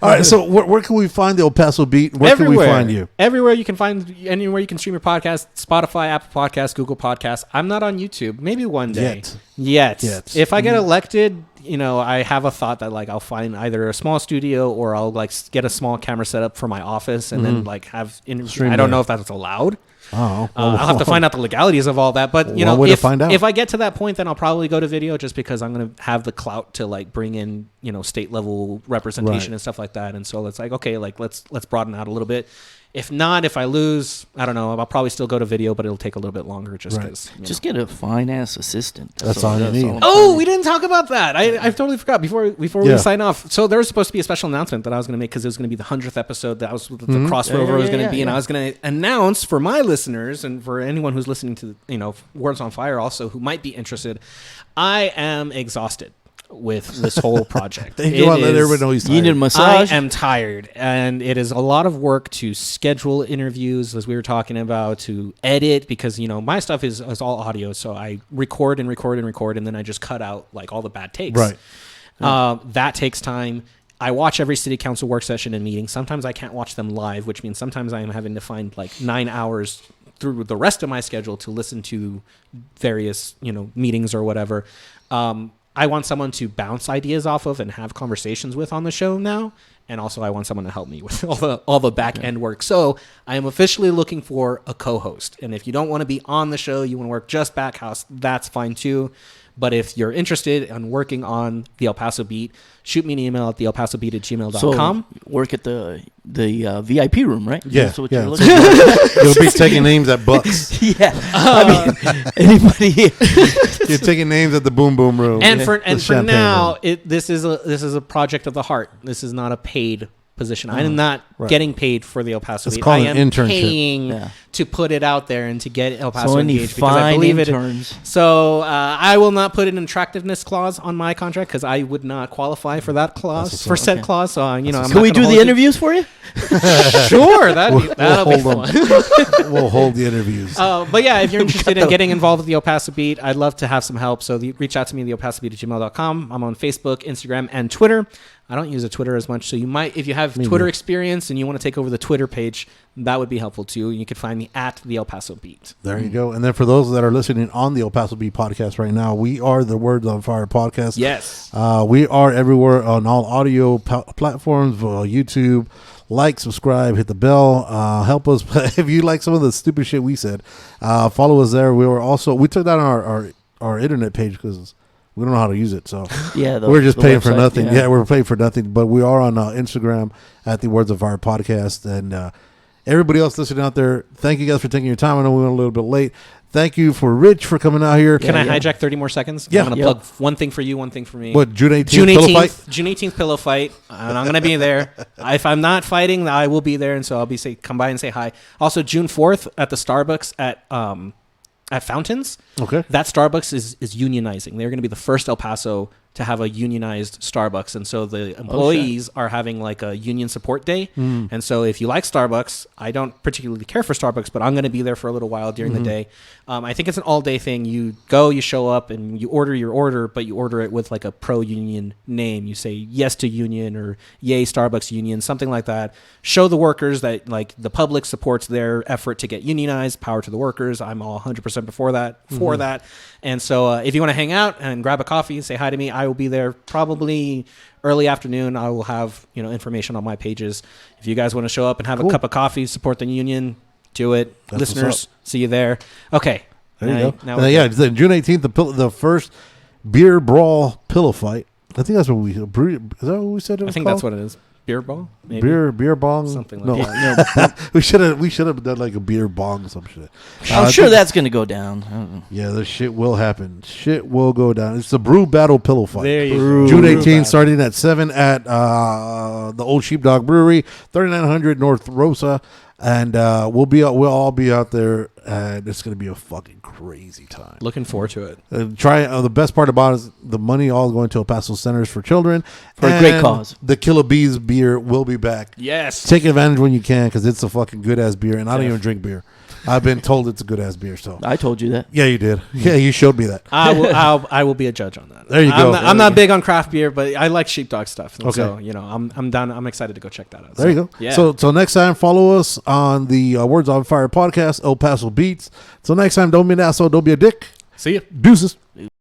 All right, so where can we find the El Paso Beat? Where can we find you? Everywhere you can find, anywhere you can stream your podcast, Spotify, Apple Podcasts, Google Podcasts. I'm not on YouTube. Maybe one day. Yet. If I get elected, I have a thought that like I'll find either a small studio or I'll like get a small camera set up for my office and then like have interviews. I don't know if that's allowed. Oh, I'll have to find out the legalities of all that. But if I get to that point, then I'll probably go to video just because I'm going to have the clout to like bring in state level representation and stuff like that. And so it's like, okay, like let's broaden out a little bit. If not, if I lose, I don't know. I'll probably still go to video, but it'll take a little bit longer just because. Just get a fine ass assistant. That's all you need. Oh, we didn't talk about that. I totally forgot before we sign off. So there was supposed to be a special announcement that I was going to make because it was going to be the 100th episode. That was what the crossover was going to be, and I was going to announce for my listeners and for anyone who's listening to Words on Fire also who might be interested. I am exhausted with this whole project. Let everybody know he's tired. You need a massage? I am tired, and it is a lot of work to schedule interviews, as we were talking about, to edit, because my stuff is all audio, so I record and record and record, and then I just cut out like all the bad takes. Right. That takes time. I watch every city council work session and meeting. Sometimes I can't watch them live, which means sometimes I am having to find like 9 hours through the rest of my schedule to listen to various meetings or whatever. I want someone to bounce ideas off of and have conversations with on the show now. And also I want someone to help me with all the back end work. So I am officially looking for a co-host. And if you don't want to be on the show, you want to work just back house, that's fine too. But if you're interested in working on the El Paso Beat, shoot me an email at theelpasobeat@gmail.com. So work at the VIP room, right? Yeah, That's what yeah. you're looking for. You'll be taking names at Bucks. Yeah. I mean, anybody. You're taking names at the Boom Boom Room. And for champagne now, room. this is a project of the heart. This is not a paid position. I am not getting paid for the El Paso It's Beat. called I an am internship. paying to put it out there and to get El Paso So any engaged because I fine believe interns. So I will not put an attractiveness clause on my contract because I would not qualify for that clause, for said clause. So I'm Can we do the interviews for you? Sure, that'll be fun. We'll hold the interviews. But yeah, if you're interested in getting involved with the El Paso Beat, I'd love to have some help. So reach out to me at theelpasobeat@gmail.com. I'm on Facebook, Instagram, and Twitter. I don't use a Twitter as much, so you might, if you have Twitter experience and you want to take over the Twitter page, that would be helpful too. You can find me at the El Paso Beat. There you go. And then for those that are listening on the El Paso Beat podcast right now, we are the Words on Fire podcast. Yes. We are everywhere on all audio platforms, YouTube. Like, subscribe, hit the bell. Help us if you like some of the stupid shit we said. Follow us there. We took down our internet page because we don't know how to use it, so yeah, we're just paying for nothing. Yeah. We're paying for nothing, but we are on Instagram at the Words of Fire podcast, and everybody else listening out there, thank you guys for taking your time. I know we went a little bit late. Thank you for Rich for coming out here. Can I hijack 30 more seconds? Yeah. I'm going to plug one thing for you, one thing for me. What, June 18th pillow fight? June 18th pillow fight, and I'm going to be there. If I'm not fighting, I will be there, and so I'll come by and say hi. Also, June 4th at the Starbucks at Fountains. Okay. That Starbucks is unionizing. They're going to be the first El Paso to have a unionized Starbucks. And so the employees are having like a union support day. And so if you like Starbucks, I don't particularly care for Starbucks, but I'm going to be there for a little while during the day. I think it's an all-day thing. You go, you show up, and you order your order, but you order it with like a pro-union name. You say yes to union or yay Starbucks union, something like that. Show the workers that like the public supports their effort to get unionized. Power to the workers. I'm all 100% for that. And so if you want to hang out and grab a coffee and say hi to me, I will be there probably early afternoon. I will have information on my pages. If you guys want to show up and have a cup of coffee, support the union, do it. That's Listeners, see you there. Okay. There you go. Now It's June 18th, the first beer brawl pillow fight. I think that's what is that what we said it was I think called? that's what it is. Beer ball? Maybe? Beer bong, Something like that. we should have done like a beer bong or some shit. I'm sure that's going to go down. I don't know. Yeah, this shit will happen. Shit will go down. It's the Brew Battle Pillow Fight. There you go. June 18th, starting at 7 at the Old Sheepdog Brewery, 3900 North Rosa, and we'll all be out there, and it's gonna be a fucking crazy time. Looking forward to it. The best part about it is the money all going to El Paso Centers for Children For a great cause. The Killer Bees beer will be back. Yes. Take advantage when you can because it's a fucking good ass beer, and I don't even drink beer. I've been told it's a good ass beer. So I told you that. yeah, you did. Yeah, you showed me that. I will be a judge on that. There you go. I'm not big on craft beer, but I like sheepdog stuff. And Okay. so I'm down. I'm excited to go check that out. There you go. Yeah. So next time, follow us on the Words on Fire podcast, El Paso Beats. So next time, don't be an asshole, don't be a dick. See you. Deuces.